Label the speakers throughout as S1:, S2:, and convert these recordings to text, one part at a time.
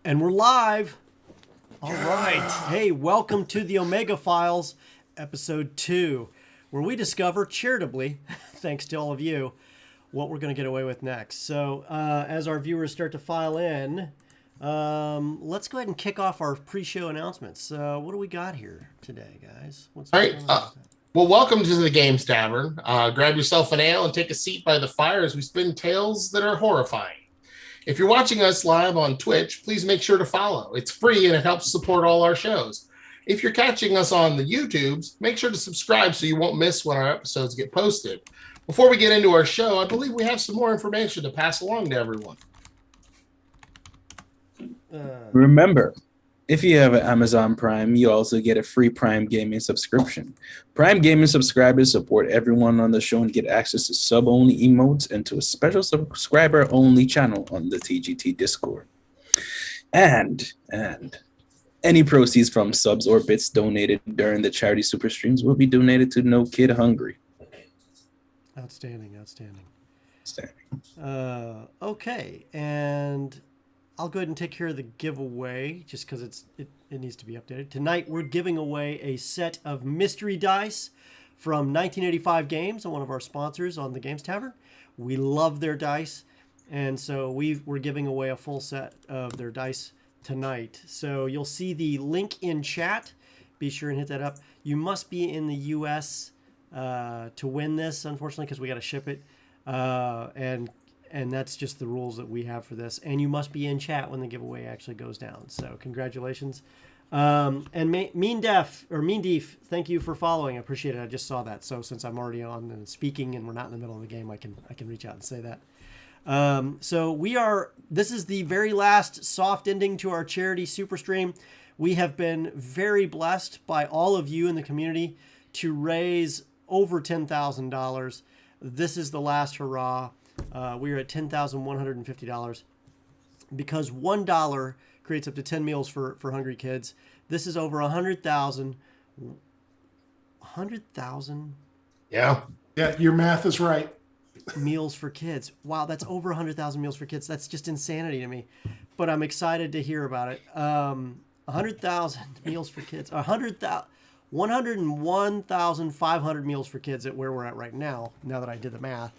S1: And we're live. All right. Hey, welcome to the Omega Files, episode 2, where we discover charitably, thanks to all of you, what we're going to get away with next. So, as our viewers start to file in, let's go ahead and kick off our pre-show announcements. What do we got here today, guys? What's
S2: All right.
S1: going on?
S2: Well, welcome to the Games Tavern. Grab yourself an ale and take a seat by the fire as we spin tales that are horrifying. If you're watching us live on Twitch, please make sure to follow. It's free and it helps support all our shows. If you're catching us on the YouTubes, make sure to subscribe so you won't miss when our episodes get posted. Before we get into our show, I believe we have some more information to pass along to everyone.
S3: Remember, if you have an Amazon Prime, you also get a free Prime Gaming subscription. Prime Gaming subscribers support everyone on the show and get access to sub-only emotes and to a special subscriber-only channel on the TGT Discord. And any proceeds from subs or bits donated during the charity super streams will be donated to No Kid Hungry.
S1: Outstanding.
S3: Outstanding.
S1: Okay, and I'll go ahead and take care of the giveaway just because it needs to be updated. Tonight, we're giving away a set of mystery dice from 1985 Games, one of our sponsors on the Games Tavern. We love their dice, and so we're giving away a full set of their dice tonight. So you'll see the link in chat. Be sure and hit that up. You must be in the U.S. To win this, unfortunately, because we got to ship it. And that's just the rules that we have for this. And you must be in chat when the giveaway actually goes down. So congratulations. And Mean Deef, thank you for following. I appreciate it. I just saw that. So since I'm already on and speaking and we're not in the middle of the game, I can reach out and say that. This is the very last soft ending to our charity super stream. We have been very blessed by all of you in the community to raise over $10,000. This is the last hurrah. We are at $10,150 because $1 creates up to 10 meals for hungry kids. This is over 100,000. 100,000?
S2: Yeah,
S4: your math is right.
S1: Meals for kids. Wow, that's over 100,000 meals for kids. That's just insanity to me. But I'm excited to hear about it. 100,000 meals for kids. 101,500 meals for kids at where we're at right now that I did the math.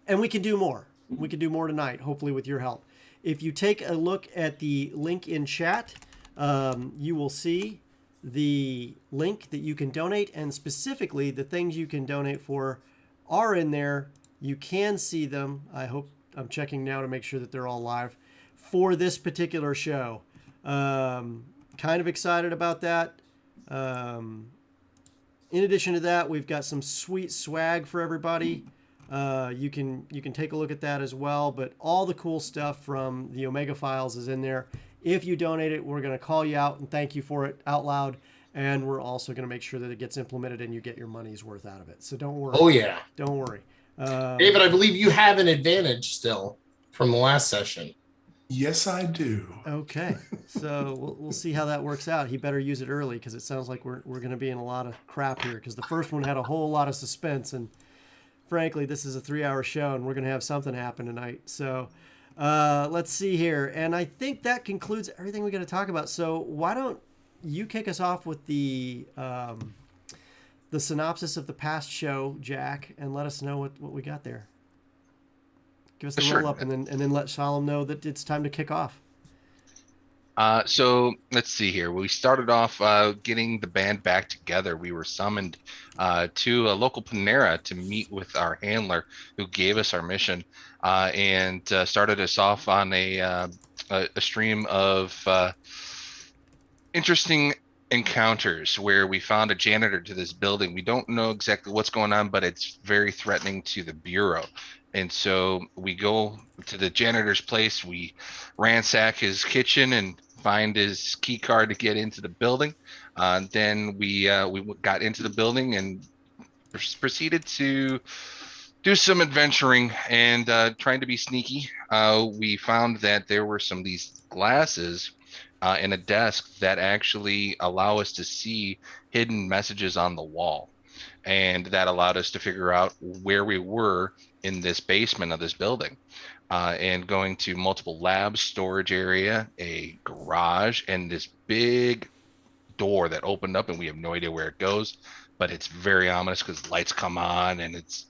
S1: And we can do more. We can do more tonight, hopefully with your help. If you take a look at the link in chat, you will see the link that you can donate, and specifically the things you can donate for are in there. You can see them. I'm checking now to make sure that they're all live for this particular show. Kind of excited about that. In addition to that, we've got some sweet swag for everybody. You can take a look at that as well, but all the cool stuff from the Omega Files is in there. If you donate it, we're going to call you out and thank you for it out loud, and we're also going to make sure that it gets implemented and you get your money's worth out of it. So don't worry.
S2: Oh, yeah.
S1: Don't worry.
S2: David, I believe you have an advantage still from the last session.
S4: Yes, I do.
S1: Okay, so we'll see how that works out. He better use it early because it sounds like we're going to be in a lot of crap here because the first one had a whole lot of suspense, and frankly, this is a 3-hour show, and we're going to have something happen tonight. So let's see here. And I think that concludes everything we got to talk about. So why don't you kick us off with the synopsis of the past show, Jack, and let us know what we got there. Give us the roll up, and then let Shalom know that it's time to kick off.
S5: So let's see here. We started off getting the band back together. We were summoned to a local Panera to meet with our handler who gave us our mission and started us off on a stream of interesting encounters where we found a janitor to this building. We don't know exactly what's going on, but it's very threatening to the Bureau. And so we go to the janitor's place, we ransack his kitchen and find his key card to get into the building. Then we got into the building and proceeded to do some adventuring and trying to be sneaky. We found that there were some of these glasses in a desk that actually allow us to see hidden messages on the wall. and that allowed us to figure out where we were in this basement of this building, and going to multiple labs, storage area, a garage, and this big door that opened up, and we have no idea where it goes, but it's very ominous because lights come on and it's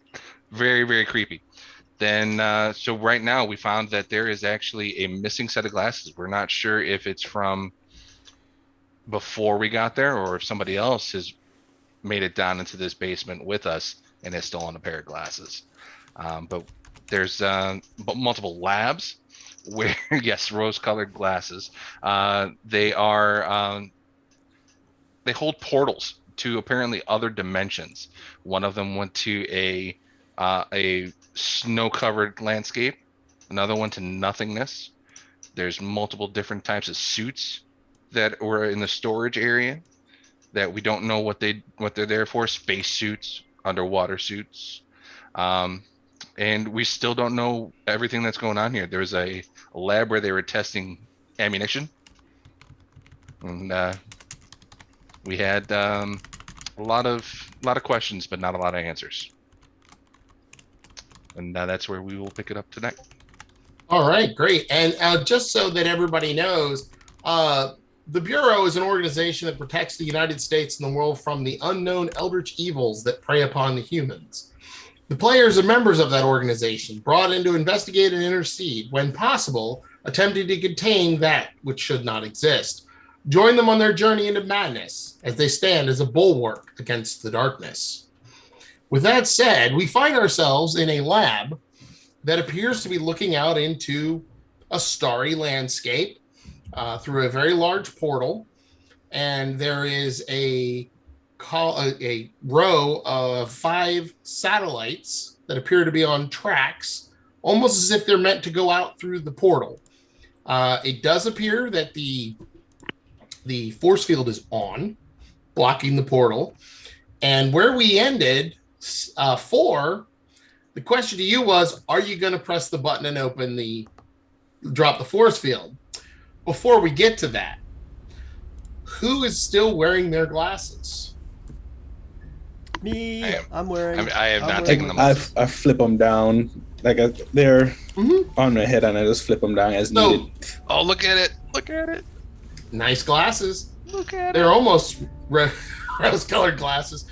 S5: very, very creepy. Then so right now we found that there is actually a missing set of glasses. We're not sure if it's from before we got there or if somebody else has made it down into this basement with us and has stolen a pair of glasses. But there's multiple labs where, yes, rose-colored glasses. They hold portals to apparently other dimensions. One of them went to a snow-covered landscape, another one to nothingness. There's multiple different types of suits that were in the storage area that we don't know what they're there for. Space suits, underwater suits, and we still don't know everything that's going on here. There's a lab where they were testing ammunition, and we had a lot of questions, but not a lot of answers. And that's where we will pick it up tonight.
S2: All right, great. And just so that everybody knows, the Bureau is an organization that protects the United States and the world from the unknown eldritch evils that prey upon the humans. The players are members of that organization, brought in to investigate and intercede, when possible, attempting to contain that which should not exist. Join them on their journey into madness as they stand as a bulwark against the darkness. With that said, we find ourselves in a lab that appears to be looking out into a starry landscape through a very large portal, and there is a row of 5 satellites that appear to be on tracks, almost as if they're meant to go out through the portal. It does appear that the force field is on, blocking the portal, and where we ended, 4, the question to you was, are you going to press the button and drop the force field? Before we get to that, who is still wearing their glasses?
S1: Me, I'm wearing.
S5: I have not
S1: wearing
S5: taken them off.
S3: I flip them down they're on my head, and I just flip them down as needed.
S5: Oh, look at it! Look at it!
S2: Nice glasses.
S5: Look at
S2: They're almost rose-colored glasses.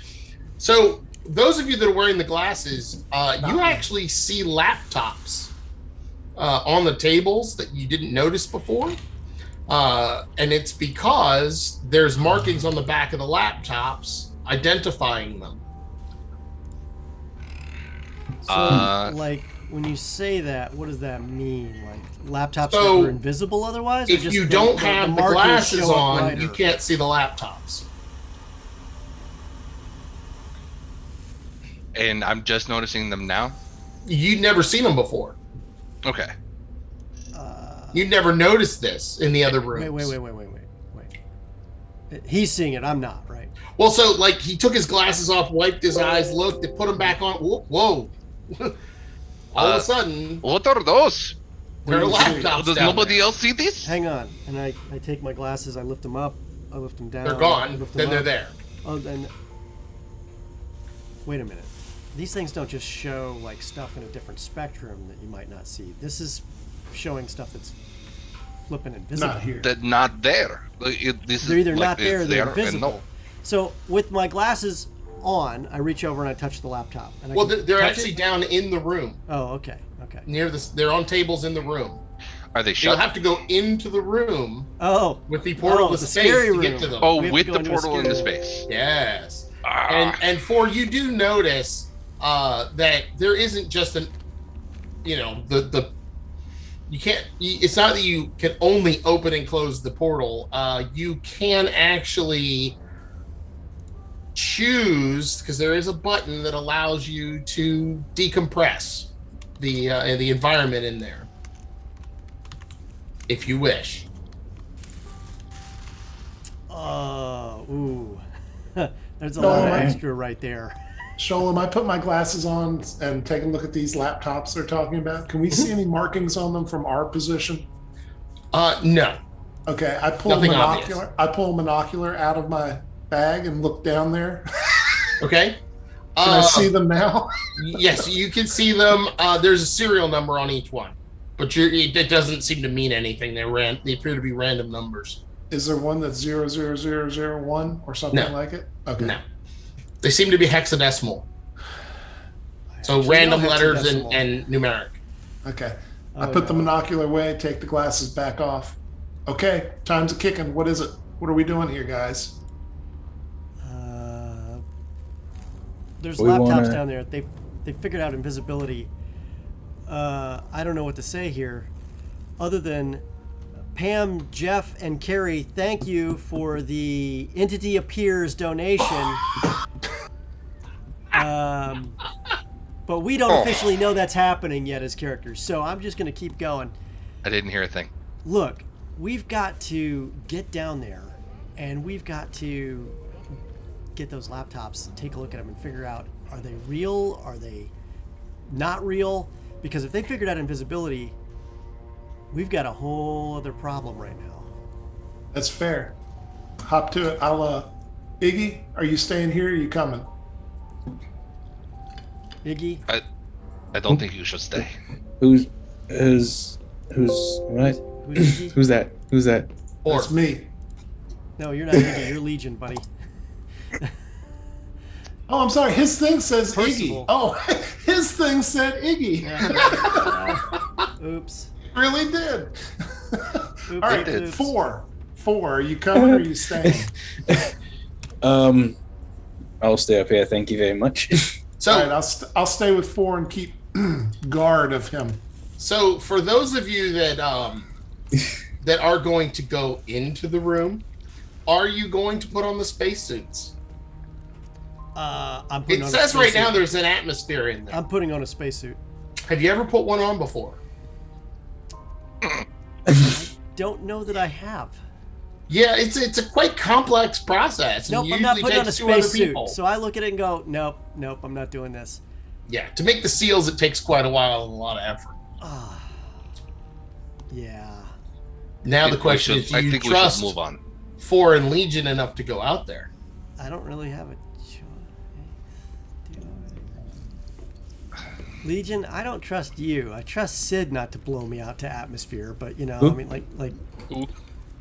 S2: So those of you that are wearing the glasses, you actually see laptops on the tables that you didn't notice before. And it's because there's markings on the back of the laptops identifying them.
S1: So, like, when you say that, what does that mean? Like, laptops
S2: So,
S1: that are invisible otherwise? Or
S2: If
S1: just
S2: you don't have the
S1: markers
S2: glasses
S1: show up
S2: on,
S1: brighter?
S2: you can't see the laptops.
S5: And I'm just noticing them now.
S2: You'd never seen them before.
S5: Okay.
S2: You'd never noticed this in the other rooms.
S1: Wait. He's seeing it. I'm not, right?
S2: Well, so like he took his glasses off, wiped his eyes, looked, put them back on. Whoa! All of a sudden,
S5: What are those?
S2: there are laptops.
S5: Does
S2: down
S5: nobody
S2: there.
S5: else see these?
S1: Hang on. And I take my glasses, I lift them up, I lift them down.
S2: They're
S1: I
S2: gone.
S1: lift them
S2: Then they're
S1: up.
S2: there.
S1: Oh, then. Wait a minute. These things don't just show like stuff in a different spectrum that you might not see. This is showing stuff that's flipping invisible.
S4: Not here.
S5: That not there. This
S1: They're either
S5: is
S1: not
S5: like
S1: there or
S5: it's
S1: they're
S5: and
S1: invisible.
S5: no.
S1: So with my glasses on, I reach over and I touch the laptop. And I
S2: Well,
S1: can
S2: they're
S1: touch
S2: actually
S1: it?
S2: down in the room
S1: Oh, okay.
S2: near this. They're on tables in the room.
S5: Are they
S2: You'll
S5: shut?
S2: have to go into the room
S1: Oh,
S2: with the portal to
S1: the
S2: space
S1: scary
S2: to
S1: room.
S2: get to them.
S5: Oh,
S1: We have to
S5: with
S1: go
S5: the
S1: into a
S5: portal into
S1: scary-
S5: space.
S2: Yes.
S5: Ah.
S2: And for you do notice that there isn't just the you can't. It's not that you can only open and close the portal. You can actually choose, because there is a button that allows you to decompress the environment in there, if you wish.
S1: Ooh. There's a
S4: No,
S1: lot of
S4: I-
S1: extra right there.
S4: Sholem, I put my glasses on and take a look at these laptops they're talking about. Can we see any markings on them from our position?
S2: No.
S4: Okay, I pull a
S2: Nothing
S4: monocular. I pull a monocular out of my bag and look down there.
S2: Okay.
S4: Can I see them now?
S2: Yes, you can see them. There's a serial number on each one, but it doesn't seem to mean anything. They appear to be random numbers.
S4: Is there one that's 00001 or something like it? Okay.
S2: No, they seem to be hexadecimal. So
S1: Actually,
S2: random
S1: no
S2: letters
S1: hexadecimal.
S2: and numeric.
S4: Okay.
S1: Oh,
S4: I put the
S1: no.
S4: monocular away, take the glasses back off. Okay, time's a kicking. What is it? What are we doing here, guys?
S1: There's
S3: We
S1: laptops
S3: wanna-
S1: down there. They figured out invisibility. I don't know what to say here, other than Pam, Jeff, and Carrie. Thank you for the Entity Appears donation. But we don't officially know that's happening yet as characters, so I'm just going to keep going.
S5: I didn't hear a thing.
S1: Look, we've got to get down there, and we've got to get those laptops, take a look at them, and figure out, are they real? Are they not real? Because if they figured out invisibility, we've got a whole other problem right now.
S4: That's fair. Hop to it. Iggy, are you staying here or are you coming?
S1: Iggy?
S5: I don't think you should stay.
S3: Who's what?
S1: Who's Iggy?
S3: Who's that? Who's that?
S2: Or
S4: That's me.
S1: No, you're not Iggy. You're Legion, buddy.
S4: Oh, I'm sorry. His thing says
S1: Percival.
S4: Iggy. Oh, his thing said Iggy.
S1: Oops.
S4: Really did. All right,
S5: Oops.
S4: four. Are you coming or are you staying?
S3: I'll stay up here. Thank you very much.
S2: so
S4: All right, I'll stay with 4 and keep guard of him.
S2: So for those of you that that are going to go into the room, are you going to put on the spacesuits?
S1: I'm putting
S2: It
S1: on
S2: says
S1: a
S2: right
S1: spacesuit.
S2: now there's an atmosphere in there.
S1: I'm putting on a spacesuit.
S2: Have you ever put one on before?
S1: Don't know that I have.
S2: Yeah, it's a quite complex process. And
S1: Nope, I'm not
S2: usually
S1: putting on a
S2: takes 2 other
S1: spacesuit.
S2: people.
S1: So I look at it and go, nope, I'm not doing this.
S2: Yeah, to make the seals, it takes quite a while and a lot of effort.
S1: Yeah.
S2: Now the
S5: We
S2: question
S5: should-
S2: is, do
S5: I
S2: you
S5: think
S2: trust
S5: we should move on.
S2: 4 and Legion enough to go out there?
S1: I don't really have a choice. Legion, I don't trust you. I trust Sid not to blow me out to atmosphere, but I mean, like.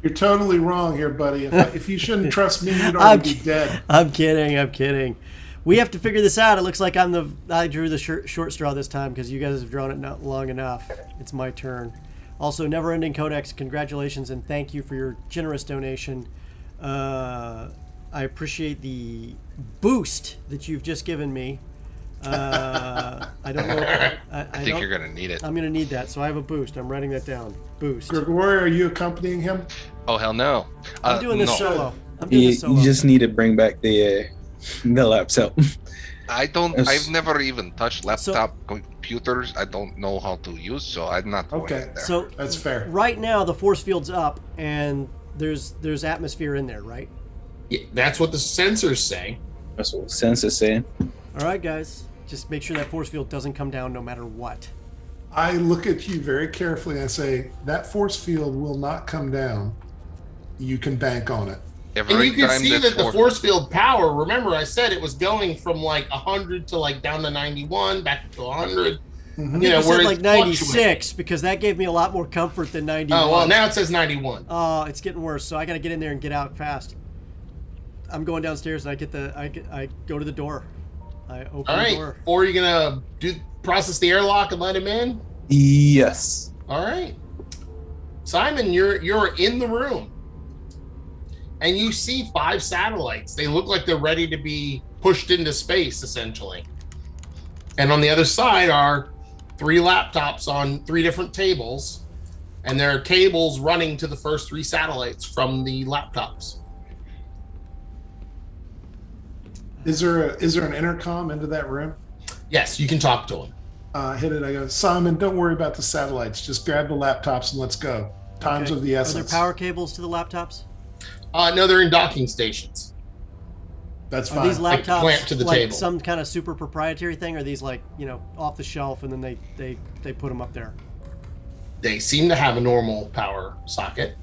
S4: You're totally wrong here, buddy. If you shouldn't trust me, you'd
S1: I'm
S4: already be dead.
S1: I'm kidding. We have to figure this out. It looks like I drew the short straw this time because you guys have drawn it not long enough. It's my turn. Also, Never Ending Codex, congratulations and thank you for your generous donation. I appreciate the boost that you've just given me. I don't know.
S5: I think you're gonna need it.
S1: I'm going to need that, so I have a boost. I'm writing that down. Boost.
S4: Gregory, are you accompanying him?
S5: Oh hell no!
S1: I'm doing this
S5: no.
S1: solo. I'm doing
S3: You,
S1: this solo.
S3: you just need to bring back the laptop.
S5: I don't.
S3: Yes.
S5: I've never even touched laptop computers. I don't know how to use, so I'm not going
S4: Okay.
S5: in there.
S1: So
S4: That's fair.
S1: right now the force field's up and there's atmosphere in there, right?
S2: Yeah, that's what the sensors say.
S3: That's what Sense saying.
S1: All right, guys. Just make sure that force field doesn't come down no matter what.
S4: I look at you very carefully and I say, that force field will not come down. You can bank on it.
S5: Every
S2: And you can
S5: time
S2: see that the
S5: force-
S2: force field power, remember I said it was going from like 100 to like down to 91, back to 100.
S1: I think
S2: Yeah,
S1: you
S2: where
S1: said
S2: it
S1: like
S2: fluctuates.
S1: 96 because that gave me a lot more comfort than 91.
S2: Oh, well, now it says 91.
S1: Oh, it's getting worse. So I got to get in there and get out fast. I'm going downstairs and I go to the door. I open
S2: All
S1: the
S2: right.
S1: door.
S2: Or are you going to process the airlock and let him in?
S3: Yes.
S2: All right. Simon, you're in the room. And you see 5 satellites. They look like they're ready to be pushed into space, essentially. And on the other side are 3 laptops on 3 different tables. And there are cables running to the first 3 satellites from the laptops.
S4: Is there an intercom into that room?
S2: Yes, you can talk to him.
S4: Hit it. I go, Simon, don't worry about the satellites. Just grab the laptops and let's go. Time's
S1: Okay.
S4: of the
S1: Are
S4: essence.
S1: there power cables to the laptops?
S2: No, they're in docking stations.
S4: That's
S1: Are
S4: fine.
S1: these
S2: Like
S1: laptops
S2: clamp to the
S1: like
S2: table.
S1: some kind of super proprietary thing? Or are these like, off the shelf and then they put them up there?
S2: They seem to have a normal power socket.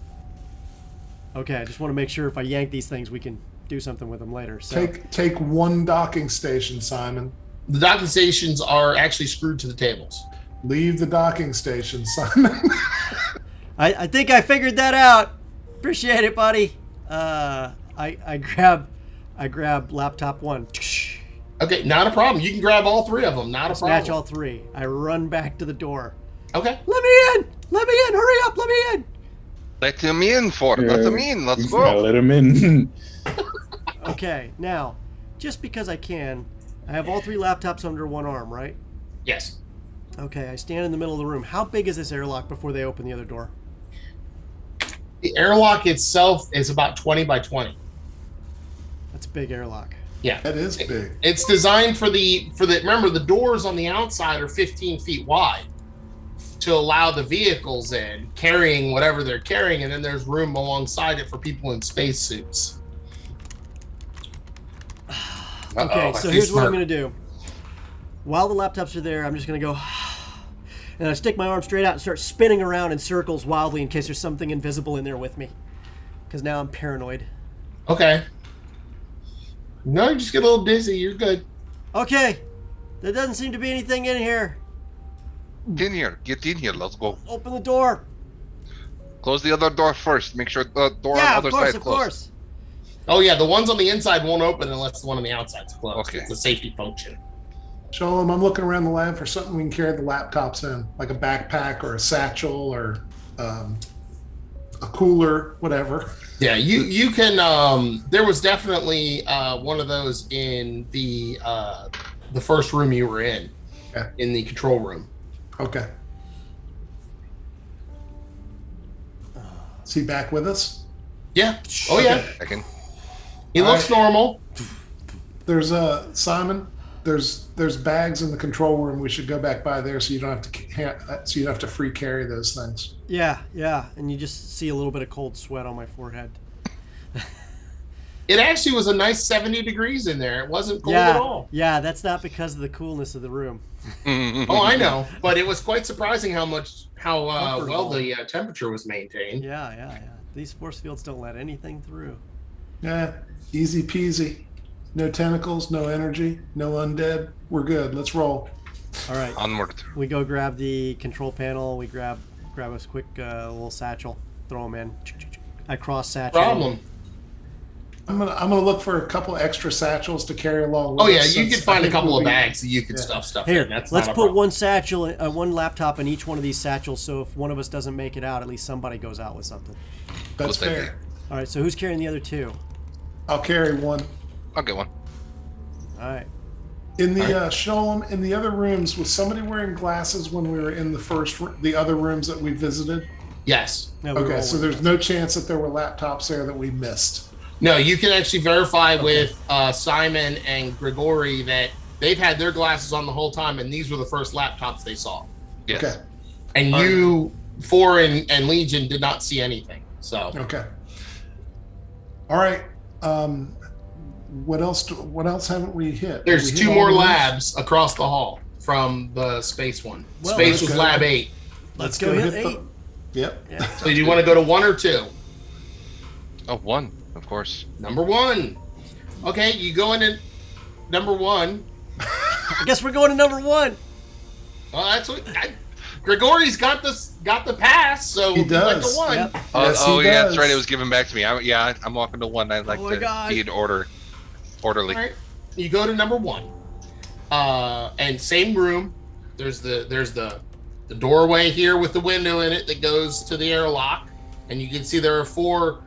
S1: Okay, I just want to make sure if I yank these things, we can do something with them later. So
S4: Take one docking station, Simon.
S2: The docking stations are actually screwed to the tables.
S4: Leave the docking station, Simon.
S1: I think I figured that out. Appreciate it, buddy. I grab laptop 1.
S2: Okay, not a problem. You can grab all 3 of them. Not a problem.
S1: Snatch all 3. I run back to the door.
S2: Okay.
S1: Let me in! Let me in! Hurry up! Let me in!
S5: Let him in, Ford. Let him in. Let's
S3: You gotta
S5: go.
S3: let him in.
S1: Okay, now, just because I can, I have all 3 laptops under one arm, right?
S2: Yes.
S1: Okay, I stand in the middle of the room. How big is this airlock before they open the other door?
S2: The airlock itself is about 20 by 20.
S1: That's a big airlock.
S2: Yeah.
S4: That is big.
S2: It's designed for the remember the doors on the outside are 15 feet wide to allow the vehicles in carrying whatever they're carrying, and then there's room alongside it for people in spacesuits.
S1: Okay, so here's what I'm going to do. While the laptops are there, I'm just going to go, and I stick my arm straight out and start spinning around in circles wildly in case there's something invisible in there with me. Because now I'm paranoid.
S2: Okay. No, you just get a little dizzy. You're good.
S1: Okay, there doesn't seem to be anything in here.
S5: In here. Get in here. Let's go.
S1: Open the door.
S5: Close the other door first. Make sure the door on the
S1: Yeah,
S5: other
S1: of course,
S5: side
S1: of
S5: closed.
S1: course.
S2: Oh yeah, the ones on the inside won't open unless the one on the outside's closed.
S5: Okay.
S2: It's a safety function.
S4: Show him I'm looking around the lab for something we can carry the laptops in, like a backpack or a satchel or a cooler, whatever.
S2: Yeah, you can. There was definitely one of those in the first room you were in,
S4: Okay.
S2: in the control room.
S4: Okay. Is he back with us?
S2: Yeah. Oh yeah.
S5: Second.
S2: He
S4: All
S2: looks
S4: right.
S2: normal.
S4: There's Simon. There's bags in the control room. We should go back by there so you don't have to free carry those things.
S1: Yeah, and you just see a little bit of cold sweat on my forehead.
S2: It actually was a nice 70 degrees in there. It wasn't cold at all.
S1: Yeah, that's not because of the coolness of the room.
S2: Oh, I know, but it was quite surprising how well the temperature was maintained.
S1: Yeah. These force fields don't let anything through.
S4: Yeah, easy peasy. No tentacles, no energy, no undead. We're good. Let's roll.
S1: All right,
S5: Onward.
S1: we go grab the control panel. We grab us quick little satchel. Throw them in. I cross satchel.
S2: Problem.
S4: I'm gonna look for a couple extra satchels to carry along. With
S2: Oh yeah,
S4: us,
S2: you
S4: since
S2: could find
S4: I
S2: a
S4: think
S2: couple
S4: we'll
S2: of
S4: be-
S2: bags that you could
S4: Yeah.
S2: stuff stuff
S1: Here,
S2: in. That's
S1: let's
S2: not a
S1: put
S2: problem.
S1: one satchel, one laptop in each one of these satchels. So if one of us doesn't make it out, at least somebody goes out with something.
S4: That's
S5: Good idea.
S4: fair.
S1: All right. So who's carrying the other 2?
S4: I'll carry one.
S5: I'll get one.
S1: All right.
S4: In the show 'em in the other rooms, was somebody wearing glasses when we were in the other rooms that we visited?
S2: Yes.
S1: No, we
S4: Okay,
S1: roll
S4: so
S1: with
S4: there's
S1: it.
S4: no chance that there were laptops there that we missed.
S2: No, you can actually verify with Simon and Grigori that they've had their glasses on the whole time, and these were the first laptops they saw.
S5: Yes.
S4: Okay.
S2: And
S4: All right.
S2: you, Four and Legion, did not see anything. So
S4: Okay. All right. What else haven't we hit?
S2: there's
S4: Have we hit
S2: 2
S4: all
S2: more
S4: the ones?
S2: labs across the hall from the space one.
S1: Well,
S2: Space
S1: let's
S2: was
S4: go.
S2: lab 8.
S1: Let's go hit
S4: the-
S1: 8.
S4: Yep.
S1: Yeah.
S2: So do you want to go to 1 or 2?
S5: Oh, one, of course.
S2: Number 1. Okay, you go into number 1.
S1: I guess we're going to number 1.
S2: Well, that's what Grigori's got the pass, so
S4: He
S2: we went
S4: does.
S2: to 1.
S1: Yep.
S4: Yes, he
S5: Yeah, that's
S4: does.
S5: right. It was given back to me. I'm walking to 1. I like
S1: Oh my
S5: to
S1: God.
S5: be in orderly.
S2: All right. You go to number 1. And same room. There's the doorway here with the window in it that goes to the airlock, and you can see there are 4.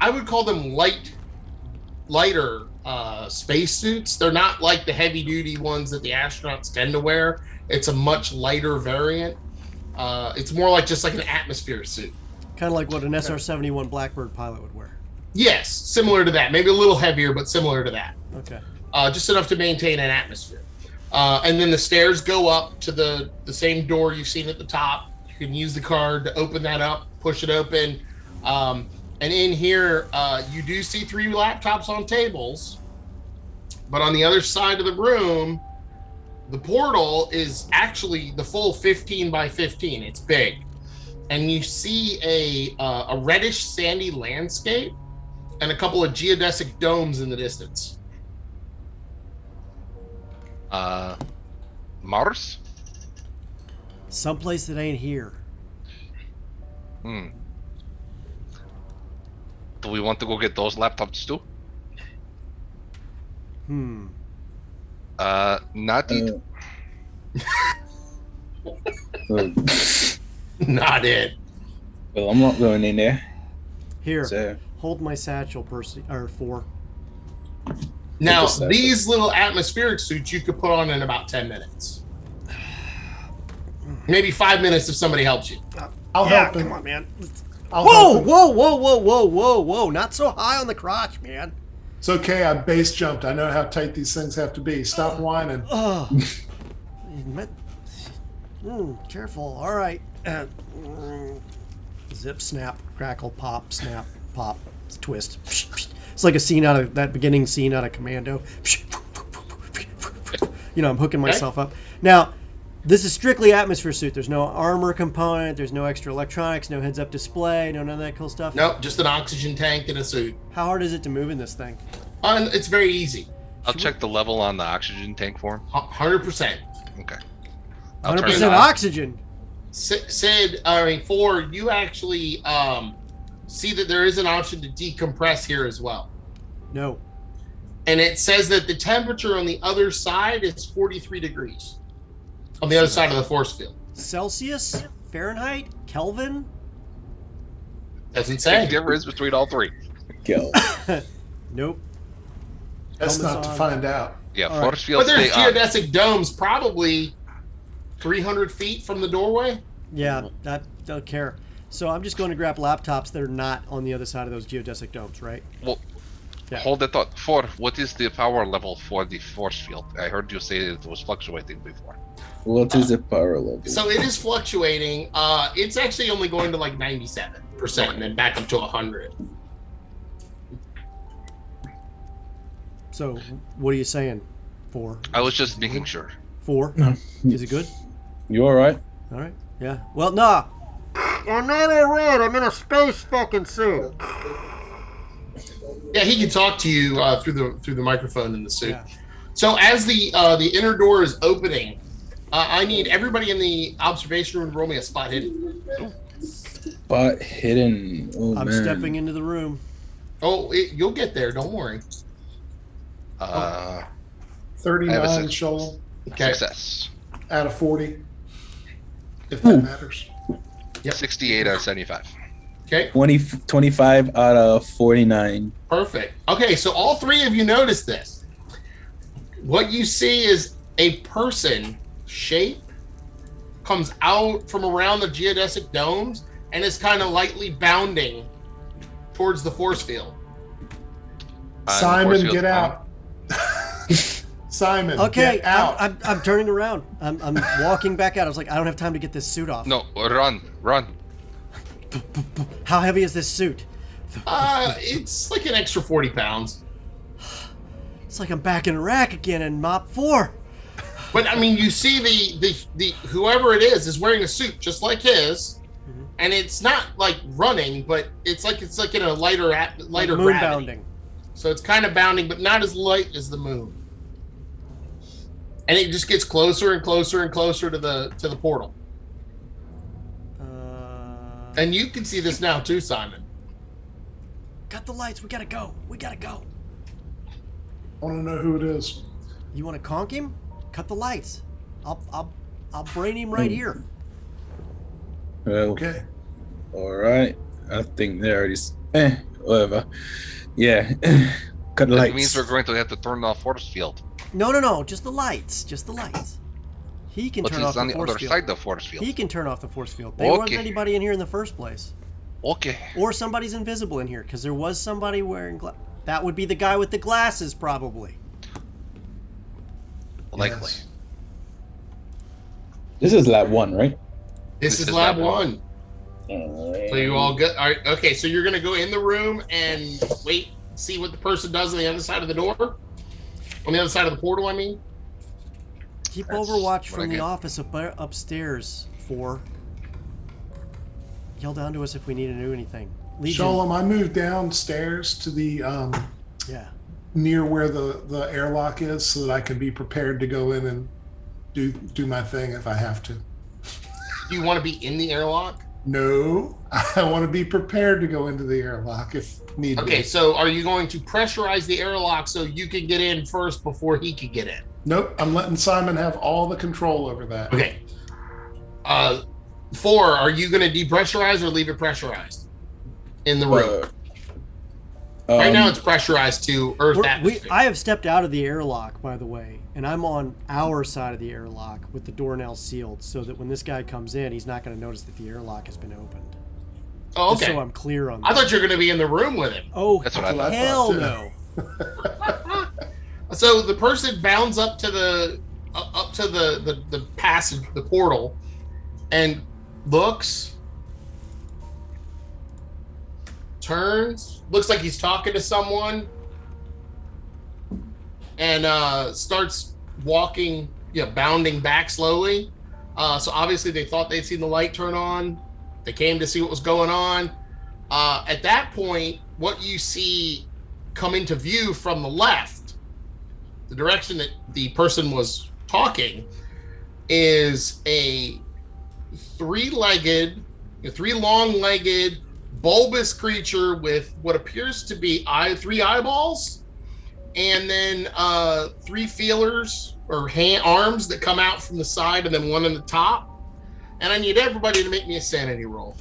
S2: I would call them lighter spacesuits. They're not like the heavy duty ones that the astronauts tend to wear. It's a much lighter variant. It's more like just like an atmosphere suit.
S1: Kind of like what an SR-71 Blackbird pilot would wear.
S2: Yes, similar to that. Maybe a little heavier, but similar to that.
S1: Okay.
S2: Just enough to maintain an atmosphere. And then the stairs go up to the same door you've seen at the top. You can use the card to open that up, push it open. And in here, you do see 3 laptops on tables. But on the other side of the room, the portal is actually the full 15 by 15. It's big. And you see a reddish sandy landscape and a couple of geodesic domes in the distance.
S5: Mars?
S1: Someplace that ain't here.
S5: Hmm. Do we want to go get those laptops too? Not it.
S2: Not it.
S3: Well, I'm not going in there.
S1: Here,
S3: So,
S1: hold my satchel, Percy, or 4.
S2: Now,
S3: Just a second.
S2: these little atmospheric suits you could put on in about 10 minutes. Maybe 5 minutes if somebody helps you.
S4: I'll
S1: Yeah,
S4: help him.
S1: come on, man.
S4: I'll
S1: Whoa,
S4: help him.
S1: whoa, whoa, whoa, whoa, whoa, whoa! Not so high on the crotch, man.
S4: It's okay. I base jumped. I know how tight these things have to be. Stop whining.
S1: Oh, careful. All right. Zip, snap, crackle, pop, snap, pop, twist. It's like a scene out of that beginning scene out of Commando. You know, I'm hooking myself up. Now, this is strictly atmosphere suit. There's no armor component. There's no extra electronics. No heads-up display. No none of that cool stuff.
S2: Nope, just an oxygen tank and a suit.
S1: How hard is it to move in this thing?
S2: And it's very easy.
S5: I'll check the level on the oxygen tank for him.
S2: 100%.
S5: Okay. I'll turn it
S1: 100%
S5: on.
S1: oxygen.
S2: Four, you actually see that there is an option to decompress here as well.
S1: No.
S2: And it says that the temperature on the other side is 43 degrees. On the other side of the force field.
S1: Celsius? Fahrenheit? Kelvin?
S2: Doesn't
S5: Big
S2: say.
S5: difference between all three.
S3: go.
S1: Nope.
S4: That's
S1: Helmet's
S4: not to
S1: on.
S4: find out.
S5: Yeah,
S1: All
S5: force field
S2: But there's
S5: stay on.
S2: geodesic domes probably 300 feet from the doorway.
S1: Yeah, that don't care. So I'm just going to grab laptops that are not on the other side of those geodesic domes, right?
S5: Well,
S1: Yeah.
S5: hold that thought. Four, what is the power level for the force field? I heard you say it was fluctuating before.
S3: What is the power level?
S2: So it is fluctuating. It's actually only going to like 97% and then back up to 100.
S1: So what are you saying? 4?
S5: I was just making sure.
S1: 4?
S3: No.
S1: Is it good?
S3: You all right?
S1: All right. Yeah. Well, nah. I'm not all right. I'm in a space fucking suit.
S2: Yeah, he can talk to you through the microphone in the suit.
S1: Yeah.
S2: So as the inner door is opening, I need everybody in the observation room to roll me a spot hidden.
S3: Spot hidden. Oh,
S1: I'm
S3: man.
S1: stepping into the room.
S2: Oh, you'll get there. Don't worry.
S4: 39
S5: six.
S4: Shoal
S2: Okay.
S5: Success.
S4: out of 40, if that matters.
S2: Yep.
S5: 68 out of 75.
S2: Okay.
S3: 25 out of 49.
S2: Perfect. Okay, so all three of you notice this. What you see is a person shape comes out from around the geodesic domes and is kind of lightly bounding towards the force field.
S5: Force
S4: Simon,
S5: field
S4: get
S5: on.
S4: out. Simon,
S1: Okay.
S4: get out.
S1: I'm turning around. I'm walking back out. I was like, I don't have time to get this suit off.
S5: No, run.
S1: How heavy is this suit?
S2: It's like an extra 40 pounds.
S1: It's like I'm back in Iraq again in Mop 4.
S2: But I mean, you see the whoever it is wearing a suit just like his, and it's not like running, but it's like in a lighter
S1: Moon
S2: gravity.
S1: bounding.
S2: So it's kind of bounding, but not as light as the moon. And it just gets closer and closer and closer to the portal. And you can see this now too, Simon.
S1: Cut the lights. We gotta go. We gotta go.
S4: I want to know who it is.
S1: You want to conk him? Cut the lights. I'll brain him right here.
S3: Well,
S4: Okay.
S3: all right. I think they already. Whatever. Yeah. Cut the
S5: That
S3: lights.
S5: means we're going to have to turn off force field.
S1: No. Just the lights. Just the lights. He can
S5: What
S1: turn
S5: is
S1: off
S5: on
S1: the
S5: the
S1: force
S5: other
S1: field.
S5: side of the force field?
S1: He can turn off the force field. There wasn't
S5: Okay.
S1: anybody in here in the first place.
S5: Okay.
S1: Or somebody's invisible in here, because there was somebody wearing that would be the guy with the glasses, probably.
S5: Likely.
S4: Yes.
S3: This is lab 1, right?
S2: This is
S5: is
S2: lab
S5: lab
S2: one. So you all good? All right. Okay, so you're gonna go in the room and wait, see what the person does on the other side of the door, on the other side of the portal. I mean.
S1: Keep
S5: That's
S1: overwatch
S5: what I
S1: from the
S5: get.
S1: office upstairs. 4. Yell down to us if we need to do anything. Legion.
S4: Sholem, I moved downstairs to the
S1: Yeah.
S4: near where the airlock is, so that I can be prepared to go in and do my thing if I have to.
S2: Do you want to be in the airlock?
S4: No, I want to be prepared to go into the airlock if need be.
S2: Okay, so are you going to pressurize the airlock so you can get in first before he can get in?
S4: Nope, I'm letting Simon have all the control over that.
S2: Okay. 4, are you going to depressurize or leave it pressurized in the room? Right now it's pressurized to Earth atmosphere.
S1: I have stepped out of the airlock, by the way, and I'm on our side of the airlock with the door now sealed, so that when this guy comes in, he's not going to notice that the airlock has been opened.
S2: Oh, okay.
S1: Just so I'm clear on that.
S2: I thought you were going to be in the room with him.
S1: Oh,
S5: That's what I thought.
S1: hell no.
S2: So the person bounds up to the passage, the portal, and looks, turns, looks like he's talking to someone, and starts walking, bounding back slowly. So obviously they thought they'd seen the light turn on. They came to see what was going on. At that point, what you see come into view from the left, the direction that the person was talking, is a three long-legged, bulbous creature with what appears to be 3 eyeballs, and then 3 feelers or arms that come out from the side, and then one on the top. And I need everybody to make me a sanity roll.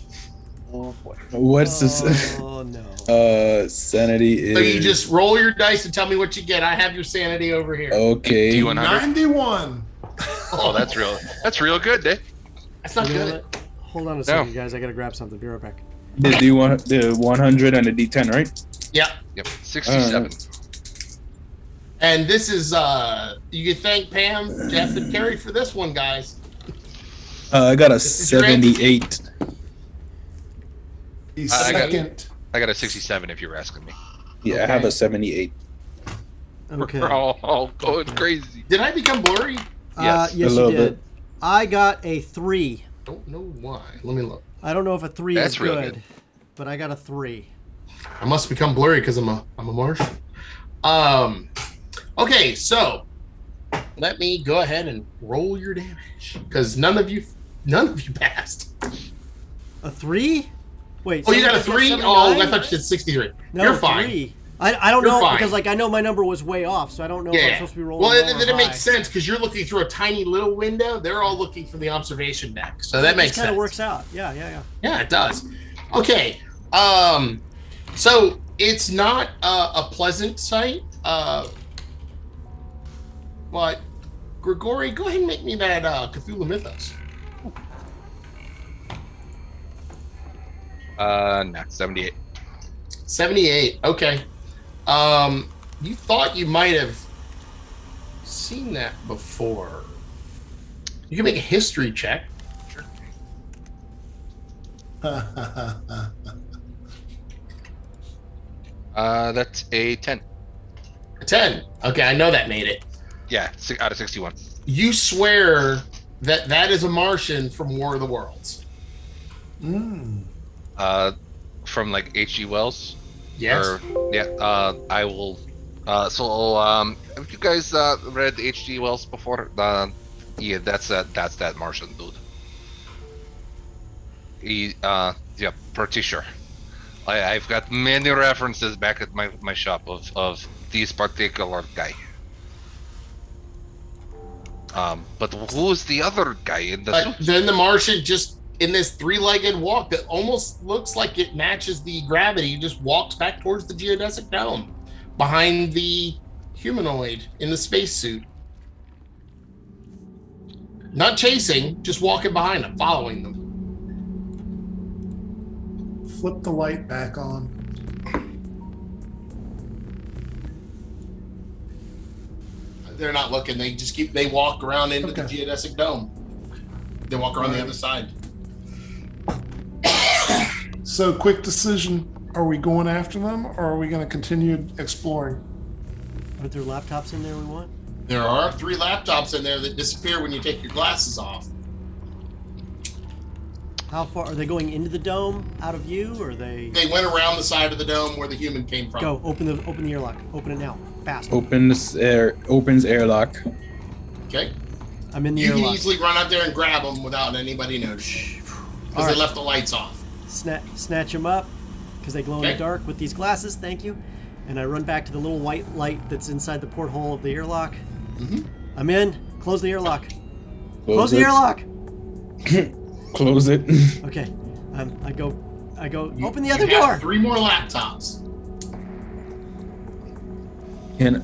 S3: Oh boy. What's this?
S1: Oh no.
S3: Sanity is.
S2: So you just roll your dice and tell me what you get. I have your sanity over here.
S3: Okay.
S5: D100.
S4: 91.
S5: Oh, that's real. That's real good, Dave.
S2: That's not
S1: You know
S2: good.
S1: what? Hold on a second, guys. I gotta grab something. Be right back.
S3: Do want the 100 and the D10, right?
S2: Yep.
S5: 67.
S2: And this is you can thank Pam, Jeff, and Carrie for this one, guys.
S3: I got a
S2: This is your
S3: 78.
S4: He's
S5: I got-
S4: second.
S5: I got a 67 if you were asking me.
S3: Yeah, I have a 78.
S1: Okay.
S5: We're all going crazy.
S2: Did I become blurry?
S5: Yes.
S1: Yes,
S3: A
S1: you
S3: little
S1: did.
S3: bit.
S1: I got a 3.
S2: Don't know why. Let me look.
S1: I don't know if a 3
S5: That's
S1: is
S5: real
S1: good,
S5: good.
S1: but I got a 3.
S2: I must become blurry because I'm a Martian. Okay, so let me go ahead and roll your damage because none of you passed.
S1: A 3? Wait.
S2: Oh, you got a 3?
S1: 79?
S2: Oh, I thought you said 63.
S1: No,
S2: You're fine.
S1: 3. I don't
S2: You're
S1: know
S2: fine.
S1: because I know my number was way off, so I don't know if I'm
S2: Yeah.
S1: supposed to be rolling
S2: Well,
S1: low
S2: then
S1: or
S2: it makes
S1: high.
S2: sense because you're looking through a tiny little window. They're all looking from the observation deck, so that makes
S1: kind
S2: sense.
S1: of works out. Yeah.
S2: Yeah, it does. Okay. So it's not a pleasant sight. But Grigori, go ahead and make me that Cthulhu Mythos.
S5: No, 78.
S2: 78. Okay. You thought you might have seen that before. You can make a history check.
S5: That's a 10.
S2: 10. Okay, I know that made it.
S5: Yeah, out of 61.
S2: You swear that is a Martian from War of the Worlds.
S5: From like H.G. Wells.
S2: Yes.
S5: I will. Have you guys read H.G. Wells before? Yeah, that's that Martian dude. Yeah, pretty sure. I've got many references back at my shop of this particular guy. But who's the other guy in the suit?
S2: Then the Martian just in this 3-legged walk that almost looks like it matches the gravity, just walks back towards the geodesic dome behind the humanoid in the spacesuit. Not chasing, just walking behind them, following them.
S4: Flip the light back on.
S2: They're not looking. They walk around into the
S4: Okay.
S2: geodesic dome. They walk around the other side.
S4: So, quick decision. Are we going after them or are we going to continue exploring?
S1: Aren't there laptops in there we want?
S2: There are 3 laptops in there that disappear when you take your glasses off.
S1: How far are they going into the dome? Out of view, or are they?
S2: They went around the side of the dome where the human came from.
S1: Go. Open the airlock. Open it now. Fast.
S3: Opens airlock.
S2: Okay.
S1: I'm in the
S2: You
S1: airlock.
S2: can easily run up there and grab them without anybody noticing. Because
S1: Alright.
S2: they left the lights off.
S1: Snatch them up, because they glow in
S2: Okay.
S1: the dark with these glasses. Thank you. And I run back to the little white light that's inside the porthole of the airlock.
S2: Mm-hmm.
S1: I'm in. Close the airlock. Close
S3: Close
S1: the
S3: it.
S1: airlock.
S3: Close it.
S1: Okay. I go.
S2: You-
S1: Open the
S2: you
S1: other
S2: have
S1: door.
S2: 3 more laptops.
S3: Can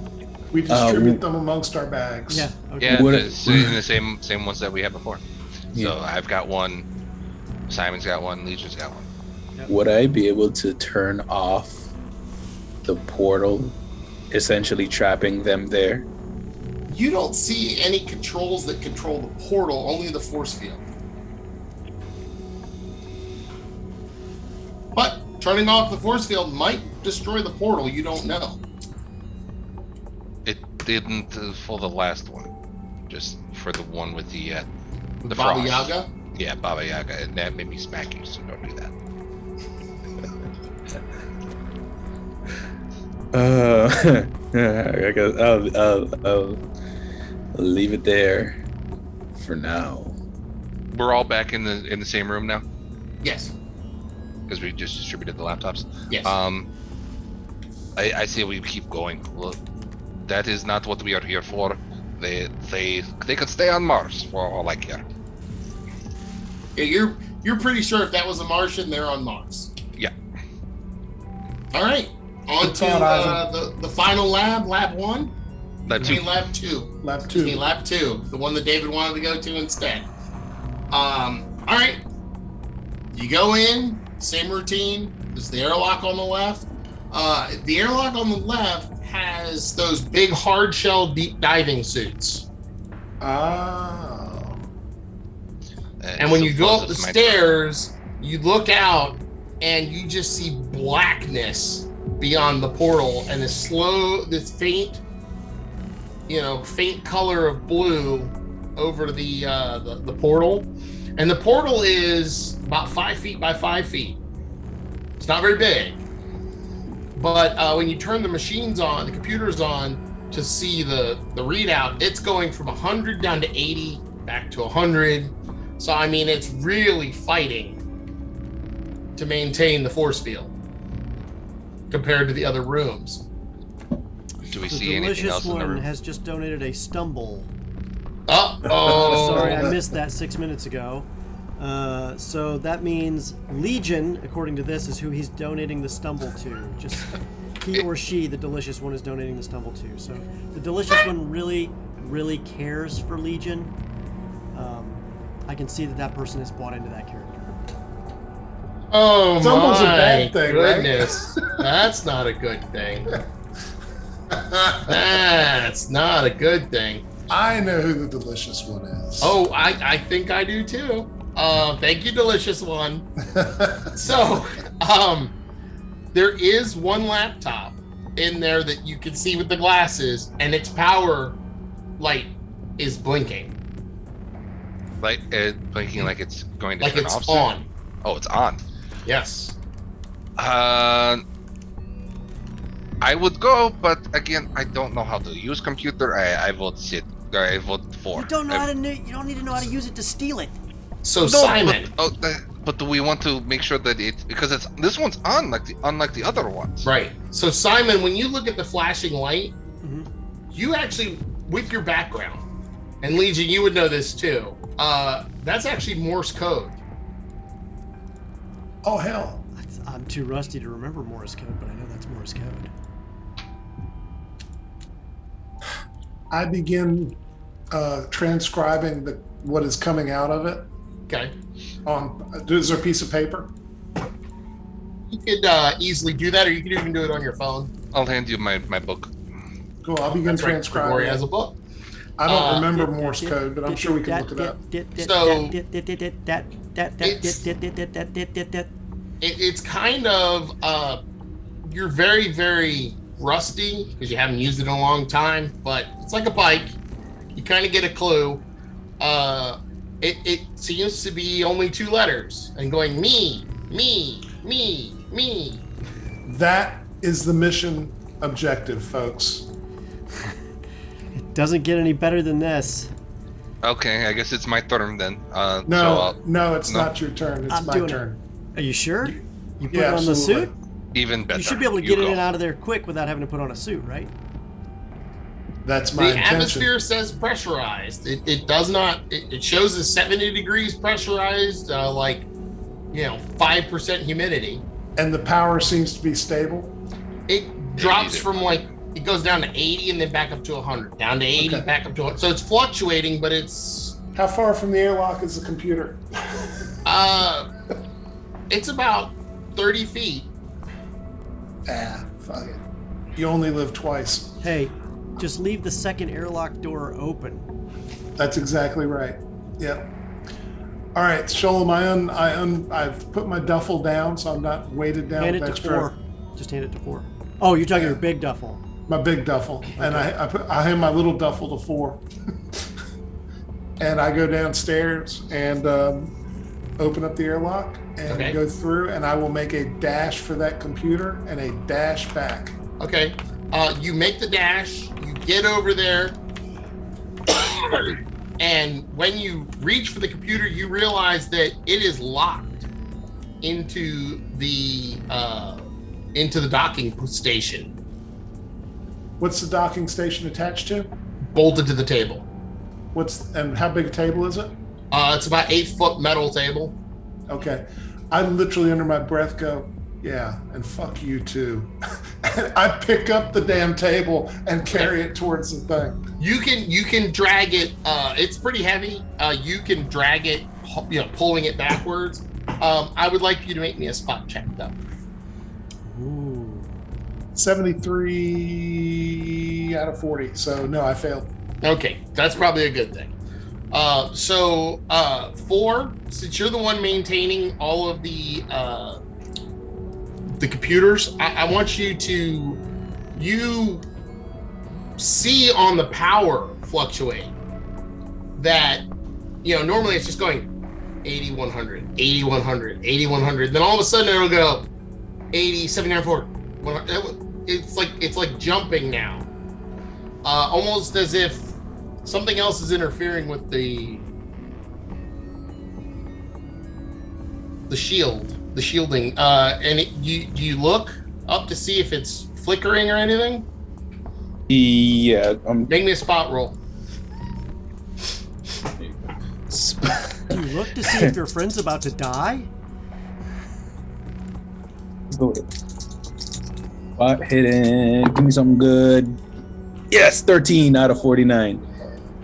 S4: We distribute them amongst our bags.
S1: Yeah. Okay.
S5: Yeah,
S3: What-
S5: it's in the same ones that we had before.
S3: Yeah.
S5: So I've got one. Simon's got one. Legion's got one.
S3: would I be able to turn off the portal, essentially trapping them there?
S2: You don't see any controls that control the portal, only the force field. But turning off the force field might destroy the portal, you don't know.
S5: It didn't for the last one, just for the one with the
S2: Baba
S5: frost.
S2: Yaga?
S5: Yeah, Baba Yaga, and that made me smack you. So don't do that.
S3: I guess I'll leave it there for now.
S5: We're all back in the same room now
S2: Yes.
S5: because we just distributed the laptops.
S2: Yes.
S5: I say we keep going. Look, that is not what we are here for. They could stay on Mars for all I care.
S2: Yeah, you're pretty sure if that was a Martian, they're on Mars.
S5: Yeah.
S2: All right. On
S4: Good thought,
S2: to the final lab 1.
S5: That
S2: I
S5: too.
S2: mean lab 2.
S4: Lab
S2: Excuse me,
S4: 2.
S2: lab 2, the one that David wanted to go to instead. All right. You go in, same routine. There's the airlock on the left. The airlock on the left has those big hard shell deep diving suits.
S4: Oh.
S2: And when
S5: so
S2: you go
S5: close,
S2: up the
S5: it's my
S2: stairs, you look out and you just see blackness beyond the portal and this faint color of blue over the portal. And the portal is about 5 feet by 5 feet. It's not very big. But when you turn the machines on, the computers on to see the readout, it's going from 100 down to 80, back to 100. So, I mean, it's really fighting to maintain the force field compared to the other rooms.
S5: Do we
S1: The
S5: see anything
S1: delicious
S5: else in the
S1: one
S5: room?
S1: has just donated a stumble.
S2: Uh-oh.
S1: Sorry, I missed that 6 minutes ago. So that means Legion, according to this, is who he's donating the stumble to. Just he or she, the delicious one, is donating the stumble to. So the delicious one really, really cares for Legion. I can see that person has bought into that character.
S2: Oh,
S4: Stumble's a
S2: my
S4: bad thing, right?
S2: goodness. That's not a good thing. That's not a good thing.
S4: I know who the delicious one is.
S2: Oh, I think I do too. Thank you, delicious one. So, there is one laptop in there that you can see with the glasses, and its power light is blinking,
S5: Like blinking like it's going to
S2: like
S5: turn
S2: it's
S5: off soon?
S2: on.
S5: Oh, it's on.
S2: Yes.
S5: I would go, but again, I don't know how to use computer. I vote sit. I vote for.
S1: You don't know how to. You don't need to know how to use it to steal it.
S2: So
S5: No,
S2: Simon,
S5: but do we want to make sure that because this one's on unlike the other ones.
S2: right? So Simon, when you look at the flashing light,
S1: Mm-hmm.
S2: you actually, with your background, and Legion, you would know this too. That's actually Morse code.
S4: Oh, hell.
S1: I'm too rusty to remember Morse code, but I know that's Morse code.
S4: I begin transcribing what is coming out of it.
S2: Okay.
S4: Is there a piece of paper?
S2: You could easily do that, or you could even do it on your phone.
S5: I'll hand you my book.
S4: Cool. I'll begin
S2: That's right,
S4: transcribing.
S2: Gregory has a book.
S4: I don't remember Morse code, but I'm sure we can look it up.
S2: So, It's kind of you're very, very rusty because you haven't used it in a long time, but it's like a bike. You kind of get a clue. It seems to be only 2 letters and going me.
S4: That is the mission objective, folks.
S1: It doesn't get any better than this.
S5: Okay, I guess it's my turn then.
S4: No, it's not your turn. It's
S1: I'm
S4: my
S1: doing
S4: turn.
S1: Are you sure? You put
S4: Yeah,
S1: on the
S4: absolutely.
S1: suit?
S5: even better.
S1: You should be able to get in
S5: go.
S1: and out of there quick without having to put on a suit, right?
S4: That's my
S2: The
S4: intention.
S2: atmosphere says pressurized. It does not. It shows as 70 degrees pressurized, 5% humidity.
S4: And the power seems to be stable.
S2: It drops from it goes down to 80 and then back up to 100. Down to 80,
S4: Okay.
S2: back up to 100. So it's fluctuating, but it's
S4: How far from the airlock is the computer?
S2: it's about 30 feet.
S4: Fuck it. You only live twice.
S1: Hey, just leave the second airlock door open.
S4: That's exactly right. Yep. All right, Sholem, I've put my duffel down, so I'm not weighted down
S1: Hand
S4: with
S1: it to
S4: extra.
S1: 4. Just hand it to 4. Oh, you're talking your big duffel.
S4: My big duffel, and I hand my little duffel to 4, and I go downstairs and open up the airlock and go through, and I will make a dash for that computer and a dash back.
S2: Okay. You make the dash, you get over there, and when you reach for the computer, you realize that it is locked into the docking station,
S4: What's the docking station attached to?
S2: bolted to the table.
S4: And how big a table is it?
S2: It's about 8-foot metal table.
S4: Okay. I literally under my breath go, yeah, and fuck you too. And I pick up the damn table and carry it towards the thing.
S2: You can drag it. It's pretty heavy. You can drag it, pulling it backwards. I would like you to make me a spot check though.
S1: Ooh.
S4: 73 out of 40. So no, I failed.
S2: Okay, that's probably a good thing. 4, since you're the one maintaining all of the computers, I want you see on the power fluctuate that, normally it's just going 80, 100, 80, 100, 80, 100. Then all of a sudden it'll go 80, 79, 4. It's like jumping now. Almost as if something else is interfering with the shielding. And you look up to see if it's flickering or anything?
S3: Yeah.
S2: Make me a spot roll.
S1: Do you look to see if your friend's about to die?
S3: Go ahead. Spot hidden. Give me something good. Yes, 13 out of 49.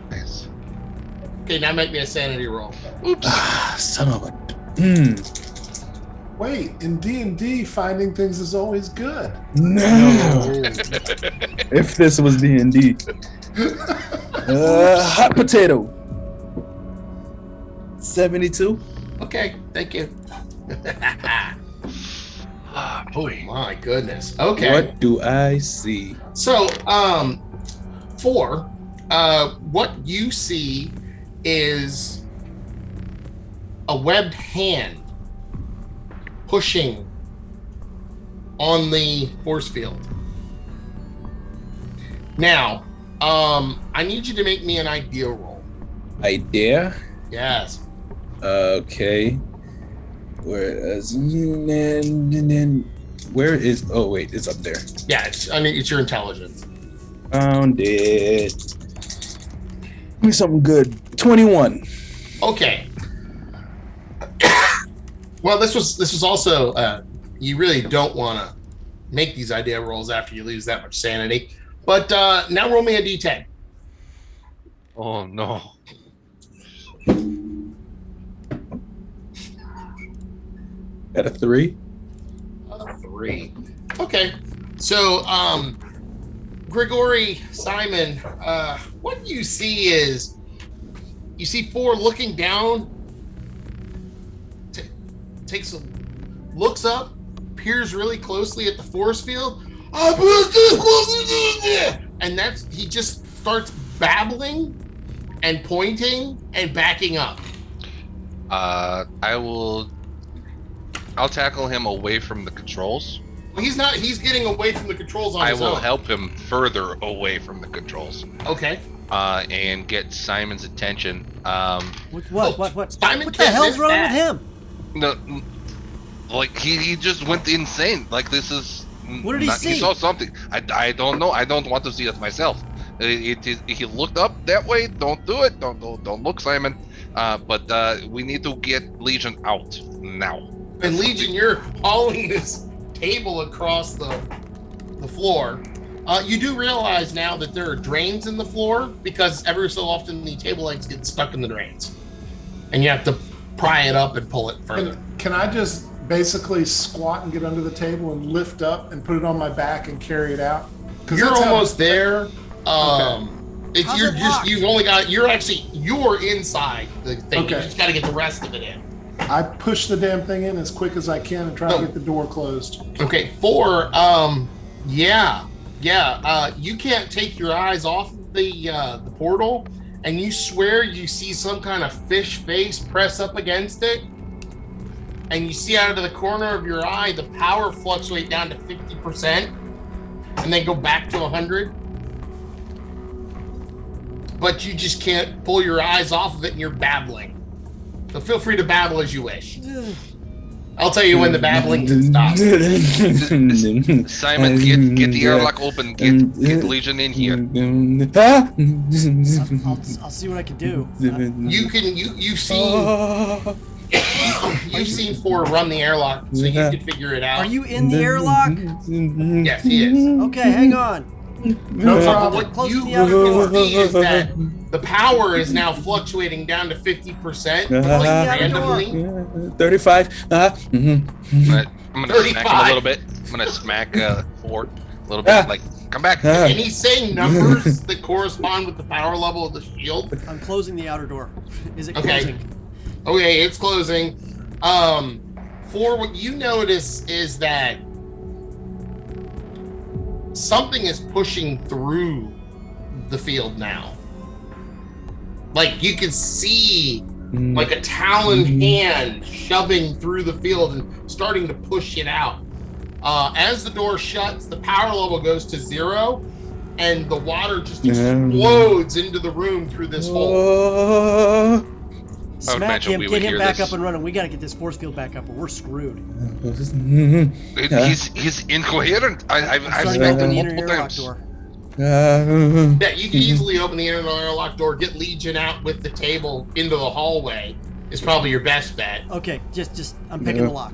S5: Nice.
S2: Okay, now make me a sanity roll.
S5: Oops.
S3: Son of a.
S4: Wait, in D&D, finding things is always good.
S3: No. If this was D&D. Hot potato. 72.
S2: Okay, thank you.
S5: Ah,
S2: Oh
S5: boy.
S2: my goodness. Okay.
S3: What do I see?
S2: So, 4, what you see is a webbed hand pushing on the force field. Now, I need you to make me an idea roll.
S3: Idea?
S2: Yes.
S3: Okay. Where is? Oh wait, it's up there.
S2: Yeah, it's your intelligence.
S3: Found it. Give me something good. 21.
S2: Okay. Well, this was also you really don't want to make these idea rolls after you lose that much sanity. But now roll me a d10.
S5: Oh no.
S3: Got a 3.
S2: 3. Okay. So, Grigori, Simon, what you see is you see 4 looking down, looks up, peers really closely at the force field, and he just starts babbling and pointing and backing up.
S5: I'll tackle him away from the controls.
S2: Well, he's not. He's getting away from the controls on
S5: I
S2: his
S5: will
S2: own.
S5: help him further away from the controls.
S2: Okay.
S5: And get Simon's attention.
S1: What?
S2: Simon
S1: What the hell's wrong with him?
S5: No, like he just went insane. Like this is.
S1: What did he see?
S5: He saw something. I don't know. I don't want to see it myself. He looked up that way. Don't do it. Don't look, Simon. But we need to get Legion out now.
S2: And Legion, you're hauling this table across the floor. You do realize now that there are drains in the floor because every so often the table legs get stuck in the drains, and you have to pry it up and pull it further.
S4: Can I just basically squat and get under the table and lift up and put it on my back and carry it out?
S2: You're almost there.
S4: Okay.
S2: You're inside the thing.
S4: Okay.
S2: You just got to get the rest of it in.
S4: I push the damn thing in as quick as I can and try to get the door closed.
S2: Okay, 4. You can't take your eyes off the portal, and you swear you see some kind of fish face press up against it, and you see out of the corner of your eye the power fluctuate down to 50%, and then go back to 100. But you just can't pull your eyes off of it, and you're babbling. So feel free to babble as you wish. I'll tell you when the babbling can stop.
S5: Simon, get the airlock open. Get Legion in here.
S1: I'll see what I can do.
S2: You've seen 4 run the airlock, so you can figure it out.
S1: Are you in the airlock?
S2: Yes, he is.
S1: Okay, hang on.
S4: No problem.
S2: What you can see is that the power is now fluctuating down to 50%, like randomly.
S3: 35.
S5: I'm gonna smack him a little bit. I'm gonna smack 4 a little bit. Like, come back.
S2: And he's saying numbers that correspond with the power level of the shield.
S1: I'm closing the outer door. Is it
S2: Okay.
S1: closing?
S2: Okay, it's closing. 4, what you notice is that something is pushing through the field now. Like you can see like a taloned hand shoving through the field and starting to push it out. As the door shuts, the power level goes to 0 and the water just explodes into the room through this hole.
S1: Smack him, get him back up and running. We gotta get this force field back up or we're screwed.
S5: He's incoherent. I've
S1: Starting back
S5: smoked
S1: on the
S5: him
S1: inner
S5: multiple
S1: airlock
S5: times.
S1: door.
S2: Yeah, you can easily open the inner airlock door, get Legion out with the table into the hallway. Is probably your best bet.
S1: Okay, just I'm picking the lock.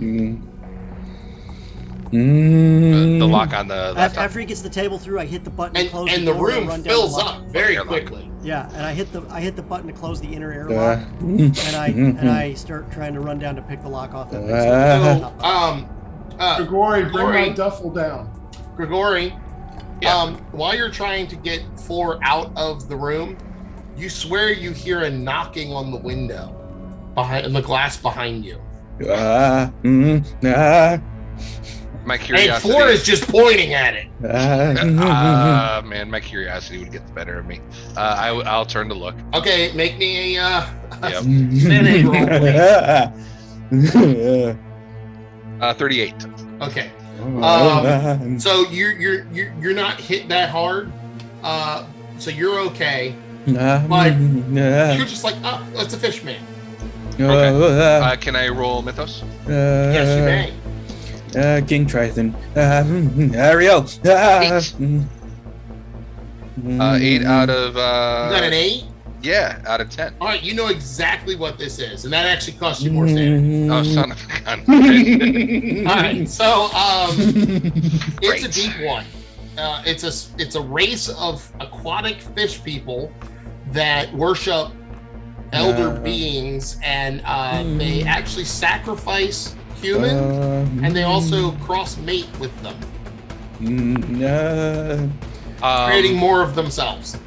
S5: The lock on the laptop.
S1: After he gets the table through, I hit the button to close
S2: And
S1: the
S2: the
S1: door
S2: room
S1: run down
S2: fills
S1: the lock.
S2: up very quickly.
S1: Yeah, and I hit the button to close the inner airlock, and I start trying to run down to pick the lock off.
S2: So,
S4: Grigori, bring
S2: Grigori.
S4: my duffel down.
S2: Grigori,
S5: Yeah.
S2: while you're trying to get 4 out of the room, you swear you hear a knocking on the window behind the glass behind you.
S5: My
S2: And
S5: curiosity.
S2: 4 is just pointing at it.
S5: Man, my curiosity would get the better of me. I'll turn to look.
S2: Okay, make me a
S5: Yep.
S2: minute roll, please.
S5: 38.
S2: Okay. So you're not hit that hard. So you're okay. But you're just like, oh, it's a fish man.
S5: Okay. Can I roll Mythos?
S2: Yes, you may.
S3: King Triton. Ariel.
S5: 8 out of.
S2: You got an 8?
S5: Yeah, out of 10.
S2: All right, you know exactly what this is, and that actually costs you more sanity.
S5: Oh, son of a gun.
S2: All right, so it's a deep one. It's a race of aquatic fish people that worship elder beings, and they actually sacrifice humans, and they also cross mate with them, creating more of themselves.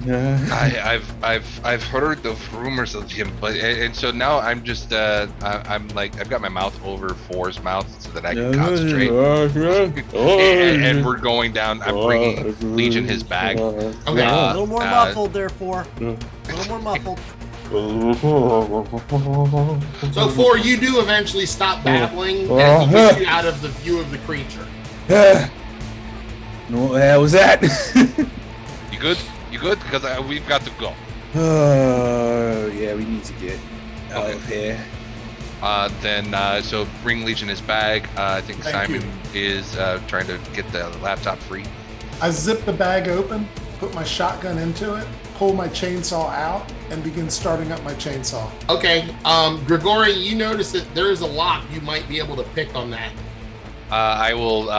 S5: I've heard of rumors of him, but and so now I'm just I'm like I've got my mouth over 4's mouth so that I can concentrate. And we're going down. I'm bringing Legion his bag.
S2: Okay.
S1: A little more muffled there, 4. A little more muffled.
S2: So, Four, you do eventually stop babbling as he gets you out of the view of the creature.
S3: No, what the hell was that?
S5: You good? You good? Because we've got to go.
S3: Yeah, we need to get out of here.
S5: So bring Legion his bag. I think
S4: Thank
S5: Simon is trying to get the laptop free.
S4: I zip the bag open, put my shotgun into it, pull my chainsaw out, and begin starting up my chainsaw.
S2: Okay, Grigori, you notice that there is a lock you might be able to pick on that.
S5: I will.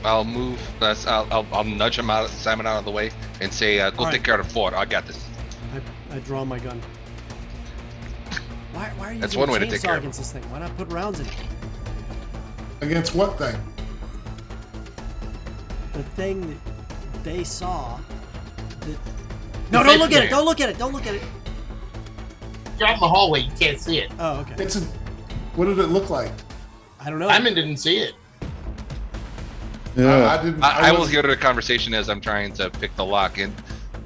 S5: I'll move. I'll nudge him out, Simon, out of the way, and say, "Go
S1: All
S5: take
S1: right.
S5: care of the fort. I got this."
S1: I draw my gun. Why are you
S5: That's
S1: using
S5: one
S1: a
S5: way to take
S1: chainsaw
S5: care of
S1: against this thing? Why not put rounds in it?
S4: Against what thing?
S1: The thing that they saw. No, don't look at it! Don't look at it! Don't look at it!
S2: You're out in the hallway, you can't see it.
S1: Oh, okay.
S4: What did it look like?
S1: I don't know.
S2: Simon didn't see it.
S3: Yeah.
S4: I didn't.
S5: I will
S4: wasn't-
S5: hear the conversation as I'm trying to pick the lock, and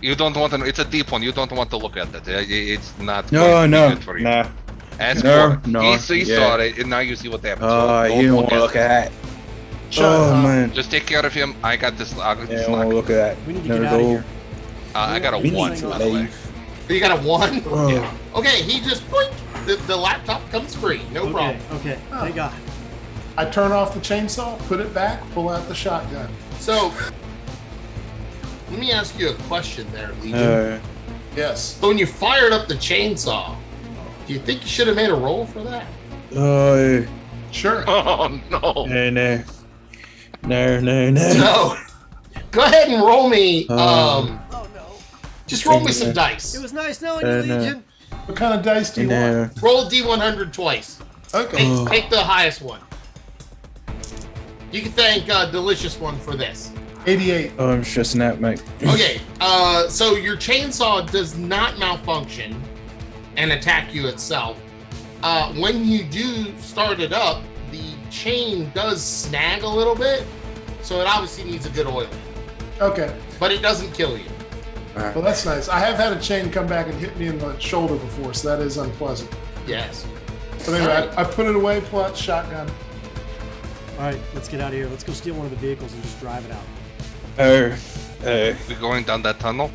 S5: you don't want to. It's a deep one. You don't want to look at it. It's not. going to be good for you.
S3: Nah.
S5: Ask
S3: No,
S5: for it.
S3: no,
S5: He
S3: yeah.
S5: saw it, and now you see what happened.
S3: You don't want to look at that.
S4: Shut
S3: Oh,
S4: up.
S3: man.
S5: Just take care of him. I got this. I got
S3: Yeah,
S5: this
S3: I don't want to
S5: lock.
S3: look at that.
S1: We need to
S3: No,
S1: get out of
S3: no.
S1: here.
S5: I got a
S1: We need
S5: one,
S1: to
S5: by the way.
S3: leave.
S2: You got a 1?
S3: Oh.
S5: Yeah.
S2: Okay, he just boink, the laptop comes free, no problem.
S1: Okay. Thank God.
S4: I turn off the chainsaw, put it back, pull out the shotgun.
S2: So, let me ask you a question there, Legion.
S4: Yes.
S2: So when you fired up the chainsaw, do you think you should have made a roll for that?
S4: Sure.
S5: Oh no!
S3: No. No.
S2: No. Go ahead and roll me.
S1: Oh no.
S2: Just roll me some dice.
S1: It was nice knowing you,
S3: No.
S1: Legion.
S4: What kind of dice do you want?
S2: Roll D100 twice.
S4: Okay.
S2: Take the highest one. You can thank Delicious One for this.
S4: 88.
S3: Oh, I'm stressing out, mate.
S2: Okay, so your chainsaw does not malfunction and attack you itself. When you do start it up, the chain does snag a little bit, so it obviously needs a good oil.
S4: Okay.
S2: But it doesn't kill you.
S4: Well, that's nice. I have had a chain come back and hit me in the shoulder before, so that is unpleasant.
S2: Yes.
S4: But anyway, I put it away, pull out the shotgun.
S1: All right, let's get out of here. Let's go steal one of the vehicles and just drive it out.
S5: We're going down that tunnel.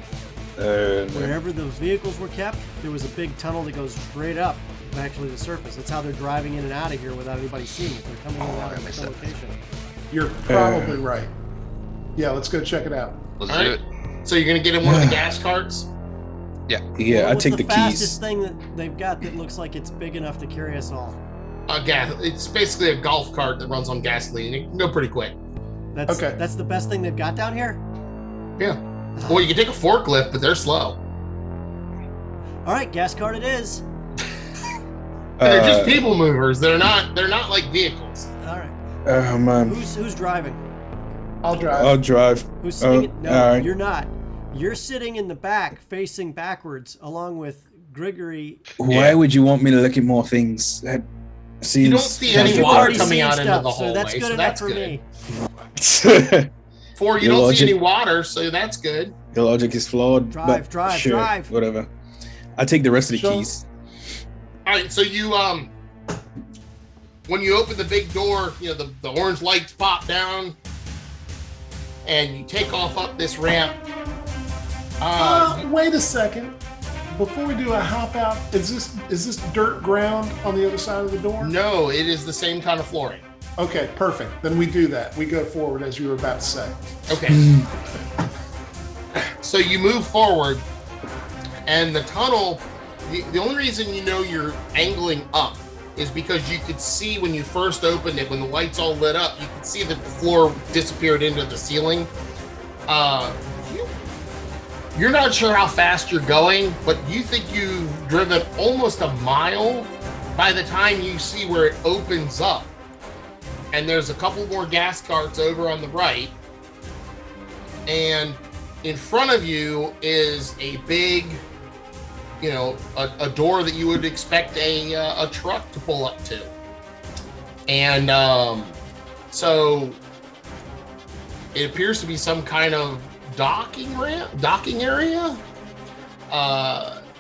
S1: Wherever those vehicles were kept, there was a big tunnel that goes straight up to actually the surface. That's how they're driving in and out of here without anybody seeing it. They're coming in and out of the location.
S4: You're probably right. Yeah, let's go check it out.
S5: Let's
S2: All
S5: do
S2: right.
S5: it.
S2: So you're gonna get in one of the gas carts?
S3: Yeah,
S1: Well,
S3: I
S1: what's
S3: take
S1: the
S3: the
S1: fastest
S3: keys.
S1: thing that they've got that looks like it's big enough to carry us all?
S2: Gas. It's basically a golf cart that runs on gasoline. It can go pretty quick.
S1: That's
S4: Okay.
S1: That's the best thing they've got down here.
S2: Yeah. Well, you can take a forklift, but they're slow.
S1: All right, gas cart it is.
S2: And they're just people movers. They're not like vehicles.
S1: All right.
S3: Oh man,
S1: Who's driving?
S4: I'll drive.
S3: I'll drive.
S1: Who's sitting? No,
S3: all right.
S1: you're not. You're sitting in the back, facing backwards, along with Grigory.
S3: Why would you want me to look at more things? That seems.
S2: You don't see any
S1: You've
S2: water
S1: already
S2: coming
S1: seen
S2: out into
S1: stuff,
S2: the
S1: so
S2: hallway,
S1: that's good
S2: so
S1: enough
S2: that's
S1: for
S2: good.
S1: me.
S2: Four, you
S3: Your
S2: don't see
S3: logic-
S2: any water, so that's good.
S3: Your logic is flawed.
S1: Drive,
S3: but sure,
S1: drive.
S3: Whatever. I take the rest of the
S4: Sure.
S3: keys.
S2: All right, so you when you open the big door, you know the orange lights pop down, and you take off up this ramp.
S4: Wait a second. Before we do a hop out, is this dirt ground on the other side of the door?
S2: No, it is the same kind of flooring.
S4: Okay, perfect. Then we do that. We go forward as you were about to say.
S2: Okay. So you move forward, and the tunnel. The only reason you know you're angling up is because you could see when you first opened it, when the lights all lit up, you could see that the floor disappeared into the ceiling. You're not sure how fast you're going, but you think you've driven almost a mile by the time you see where it opens up. And there's a couple more gas carts over on the right. And in front of you is a big, you know, a door that you would expect a truck to pull up to. And so it appears to be some kind of docking area.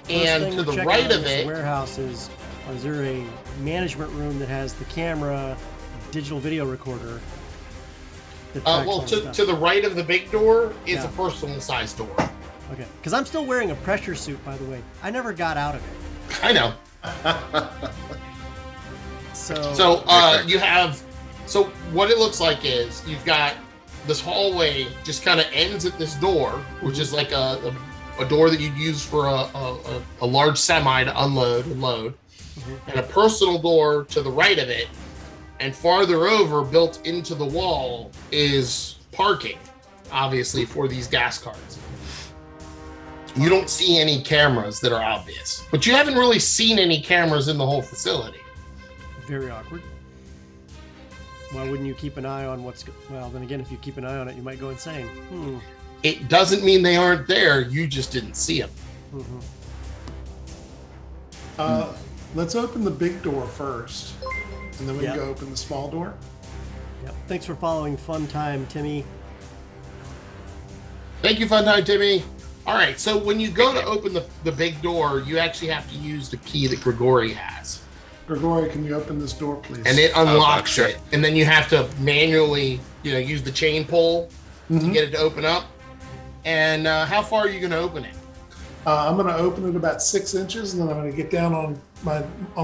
S2: And
S1: thing
S2: to
S1: we're
S2: the
S1: checking
S2: right
S1: out in
S2: of
S1: this
S2: it,
S1: warehouse is there a management room that has the camera, digital video recorder? that tracks all the stuff?
S2: to the right of the big door is
S1: Yeah.
S2: a personal size door.
S1: Okay, because I'm still wearing a pressure suit, by the way. I never got out of it.
S2: I know.
S1: So
S2: You have. So what it looks like is you've got this hallway just kind of ends at this door, which is like a door that you'd use for a large semi to unload and load, and a personal door to the right of it, and farther over, built into the wall, is parking, obviously for these gas cards. You don't see any cameras that are obvious, but you haven't really seen any cameras in the whole facility.
S1: very awkward. Why wouldn't you keep an eye on what's... Well, then again, if you keep an eye on it, you might go insane.
S2: It doesn't mean they aren't there. You just didn't see them.
S4: Let's open the big door first, and then we
S1: Yeah.
S4: can go open the small door.
S1: Yep. Thanks for following Fun Time, Timmy.
S2: Thank you, Funtime Timmy. All right, so when you go to open the big door, you actually have to use the key that Grigori has.
S4: Grigori, can you open this door, please?
S2: And it unlocks
S5: sure.
S2: it. And then you have to manually, use the chain pull to get it to open up. And how far are you going to open it?
S4: I'm going to open it about 6 inches, and then I'm going to get down on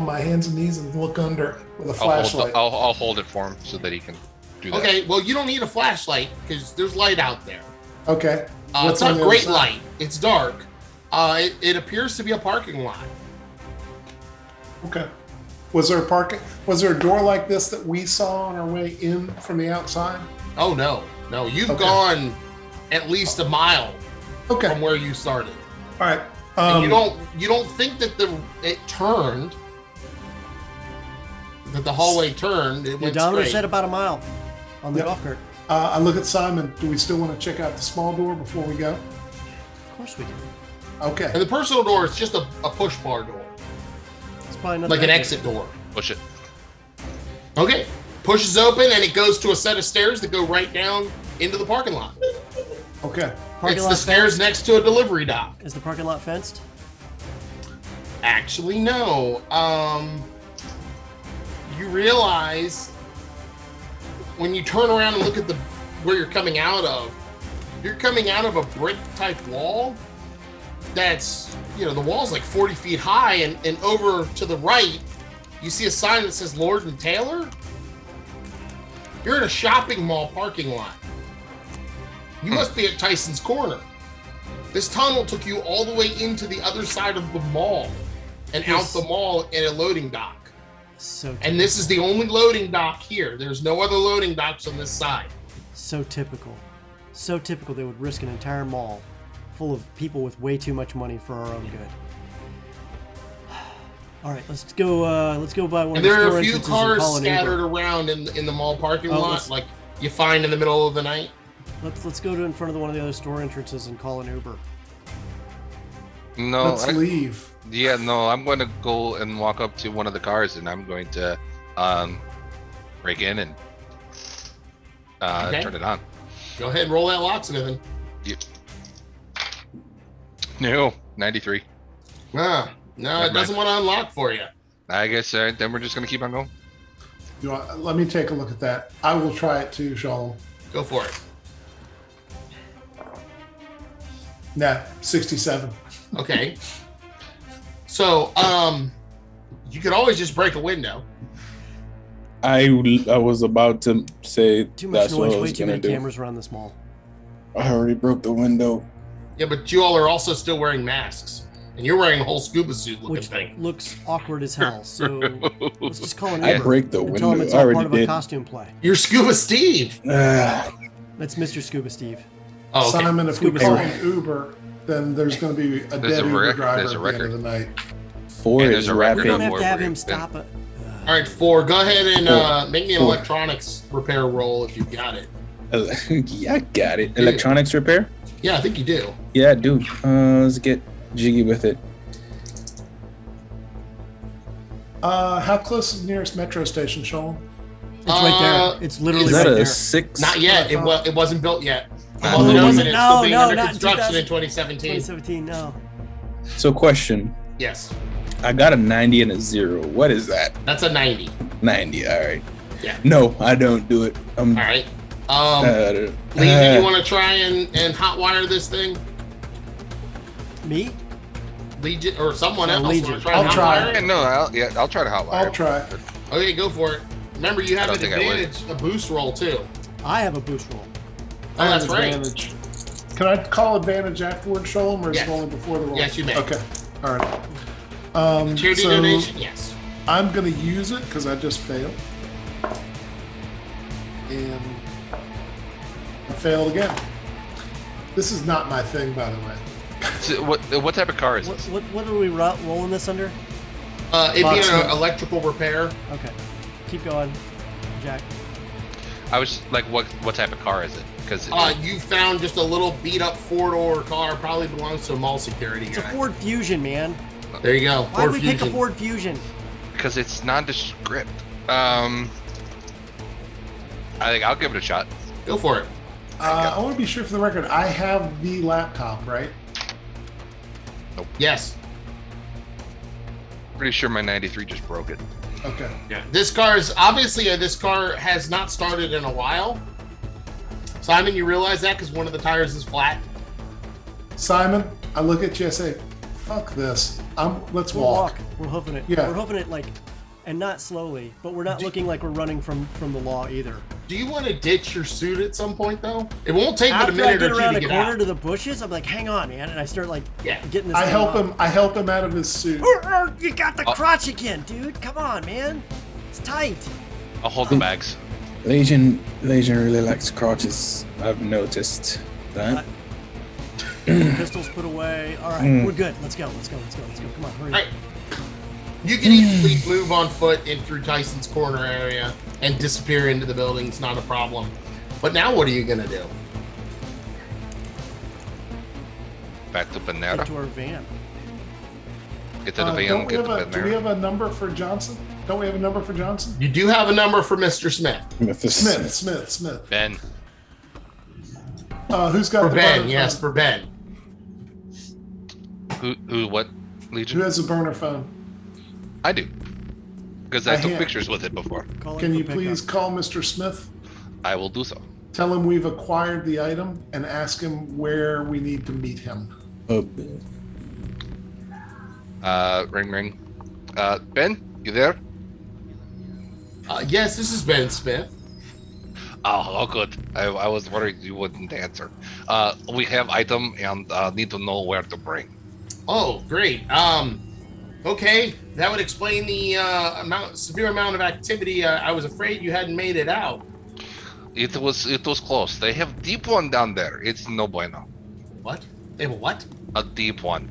S4: my hands and knees and look under it with a flashlight.
S5: I'll hold it for him so that he can do that.
S2: Okay, well, you don't need a flashlight because there's light out there.
S4: Okay.
S2: It's not great light. It's dark. It appears to be a parking lot.
S4: Okay. Was there a door like this that we saw on our way in from the outside?
S2: Oh, no. No, you've gone at least a mile from where you started.
S4: All right.
S2: And you don't think that it turned, that the hallway turned. It
S1: The
S2: went
S1: odometer
S2: straight.
S1: said about a mile on the
S4: Yep.
S1: golf cart.
S4: I look at Simon. Do we still want to check out the small door before we go?
S1: Of course we do.
S4: Okay.
S2: And the personal door is just a push bar door,
S1: It's probably not
S2: like an
S1: that
S2: exit door.
S5: Push it.
S2: Okay. Pushes open and it goes to a set of stairs that go right down into the parking lot.
S4: Okay.
S1: Parking
S2: It's
S1: lot
S2: the stairs
S1: fenced?
S2: next to a delivery dock.
S1: Is the parking lot fenced?
S2: Actually, no. You realize when you turn around and look at where you're coming out of a brick type wall that's, the wall's like 40 feet high, and over to the right, you see a sign that says Lord and Taylor. You're in a shopping mall parking lot. You must be at Tyson's Corner. This tunnel took you all the way into the other side of the mall and out the mall in a loading dock.
S1: So
S2: And this is the only loading dock here. There's no other loading docks on this side.
S1: so typical. So typical they would risk an entire mall full of people with way too much money for our own good. All right, let's go by one
S2: And
S1: of the
S2: there
S1: store
S2: are a few
S1: entrances and
S2: cars
S1: call an Uber.
S2: scattered around in the mall parking
S1: Oh,
S2: lot,
S1: let's-
S2: like you find in the middle of the night.
S1: Let's go to in front of one of the other store entrances and call an Uber.
S5: No,
S4: Let's leave.
S5: yeah, no, I'm going to go and walk up to one of the cars and I'm going to break in and
S2: Okay.
S5: turn it on.
S2: Go ahead and roll that locksmithing.
S5: Yep. No, 93.
S2: No,
S5: Never
S2: it doesn't want to unlock for you.
S5: I guess then we're just going to keep on going.
S4: Let me take a look at that. I will try it too, Shalom.
S2: Go for it.
S4: Nah, 67.
S2: Okay. So, you could always just break a window.
S3: I was about to say
S1: Too much
S3: that's what I
S1: noise, way
S3: was
S1: too
S3: gonna
S1: many
S3: do.
S1: cameras around this mall.
S3: I already broke the window.
S2: Yeah, but you all are also still wearing masks. And you're wearing a whole scuba suit looking
S1: Which
S2: thing.
S1: looks awkward as hell. So let's just call an
S3: I
S1: Uber.
S3: break the
S1: and tell him
S3: window.
S1: it's
S3: I
S1: all
S3: already
S1: part of a
S3: did.
S1: costume play.
S2: You're Scuba Steve.
S3: Ah,
S1: That's Mr. Scuba Steve.
S2: Oh, okay.
S4: Simon, if we
S1: Scuba
S4: call
S1: Steve.
S4: an Uber, then there's going to be a
S5: There's
S4: dead
S5: a
S4: Uber
S5: record-
S4: driver
S5: there's a
S4: at the end
S5: record.
S4: of the night.
S3: 4
S5: And
S3: is
S5: there's a record
S1: We don't
S5: on
S3: rapping.
S1: have
S5: more
S1: to have
S5: where
S1: him
S5: we've
S1: stop it.
S2: All right, 4. Go ahead and
S3: Four.
S2: make me an
S3: Four.
S2: electronics repair roll if you've got it.
S3: Yeah, I got it. Electronics repair?
S2: Yeah, I think you do.
S3: Yeah, dude. Let's get jiggy with it.
S4: How close is the nearest metro station, Shalom?
S1: It's right there. It's literally
S3: Is that
S1: right
S3: a
S1: there.
S3: 6?
S2: Not yet. It wasn't built yet. It
S5: Oh,
S2: wasn't
S5: it
S2: open.
S1: wasn't?
S2: It's
S1: No,
S2: still being
S1: no,
S2: under
S1: not in
S2: construction in
S1: 2000.
S2: 2017.
S1: 2017, no.
S3: So, question.
S2: Yes.
S3: I got a 90 and a 0. What is that?
S2: That's a 90.
S3: 90. All right.
S2: Yeah.
S3: No, I don't do it.
S2: All right. Legion, you want to try and hotwire this thing?
S1: Me?
S2: Legion or someone
S1: No,
S2: else?
S1: Legion.
S4: I'll try.
S5: Yeah, no, I'll try to hotwire.
S4: I'll try.
S2: Okay, go for it. Remember, you have
S5: I
S2: an
S5: don't think I would.
S2: advantage, a boost roll too.
S1: I have a boost roll.
S2: Oh, that's right.
S4: Advantage. Can I call advantage afterward, Sholem, or is
S2: Yes.
S4: it only before the roll?
S2: Yes, you may.
S4: Okay. All right.
S2: Charity
S4: so
S2: donation, yes.
S4: I'm going to use it because I just failed. And I failed again. This is not my thing, by the way.
S5: So what type of car is this?
S1: What are we rolling this under?
S2: It'd be
S4: Locksmith.
S2: an electrical repair.
S1: Okay. Keep going, Jack.
S5: I was like, what type of car is it? Because
S2: You found just a little beat up 4-door car, probably belongs to a mall security
S1: It's a
S2: guy.
S1: Ford Fusion, man.
S2: There you go.
S1: Why
S2: Ford
S1: did we pick a
S2: Fusion.
S1: Ford Fusion?
S5: because it's nondescript. I think I'll give it a shot.
S2: Go for it.
S4: I want to be sure for the record, I have the laptop, right?
S2: Yes.
S5: Pretty sure my 93 just broke it.
S4: Okay.
S2: Yeah. This car has not started in a while. Simon, you realize that because one of the tires is flat.
S4: Simon, I look at you and say, fuck this. Let's
S1: We'll
S4: walk.
S1: We're hoofing it.
S4: Yeah.
S1: We're hoofing it like, and not slowly, but we're not looking like we're running from the law either.
S2: Do you want to ditch your suit at some point, though? It won't take but a
S1: After I
S2: minute
S1: get
S2: or two
S1: around
S2: to
S1: a
S2: get
S1: corner
S2: out.
S1: to the bushes, I'm like, hang on, man, and I start like getting this.
S4: I
S1: thing
S4: help
S1: off.
S4: him. I help him out of his suit.
S1: You got the crotch again, dude. Come on, man. It's tight.
S5: I'll hold the bags.
S3: Legion really likes crotches. I've noticed that.
S1: Pistols put away. All right, we're good. Let's go. Come on, hurry.
S2: All right. You can easily move on foot in through Tyson's corner area and disappear into the building. It's not a problem. But now what are you going to do?
S5: Back to
S1: Get
S5: Panera.
S1: to our van.
S5: Get to the van. Get to
S4: Do we
S5: Panera.
S4: have a number for Johnson? Don't we have a number for Johnson?
S2: You do have a number for Mr. Smith.
S4: Smith.
S5: Ben.
S4: Who's got
S2: For
S4: the
S2: Ben,
S4: burner
S2: yes,
S4: phone?
S2: for Ben.
S5: Who? What? Legion?
S4: Who has a burner phone?
S5: I do. Because I
S4: I
S5: took
S4: have-
S5: pictures with it before.
S1: Call
S4: Can
S1: in
S4: you
S1: for
S4: please
S1: pickup.
S4: call Mr. Smith?
S5: I will do so.
S4: Tell him we've acquired the item and ask him where we need to meet him.
S3: Oh,
S5: Ring ring. Ben, you there?
S2: Yes, this is Ben Smith.
S5: Oh, good. I was worried you wouldn't answer. We have item and need to know where to bring.
S2: Oh, great. Okay, that would explain the severe amount of activity. I was afraid you hadn't made it out.
S5: It was close. They have deep one down there. It's no bueno.
S2: What? They have a what?
S5: A deep one.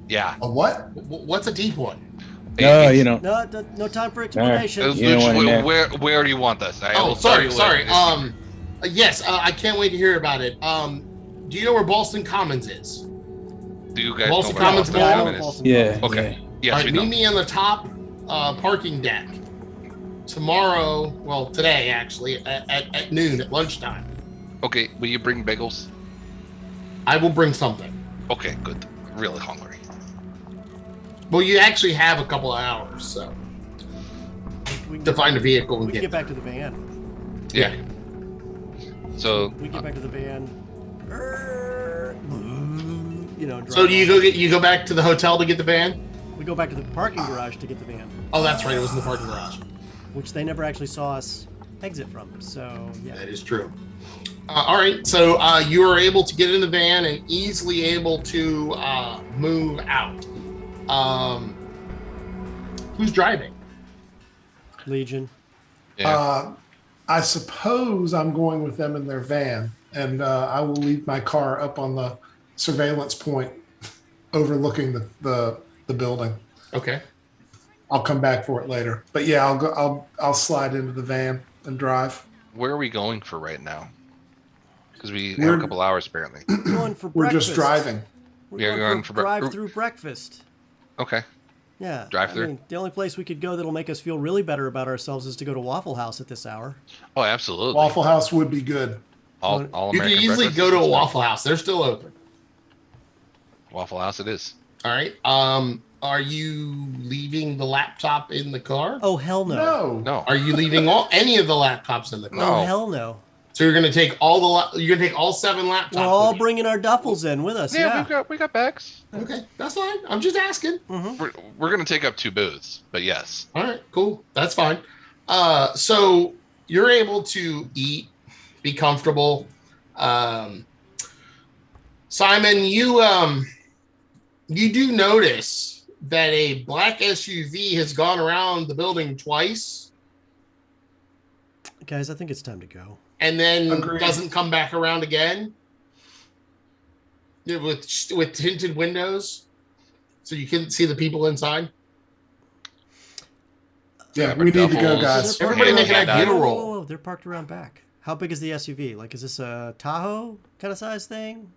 S5: Yeah.
S2: A what? What's a deep one?
S3: no,
S5: It's-
S3: you know.
S1: No time for explanation.
S5: it's
S3: You don't want
S5: literally
S3: that.
S5: where do you want us? I
S2: Oh,
S5: will tell
S2: sorry.
S5: you where-
S2: Yes, I can't wait to hear about it. Do you know where Boston Commons is?
S5: Do you guys
S2: Boston
S5: know where
S2: Commons
S5: Boston
S2: Mall?
S5: Common is?
S1: Boston
S3: Yeah.
S5: Okay. Yes,
S2: All
S5: we
S2: right,
S5: know.
S2: meet me on the top parking deck tomorrow. Well, today actually at noon at lunchtime.
S5: Okay. Will you bring bagels?
S2: I will bring something.
S5: Okay. Good. Really hungry.
S2: Well, you actually have a couple of hours, so
S1: We can
S2: to
S1: get-
S2: find a vehicle and
S1: We can
S2: get
S1: get back to the van.
S5: Yeah. So
S1: We get back to the van. Drive
S2: So do
S1: off.
S2: you go back to the hotel to get the van?
S1: We go back to the parking garage to get the van,
S2: Oh, that's right. It was in the parking garage.
S1: which they never actually saw us exit from. So yeah.
S2: That is true. All right. So you are able to get in the van and easily able to move out. Who's driving?
S1: Legion.
S5: yeah.
S4: I suppose I'm going with them in their van, and I will leave my car up on the surveillance point overlooking the building.
S2: Okay.
S4: I'll come back for it later. But yeah, I'll slide into the van and drive.
S5: Where are we going for right now? Because we have
S4: We're-
S5: a couple hours apparently.
S1: Going for
S4: We're
S1: breakfast.
S4: just driving.
S1: We're going for drive-through breakfast.
S5: Okay.
S1: Yeah.
S5: Drive-thru?
S1: I mean, the only place we could go that'll make us feel really better about ourselves is to go to Waffle House at this hour.
S5: Oh, absolutely.
S4: Waffle House would be good.
S5: All
S2: You can
S5: American
S2: easily
S5: breakfast
S2: go to
S5: is
S2: a
S5: fine.
S2: Waffle House. They're still open.
S5: Waffle House it is.
S2: All right. Are you leaving the laptop in the car?
S1: Oh, hell no.
S5: No.
S2: Are you leaving any of the laptops in the car?
S1: Oh,
S5: No.
S1: hell no.
S2: So you're gonna take you're gonna take all 7 laptops.
S1: We're all
S2: with you?
S1: bringing our duffels in with us. Yeah.
S5: we got bags.
S2: Okay, that's fine. I'm just asking.
S5: We're gonna take up 2 booths, but yes.
S2: All right, cool. That's fine. So you're able to eat, be comfortable. Simon, you do notice that a black SUV has gone around the building twice
S1: Guys, I think it's time to go.
S2: and then
S4: Agreed.
S2: doesn't come back around again with tinted windows, so you couldn't see the people inside.
S4: Yeah,
S5: Grab
S4: we
S5: our
S4: need to go,
S5: duffels.
S4: guys.
S2: Everybody make an
S5: hand
S2: idea
S5: out.
S2: roll.
S1: Whoa, they're parked around back. How big is the SUV? Like, is this a Tahoe kind of size thing?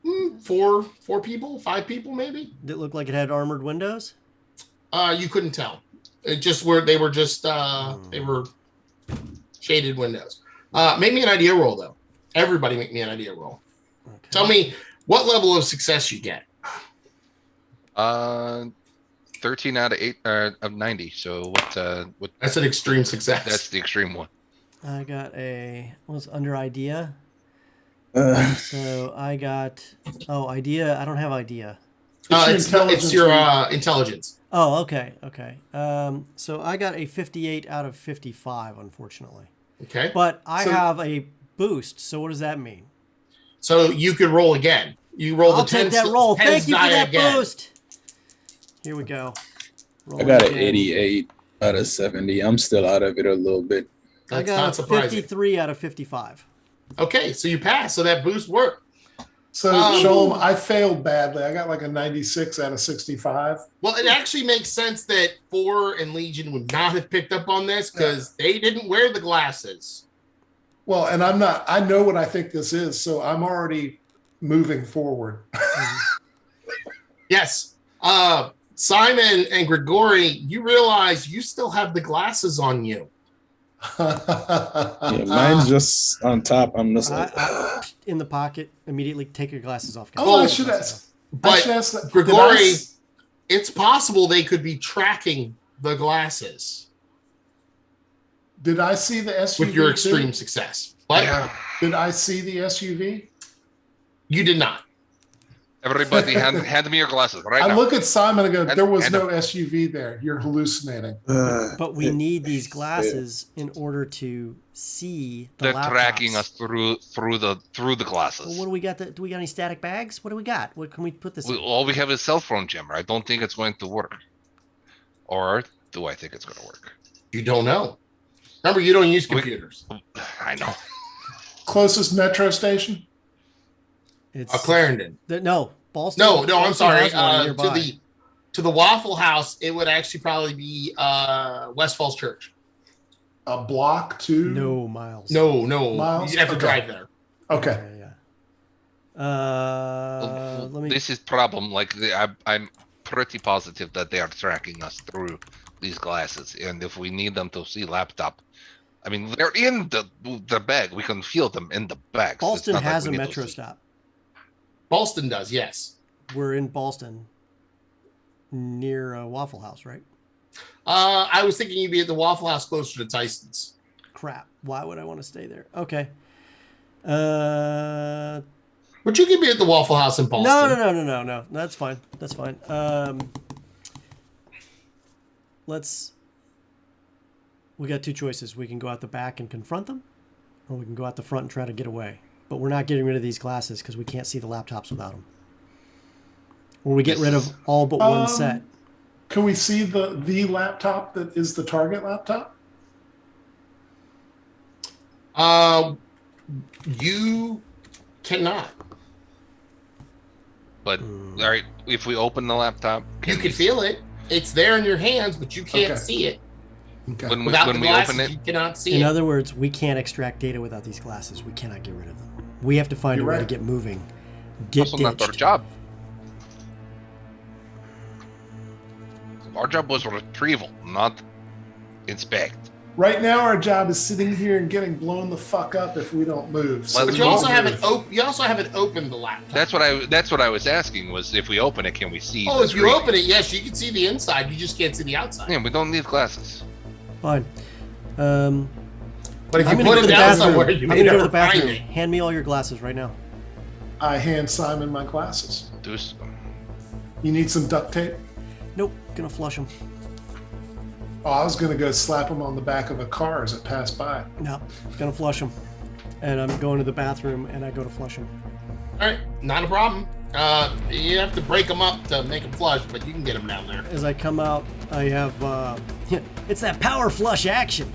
S2: 4 people, 5 people, maybe.
S1: Did it look like it had armored windows?
S2: You couldn't tell. It just they were shaded windows. Make me an idea roll though. Everybody make me an idea roll.
S1: Okay.
S2: Tell me what level of success you get.
S5: 13 out of 8 of 90. So what?
S2: That's an extreme success.
S5: That's the extreme one.
S1: I got was under idea.
S3: Uh,
S1: So I got, idea. I don't have idea.
S2: It's your intelligence.
S1: Oh, okay. So I got a 58 out of 55, unfortunately.
S2: Okay.
S1: But I
S4: So-
S1: have a boost. So what does that mean?
S2: So you could roll again. You roll
S1: I'll
S2: the
S1: take
S2: 10
S1: that roll.
S2: tens
S1: Thank you for
S2: die
S1: that
S2: again.
S1: boost. Here we go.
S3: I got an
S1: Rolling again.
S3: 88 out of 70. I'm still out of it a little bit.
S1: I
S2: That's
S1: got
S2: not
S1: a
S2: surprising.
S1: 53 out of 55.
S2: Okay, so you pass. So that boost worked.
S4: So, Sholem, I failed badly. I got like a 96 out of 65.
S2: Well, it actually makes sense that 4 and Legion would not have picked up on this because they didn't wear the glasses.
S4: Well, and I know what I think this is, so I'm already moving forward.
S2: Yes. Simon and Grigori, you realize you still have the glasses on you.
S3: Yeah, mine's just on top. I'm just like,
S1: I, in the pocket, immediately take your glasses off. guys.
S4: Oh, I
S1: Take
S4: should
S1: your
S4: ask.
S1: glasses off.
S2: But
S4: that.
S2: Grigori, it's possible they could be tracking the glasses
S4: Did I see the SUV?
S2: with your
S4: too?
S2: extreme success. But
S5: Yeah.
S4: Did I see the SUV?
S2: you did not.
S5: Everybody, hand me your glasses right
S4: I
S5: now.
S4: look at Simon and go,
S5: And-
S4: there was
S5: and-
S4: no SUV there. You're hallucinating.
S1: But we need these glasses in order to see the
S5: They're
S1: laptops.
S5: tracking us through the glasses.
S1: Well, what do we got? Do we got any static bags? What do we got? What can we put this? in?
S5: All we have is cell phone jammer. I don't think it's going to work. Or do I think it's going to work?
S2: You don't know. Remember, you don't use
S5: We-
S2: computers.
S5: I know.
S4: Closest metro station?
S1: It's
S2: Clarendon.
S1: no Boston.
S2: No, I'm
S1: Boston
S2: sorry.
S1: has one nearby.
S2: To the Waffle House, it would actually probably be West Falls Church.
S4: A block to?
S1: No, Miles.
S2: No,
S4: Miles?
S2: you'd have to
S4: Okay.
S2: drive there.
S4: Okay.
S1: Yeah. Let me.
S5: This is problem. I'm pretty positive that they are tracking us through these glasses, and if we need them to see laptop, I mean they're in the bag. We can feel them in the bags.
S1: Boston
S5: It's not like
S1: has
S5: we
S1: a
S5: need to
S1: metro
S5: see.
S1: stop.
S2: Boston does, yes.
S1: We're in Boston, near Waffle House, right?
S2: I was thinking you'd be at the Waffle House closer to Tyson's.
S1: Crap. Why would I want to stay there? Okay.
S2: But you could be at the Waffle House in Boston.
S1: No. That's fine. We got 2 choices. We can go out the back and confront them, or we can go out the front and try to get away. But we're not getting rid of these glasses because we can't see the laptops without them. Or we get rid of all but one set.
S4: Can we see the laptop that is the target laptop?
S2: You cannot.
S5: But all right, if we open the laptop,
S2: You can feel it. It's there in your hands, but you can't
S4: Okay.
S2: see it.
S4: Okay.
S5: when
S2: Without
S5: we
S2: the glasses,
S5: open it,
S2: you cannot see
S1: In
S2: it.
S1: other words, we can't extract data without these glasses. We cannot get rid of them. We have to find
S4: You're
S1: a way
S4: right.
S1: to get moving. Get
S5: also not our
S1: ditched.
S5: job. Our job was retrieval, not inspect.
S4: Right now, our job is sitting here and getting blown the fuck up if we don't move. So
S5: But
S2: But
S4: we
S2: you also
S4: won't
S2: haven't
S4: move.
S2: opened the laptop.
S5: That's what I was asking was if we open it, can we see?
S2: Oh,
S5: the
S2: if you
S5: screen?
S2: open it, yes, you can see the inside. You just can't see the outside.
S5: Yeah, we don't need glasses.
S1: Fine.
S2: But if
S1: I'm
S2: you
S1: gonna
S2: put
S1: go to
S2: it
S1: the
S2: down
S1: bathroom.
S2: somewhere, you
S1: I'm
S2: may
S1: gonna go to
S2: never
S1: the bathroom.
S2: find it.
S1: Hand me all your glasses right now.
S4: I hand Simon my glasses.
S5: Deuce.
S4: You need some duct tape?
S1: Nope. Gonna flush them.
S4: Oh, I was going to go slap them on the back of a car as it passed by.
S1: No. Gonna flush them. And I'm going to the bathroom and I go to flush them.
S2: All right, not a problem. You have to break them up to make them flush, but you can get them down there.
S1: As I come out, I have it's that power flush action.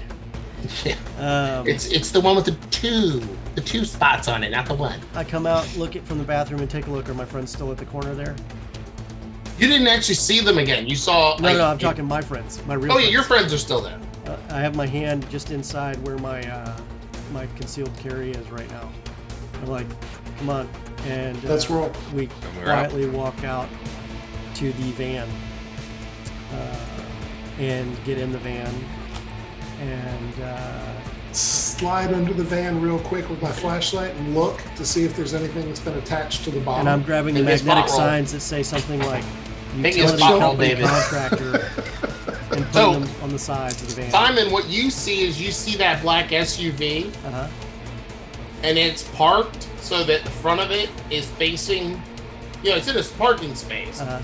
S2: It's the one with the two spots on it, not the one.
S1: I come out, look it from the bathroom, and take a look. Are my friends still at the corner there?
S2: You didn't actually see them again. You saw.
S1: No, I'm talking my friends, my real.
S2: Oh yeah,
S1: friends.
S2: your friends are still there.
S1: I have my hand just inside where my my concealed carry is right now. I'm like, come on, and
S4: Let's roll.
S1: We
S5: And we're
S1: quietly walk out to the van and get in the van and.
S4: Slide under the van real quick with my flashlight and look to see if there's anything that's been attached to the bottom.
S1: And I'm grabbing the
S2: Make a
S1: magnetic
S2: spot roll.
S1: signs that say something like
S2: Make a
S1: utility
S2: spot roll,
S1: company
S2: David.
S1: contractor and put
S2: So-
S1: them on the sides of the van.
S2: Simon, what you see is you see that black SUV,
S1: Uh-huh.
S2: and it's parked so that the front of it is facing. It's in a parking space,
S1: Uh-huh.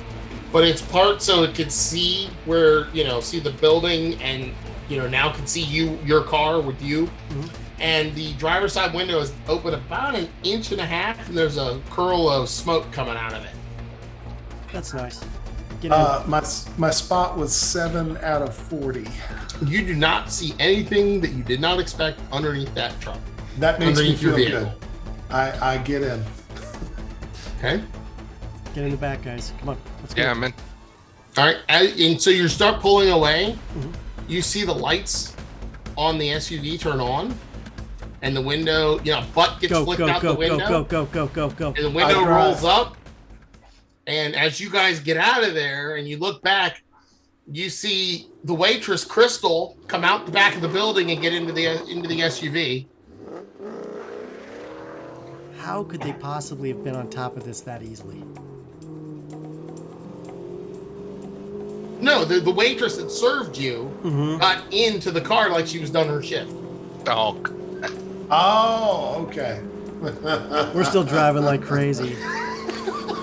S2: but it's parked so it can see where see the building, and now can see your car with you.
S1: Mhm.
S2: And the driver's side window is open about 1.5 inches, and there's a curl of smoke coming out of it.
S1: That's nice. Get in.
S4: My spot was 7 out of 40.
S2: You do not see anything that you did not expect underneath that truck.
S4: That makes me
S2: Underneath your
S4: feel
S2: vehicle.
S4: good. I get in.
S2: Okay.
S1: Get in the back, guys. Come on. Let's go.
S5: Yeah, man.
S2: All right. And so you start pulling away.
S1: Mhm.
S2: You see the lights on the SUV turn on, and the window, butt gets
S1: Go,
S2: flicked
S1: go,
S2: out
S1: go,
S2: the window,
S1: go.
S2: and the window
S4: I drive.
S2: rolls up. And as you guys get out of there and you look back, you see the waitress Crystal come out the back of the building and get into the SUV.
S1: How could they possibly have been on top of this that easily?
S2: No, the waitress that served you
S1: Mm-hmm.
S2: got into the car like she was done her shift.
S5: Oh,
S4: Oh, okay.
S1: We're still driving like crazy.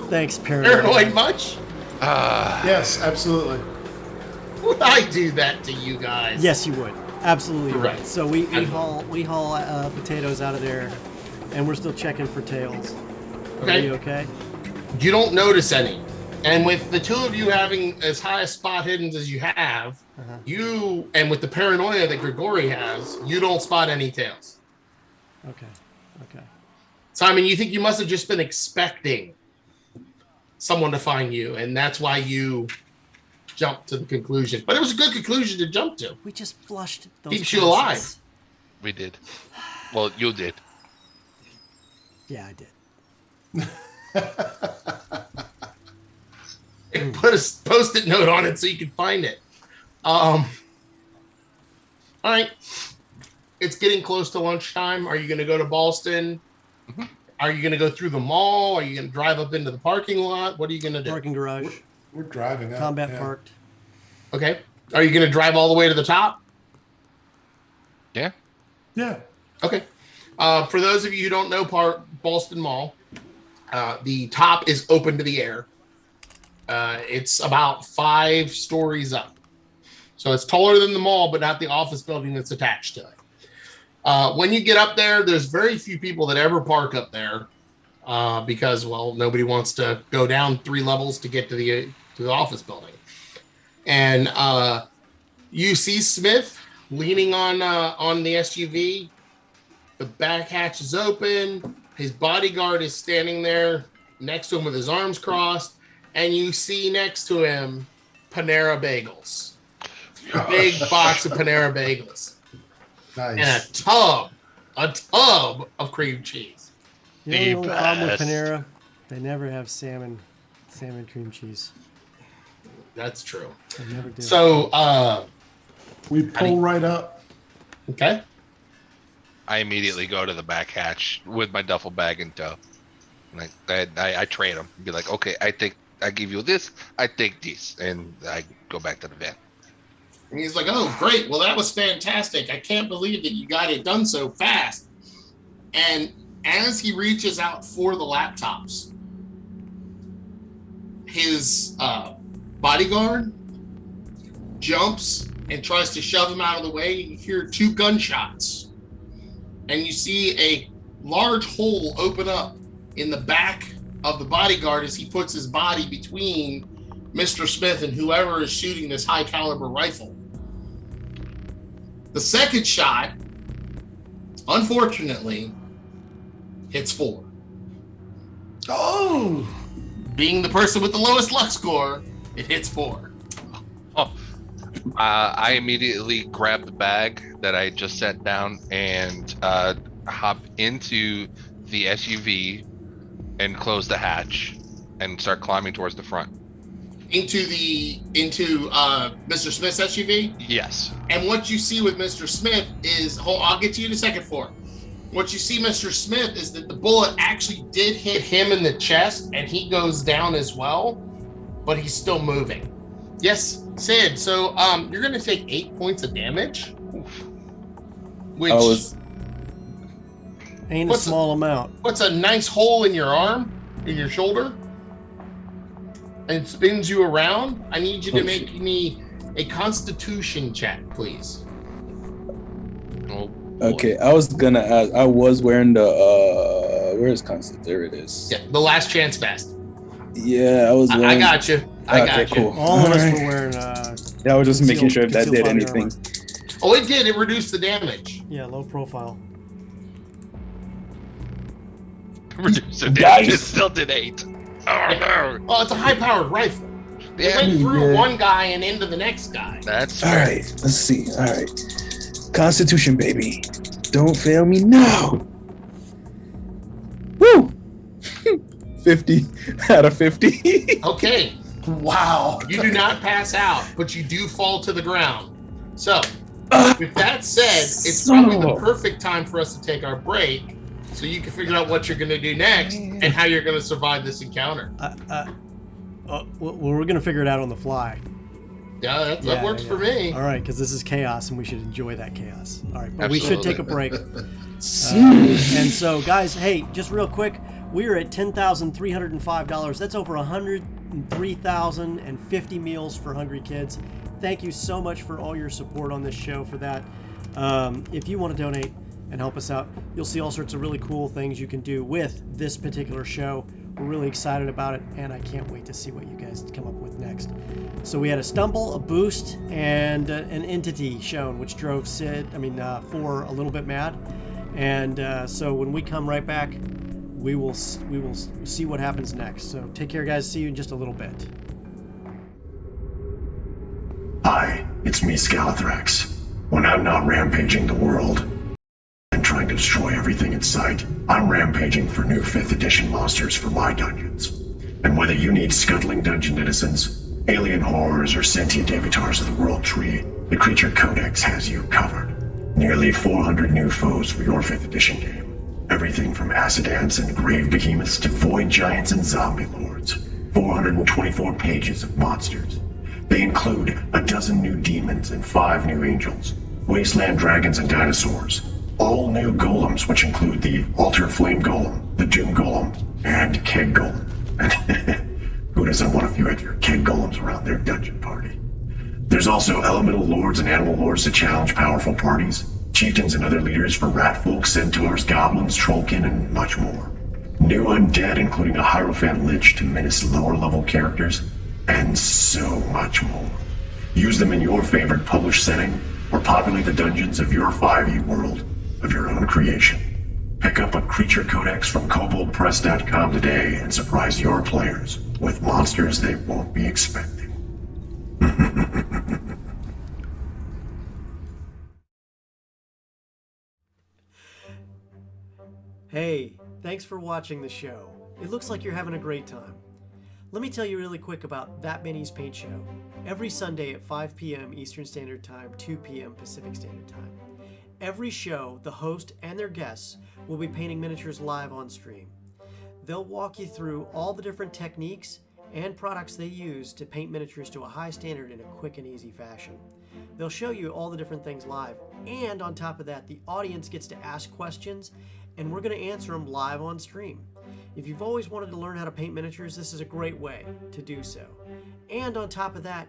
S1: Thanks, Paranoid.
S2: Paranoid much?
S4: Yes, absolutely.
S2: Would I do that to you guys?
S1: Yes, you would. Absolutely right.
S2: Right.
S1: So we haul potatoes out of there, and we're still checking for tails. Are
S2: Okay.
S1: we okay?
S2: You don't notice any. And with the two of you having as high a spot hidden as you have,
S1: Uh-huh.
S2: and with the paranoia that Grigori has, you don't spot any tails.
S1: Okay. Okay.
S2: Simon, you think you must have just been expecting someone to find you, and that's why you jumped to the conclusion. But it was a good conclusion to jump to.
S1: We just flushed those.
S2: Keeps you
S1: glasses.
S5: we did. Well, you did.
S1: Yeah, I did.
S2: And put a post-it note on it so you can find it. All right. It's getting close to lunchtime. Are you going to go to Ballston?
S5: Mm-hmm.
S2: Are you going to go through the mall? Are you going to drive up into the parking lot? What are you going to do?
S1: Parking garage,
S4: We're driving out.
S1: combat
S4: yeah.
S1: parked.
S2: Okay. Are you going to drive all the way to the top?
S5: Yeah.
S4: Yeah.
S2: Okay. For those of you who don't know Ballston Mall, the top is open to the air. It's about 5 stories up. So it's taller than the mall, but not the office building that's attached to it. When you get up there, there's very few people that ever park up there because, well, nobody wants to go down 3 levels to get to the office building. And you see Smith leaning on the SUV. The back hatch is open. His bodyguard is standing there next to him with his arms crossed. And you see next to him Panera Bagels. A big box of Panera Bagels. And
S4: Nice.
S2: a tub of cream cheese.
S1: You know the
S5: The
S1: only problem with
S5: best.
S1: Panera? They never have salmon cream cheese.
S2: That's true.
S1: They never do.
S2: So
S4: We pull right up.
S2: Okay.
S5: I immediately go to the back hatch with my duffel bag in tow. Like I trade them. Be like, okay, I think I give you this. I take this, and I go back to the van.
S2: And he's like, oh, great. Well, that was fantastic. I can't believe that you got it done so fast. And as he reaches out for the laptops, his bodyguard jumps and tries to shove him out of the way. You hear 2 gunshots. And you see a large hole open up in the back of the bodyguard as he puts his body between Mr. Smith and whoever is shooting this high caliber rifle. The second shot, unfortunately, hits 4.
S4: Oh,
S2: Being the person with the lowest luck score, it hits 4.
S5: I immediately grab the bag that I just set down and hop into the SUV and close the hatch and start climbing towards the front.
S2: Into Mr. Smith's SUV?
S5: Yes.
S2: And what you see with Mr. Smith is, I'll get to you in a second for it. What you see, Mr. Smith, is that the bullet actually did hit him in the chest and he goes down as well, but he's still moving. Yes, Sid. So you're going to take 8 points of damage, which
S1: ain't a small amount.
S2: Puts a nice hole in your arm, in your shoulder, and spins you around. I need you to make me a Constitution check, please.
S5: Oh,
S3: Okay, I was gonna ask. I was wearing the where's Constitution? There it is.
S2: Yeah, the last chance vest.
S3: Yeah, I was wearing.
S2: I got you. I got you.
S3: Cool.
S1: All of us
S3: right.
S1: were wearing.
S3: Yeah, I was just making sure if that did
S1: concealed body
S3: anything.
S1: armor.
S2: Oh, it did. It reduced the damage.
S1: Yeah, low profile.
S5: so it still did 8. Oh no!
S2: Oh, it's a high-powered rifle. It
S5: Yeah,
S2: went through one guy and into the next guy.
S5: that's
S3: All
S5: fair.
S3: right, let's see. All right, Constitution, baby, don't fail me now. Woo! 50 out of 50.
S2: Okay,
S4: wow.
S2: you do not pass out, but you do fall to the ground. So, with that said, it's probably the perfect time for us to take our break so you can figure out what you're going to do next and how you're going to survive this encounter.
S1: Well, we're gonna figure it out on the fly.
S2: Yeah, that works for me.
S1: All right, because this is chaos, and we should enjoy that chaos. All right, but we should take a break. And so, guys, hey, just real quick, we are at $10,305. That's over 103,050 meals for hungry kids. Thank you so much for all your support on this show for that. If you want to donate and help us out, you'll see all sorts of really cool things you can do with this particular show. We're really excited about it, and I can't wait to see what you guys come up with next. So we had a stumble, a boost, and an entity shown, which drove Four a little bit mad. And so when we come right back, we will see what happens next. So take care, guys. See you in just a little bit.
S6: Hi, it's me, Scalathrax. When I'm not rampaging the world and trying to destroy everything in sight, I'm rampaging for new 5th edition monsters for my dungeons. And whether you need scuttling dungeon denizens, alien horrors, or sentient avatars of the World Tree, the Creature Codex has you covered. Nearly 400 new foes for your 5th edition game. Everything from acid ants and grave behemoths to void giants and zombie lords. 424 pages of monsters. They include a dozen new demons and 5 new angels, wasteland dragons and dinosaurs, all new golems, which include the Altar Flame Golem, the Doom Golem, and Keg Golem. And who doesn't want a few extra Keg Golems around their dungeon party? There's also elemental lords and animal lords to challenge powerful parties, chieftains and other leaders for ratfolk, centaurs, goblins, trollkin, and much more. New undead, including a Hierophant Lich to menace lower-level characters, and so much more. Use them in your favorite published setting, or populate the dungeons of your 5e world of your own creation. Pick up a Creature Codex from KoboldPress.com today and surprise your players with monsters they won't be expecting.
S1: Hey, thanks for watching the show. It looks like you're having a great time. Let me tell you really quick about That Benny's Paint Show. Every Sunday at 5 p.m. Eastern Standard Time, 2 p.m. Pacific Standard Time. every show, the host and their guests will be painting miniatures live on stream. They'll walk you through all the different techniques and products they use to paint miniatures to a high standard in a quick and easy fashion. They'll show you all the different things live, and on top of that, the audience gets to ask questions, and we're going to answer them live on stream. If you've always wanted to learn how to paint miniatures, this is a great way to do so. And on top of that,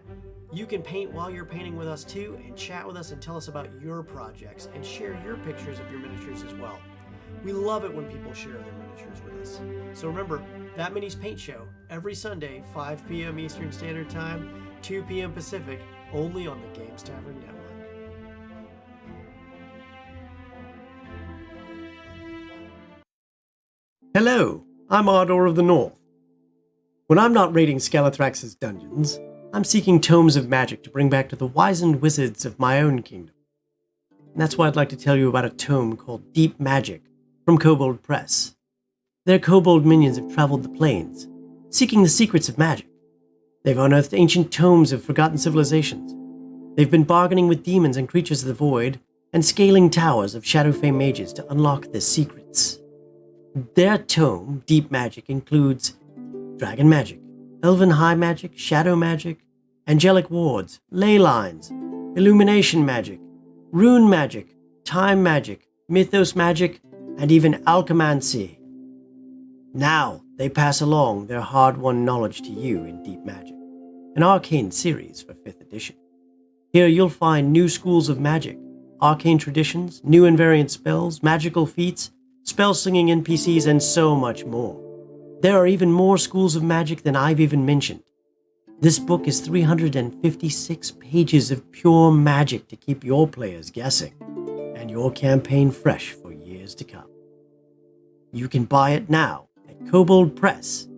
S1: you can paint while you're painting with us too, and chat with us and tell us about your projects and share your pictures of your miniatures as well. We love it when people share their miniatures with us. So remember, That Minis Paint Show, every Sunday, 5 p.m. Eastern Standard Time, 2 p.m. Pacific, only on the Games Tavern Network. Hello, I'm Ardor of the North. When I'm not raiding Scalathrax's dungeons, I'm seeking tomes of magic to bring back to the wizened wizards of my own kingdom. And that's why I'd like to tell you about a tome called Deep Magic from Kobold Press. Their kobold minions have traveled the plains, seeking the secrets of magic. They've unearthed ancient tomes of forgotten civilizations. They've been bargaining with demons and creatures of the void, and scaling towers of Shadowfey mages to unlock their secrets. Their tome, Deep Magic, includes dragon magic, elven high magic, shadow magic, angelic wards, ley lines, illumination magic, rune magic, time magic, mythos magic, and even alchemancy. Now they pass along their hard-won knowledge to you in Deep Magic, an arcane series for 5th edition. Here you'll find new schools of magic, arcane traditions, new invariant spells, magical feats, spell-slinging NPCs, and so much more. There are even more schools of magic than I've even mentioned. This book is 356 pages of pure magic to keep your players guessing, and your campaign fresh for years to come. You can buy it now at koboldpress.com.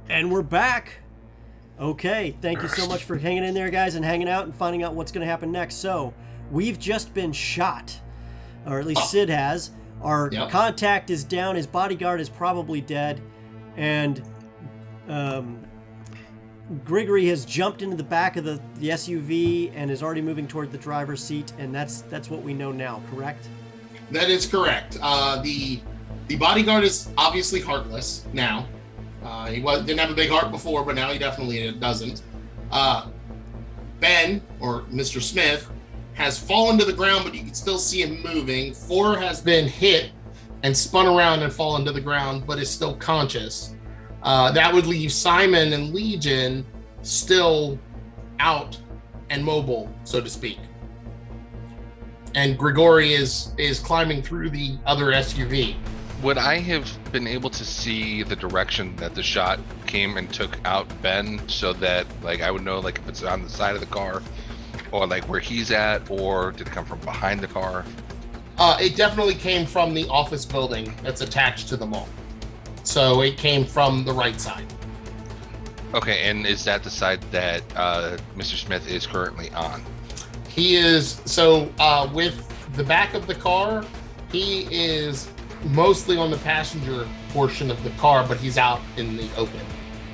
S1: And we're back. Okay, thank you so much for hanging in there, guys, and hanging out and finding out what's going to happen next. So, we've just been shot, or at least Sid has. Our contact is down. His bodyguard is probably dead, and Grigory has jumped into the back of the SUV and is already moving toward the driver's seat, and that's what we know now. Correct?
S2: That is correct. The bodyguard is obviously heartless now. He didn't have a big heart before, but now he definitely doesn't. Ben, or Mr. Smith, has fallen to the ground, but you can still see him moving. 4 has been hit and spun around and fallen to the ground, but is still conscious. That would leave Simon and Legion still out and mobile, so to speak. And Grigori is climbing through the other SUV.
S5: Would I have been able to see the direction that the shot came and took out Ben, so that like I would know like if it's on the side of the car, or like where he's at, or did it come from behind the car?
S2: It definitely came from the office building that's attached to the mall. So it came from the right side.
S5: Okay, and is that the side that Mr. Smith is currently on?
S2: He is, so with the back of the car, he is mostly on the passenger portion of the car, but he's out in the open.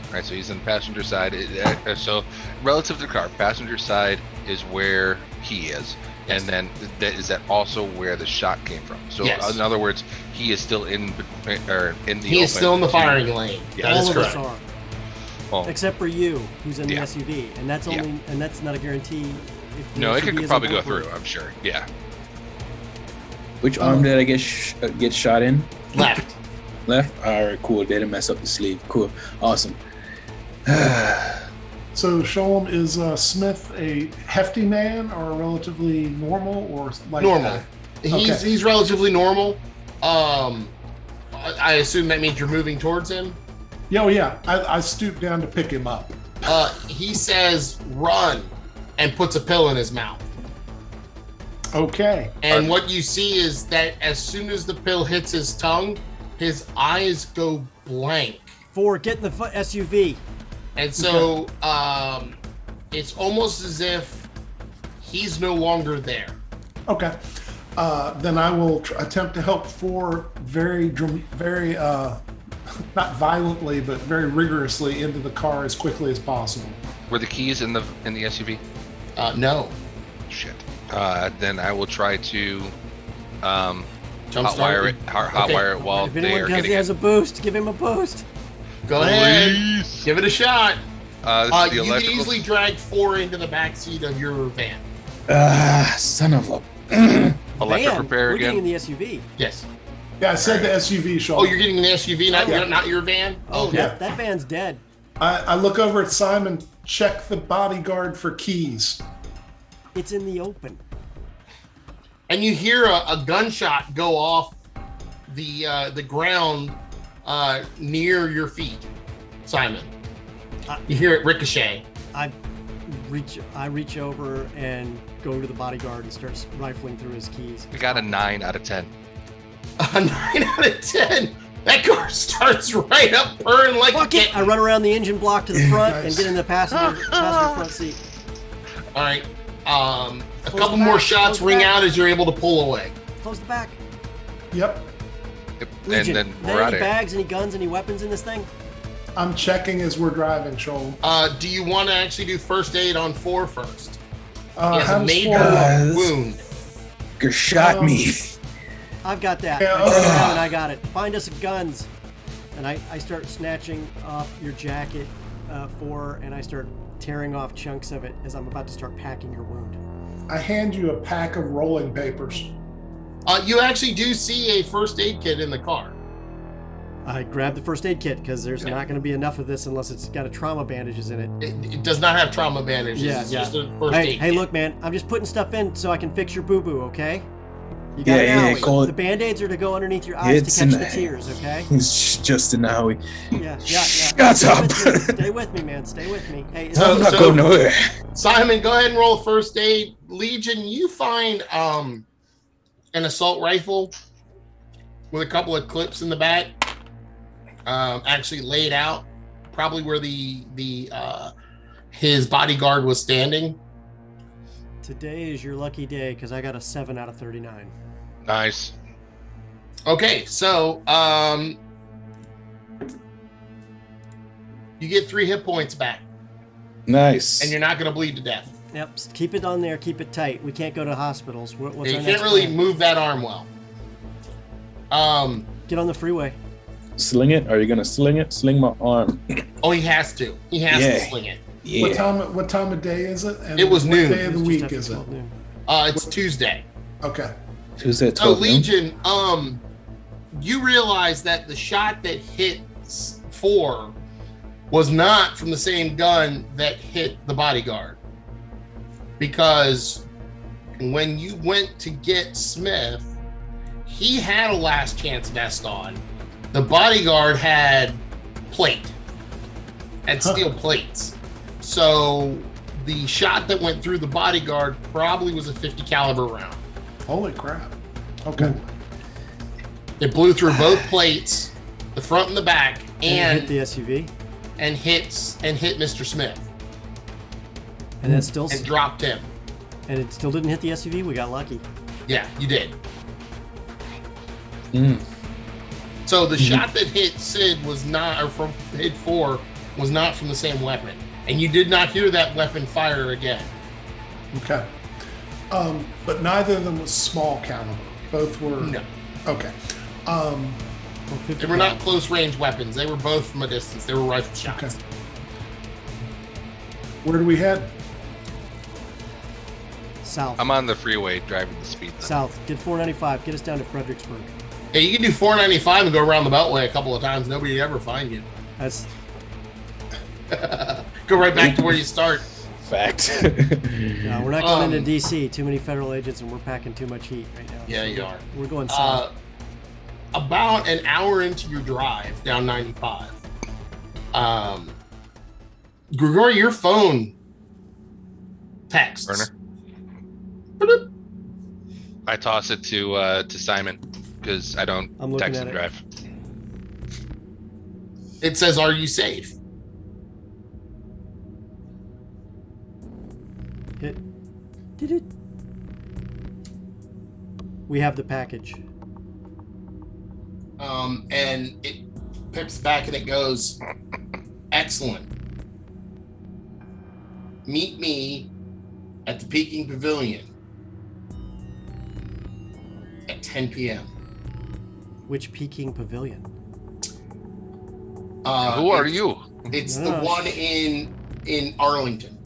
S5: All right, so he's on the passenger side. So relative to the car, passenger side is where he is.
S2: Yes.
S5: And then is that also where the shot came from? So
S2: yes.
S5: In other words, he is still in the
S2: He
S5: open.
S2: is still in the firing lane.
S5: Yeah,
S2: that
S1: All
S2: is
S1: of
S2: correct.
S1: us are,
S5: Well,
S1: except for you, who's in the
S5: Yeah.
S1: SUV, and that's only and that's not a guarantee. If the
S5: no, it
S1: SUV
S5: could
S1: is
S5: probably go
S1: over.
S5: through, I'm sure. Yeah.
S3: Which arm did I get shot in?
S2: Left.
S3: Left? Alright, cool. They didn't mess up the sleeve. Cool. Awesome.
S4: So, Sholem, is Smith a hefty man or relatively normal or like
S2: Normal.
S4: Okay.
S2: He's relatively normal. I assume that means you're moving towards him.
S4: Yeah. I stooped down to pick him up.
S2: He says, "Run," and puts a pill in his mouth.
S4: Okay.
S2: And what you see is that as soon as the pill hits his tongue, his eyes go blank.
S1: 4, get in the SUV.
S2: And so it's almost as if he's no longer there.
S4: Okay. Then I will attempt to help 4 very, not violently, but very rigorously into the car as quickly as possible.
S5: Were the keys in the SUV?
S2: No.
S5: Shit. Then I will try to
S2: Jumpstart
S5: hotwire it while
S1: If
S5: they
S1: anyone
S5: are getting
S1: has
S5: it.
S1: a boost, give him a boost.
S2: Go ahead.
S5: Please.
S2: Give it a shot.
S5: This is the
S2: You can
S5: electrical.
S2: easily drag 4 into the backseat of your van.
S3: Son of a.
S5: Electric
S1: Man,
S5: repair
S1: we're
S5: again.
S1: getting in the SUV.
S2: Yes.
S4: Yeah, I said the SUV, Sholem.
S2: Oh, you're getting an SUV, not your van? Oh,
S4: yeah.
S1: That van's dead.
S4: I look over at Simon, check the bodyguard for keys.
S1: It's in the open.
S2: And you hear a gunshot go off the ground near your feet, Simon. You hear it ricochet.
S1: I reach over and go to the bodyguard and start rifling through his keys.
S5: We got a 9 out of 10.
S2: A 9 out of 10. That car starts right up purring like
S1: Fuck
S2: a
S1: it!
S2: kitten.
S1: I run around the engine block to the front and
S4: Nice.
S1: get in the passenger front seat.
S2: All right. A
S1: Close
S2: couple
S1: the
S2: more
S1: back,
S2: shots
S1: close the
S2: ring
S1: back.
S2: out as you're able to pull away.
S1: Close the back.
S4: Yep.
S5: Yep.
S1: Legion,
S5: And then
S1: there
S5: we're out
S1: any
S5: of here.
S1: bags, any guns, any weapons in this thing?
S4: I'm checking as we're driving, Sholem.
S2: Do you want to actually do first aid on 4 first? He
S4: How
S2: has a
S4: does
S2: major
S4: 4 look?
S2: wound.
S3: You shot me.
S1: I've got that.
S4: Yeah,
S1: I turn around and I got it. Find us guns. And I start snatching off your jacket, 4, and I start tearing off chunks of it as I'm about to start packing your wound.
S4: I hand you a pack of rolling papers.
S2: You actually do see a first aid kit in the car.
S1: I grab the first aid kit because there's not going to be enough of this unless it's got a trauma bandages in it.
S2: It does not have trauma bandages.
S1: Yeah,
S2: It's
S1: yeah.
S2: just a first
S1: Hey,
S2: aid
S1: hey,
S2: kit.
S1: look, man, I'm just putting stuff in so I can fix your boo-boo, okay? You got
S3: Yeah,
S1: an
S3: yeah,
S1: owie.
S3: call it-
S1: The band-aids are to go underneath your eyes
S3: It's
S1: to catch
S3: an-
S1: the tears, okay?
S3: It's just an hour.
S1: Yeah.
S3: Shut
S1: Stay
S3: up.
S1: with me. Stay with me, man. Stay with me. Hey,
S2: So-
S3: I'm not going nowhere.
S2: Simon, go ahead and roll first aid. Legion, you find an assault rifle with a couple of clips in the back, actually laid out probably where his bodyguard was standing.
S1: Today is your lucky day because I got a 7 out of 39.
S5: Nice.
S2: Okay, so you get 3 hit points back,
S3: Nice.
S2: and you're not going to bleed to death.
S1: Yep, keep it on there, keep it tight. We can't go to hospitals. What's
S2: You
S1: our
S2: can't
S1: next
S2: really
S1: plan?
S2: move that arm well.
S1: Get on the freeway.
S3: Sling it? Are you gonna sling it? Sling my arm.
S2: Oh, he has to. He has to sling it.
S3: Yeah.
S4: What time of day is it? And
S2: It was
S4: what
S2: noon.
S4: day of the
S1: It's just
S4: week
S1: after
S4: is it?
S1: 12 noon.
S2: It's Tuesday.
S4: Okay.
S3: Tuesday,
S2: So
S3: 12 noon?
S2: Legion, you realize that the shot that hit 4 was not from the same gun that hit the bodyguard. Because when you went to get Smith, he had a last chance vest on. The bodyguard had steel plates. So the shot that went through the bodyguard probably was a 50 caliber round.
S4: Holy crap. Okay.
S2: It blew through both plates, the front and the back,
S1: And
S2: and
S1: hit the SUV.
S2: hit Mr. Smith
S1: And that still
S2: and dropped him.
S1: and it still didn't hit the SUV. We got lucky.
S2: Yeah, you did.
S3: Mm.
S2: So the shot that hit Sid was not, or from hit 4, was not from the same weapon, and you did not hear that weapon fire again.
S4: Okay. But neither of them was small caliber. Both were.
S2: No,
S4: Okay.
S1: Well, 50
S2: they were not
S1: pounds.
S2: close range weapons. They were both from a distance. They were rifle shots.
S4: Okay. Where do we head?
S1: South.
S5: I'm on the freeway driving the speed limit.
S1: South. Get 495. Get us down to Fredericksburg.
S2: Yeah, you can do 495 and go around the Beltway a couple of times. Nobody would ever find you.
S1: That's
S2: Go right back to where you start.
S3: Fact.
S1: no, we're not going into DC. Too many federal agents, and we're packing too much heat right now.
S2: Yeah,
S1: So
S2: you are.
S1: We're going south.
S2: About an hour into your drive down 95, Grigori, your phone texts.
S5: Burner. I toss it to Simon because I don't
S1: I'm looking
S5: text
S1: at
S5: and
S1: it.
S5: drive.
S2: It says, "Are you safe?"
S1: Hit. Did it? We have the package.
S2: And it pips back and it goes, "Excellent. Meet me at the Peking Pavilion at 10 p.m."
S1: Which Peking Pavilion?
S5: Who are you?
S2: It's
S1: No,
S2: the
S1: no,
S2: one in Arlington,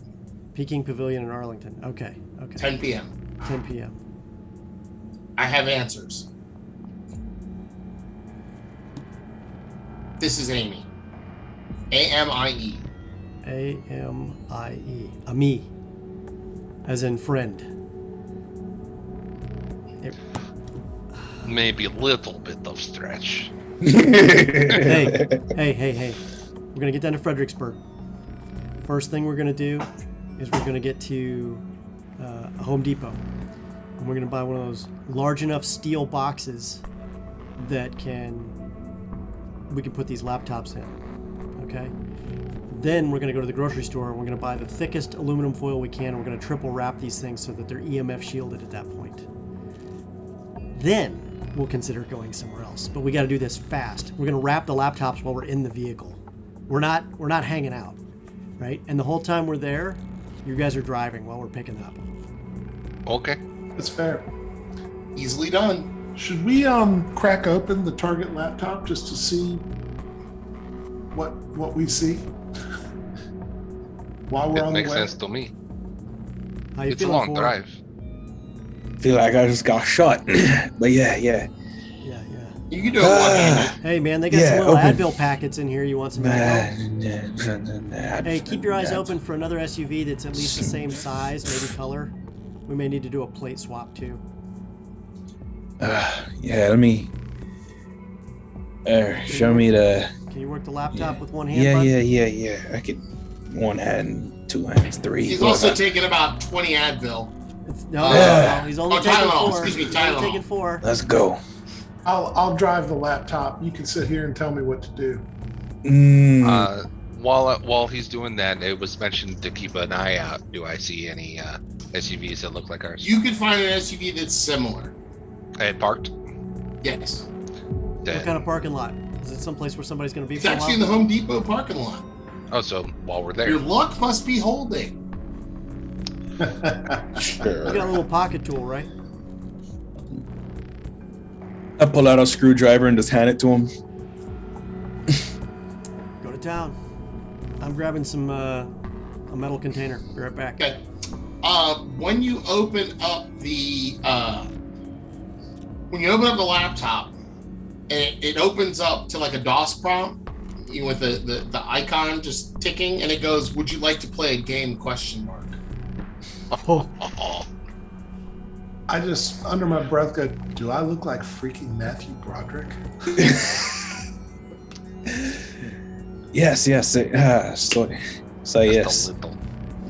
S1: Peking Pavilion in Arlington. Okay.
S2: 10 p.m.
S1: 10 p.m.
S2: I have answers. This is Amy. A-M-I-E.
S1: A-M-I-E. Ami. As in friend.
S5: Maybe a little bit of stretch.
S1: Hey. We're going to get down to Fredericksburg. First thing we're going to do is we're going to get to a Home Depot. And we're going to buy one of those large enough steel boxes that we can put these laptops in. Okay? Then we're going to go to the grocery store and we're going to buy the thickest aluminum foil we can. And we're going to triple wrap these things so that they're EMF shielded at that point. Then we'll consider going somewhere else. But we got to do this fast. We're going to wrap the laptops while we're in the vehicle. We're not hanging out, right? And the whole time we're there, you guys are driving while we're picking up.
S5: Okay.
S4: That's fair.
S2: Easily done.
S4: Should we crack open the target laptop just to see what we see while we're
S5: It
S4: on the
S5: makes
S4: way?
S5: sense to me.
S1: How you
S5: It's a
S1: feeling,
S5: long
S1: Ford?
S5: drive.
S3: Feel like I just got shot. But yeah.
S1: Yeah.
S2: You can do it one-handed.
S1: Hey man, they got
S3: Yeah,
S1: some little
S3: open.
S1: Advil packets in here. You want some Advil? Hey, keep your eyes open for another SUV that's at least the same size, maybe color. We may need to do a plate swap too.
S3: Yeah, let me. Show me the.
S1: Can you work the laptop with one hand? bud?
S3: Yeah. I could one hand, two hands, three.
S2: He's also taking about 20 Advil.
S1: No, he's only taking
S2: Tylenol,
S1: 4.
S2: excuse me,
S1: He's only
S2: Tylenol.
S1: taking 4.
S3: Let's go.
S4: I'll drive the laptop. You can sit here and tell me what to do.
S5: while he's doing that, it was mentioned to keep an eye out. Do I see any SUVs that look like ours?
S2: You can find an SUV that's similar.
S5: Parked?
S2: Yes.
S1: What kind of parking lot? Is it someplace where somebody's going to be?
S2: It's actually in the Home Depot parking lot.
S5: Oh, so while we're there.
S2: Your luck must be holding.
S3: Sure.
S1: You got a little pocket tool, right?
S3: I pull out a screwdriver and just hand it to him.
S1: Go to town. I'm grabbing some a metal container. Be right back.
S2: Okay. When you open up the laptop, it opens up to like a DOS prompt with the icon just ticking, and it goes, "Would you like to play a game?" ?
S1: Oh.
S4: I just, under my breath, go, do I look like freaking Matthew Broderick?
S3: Yes. So yes.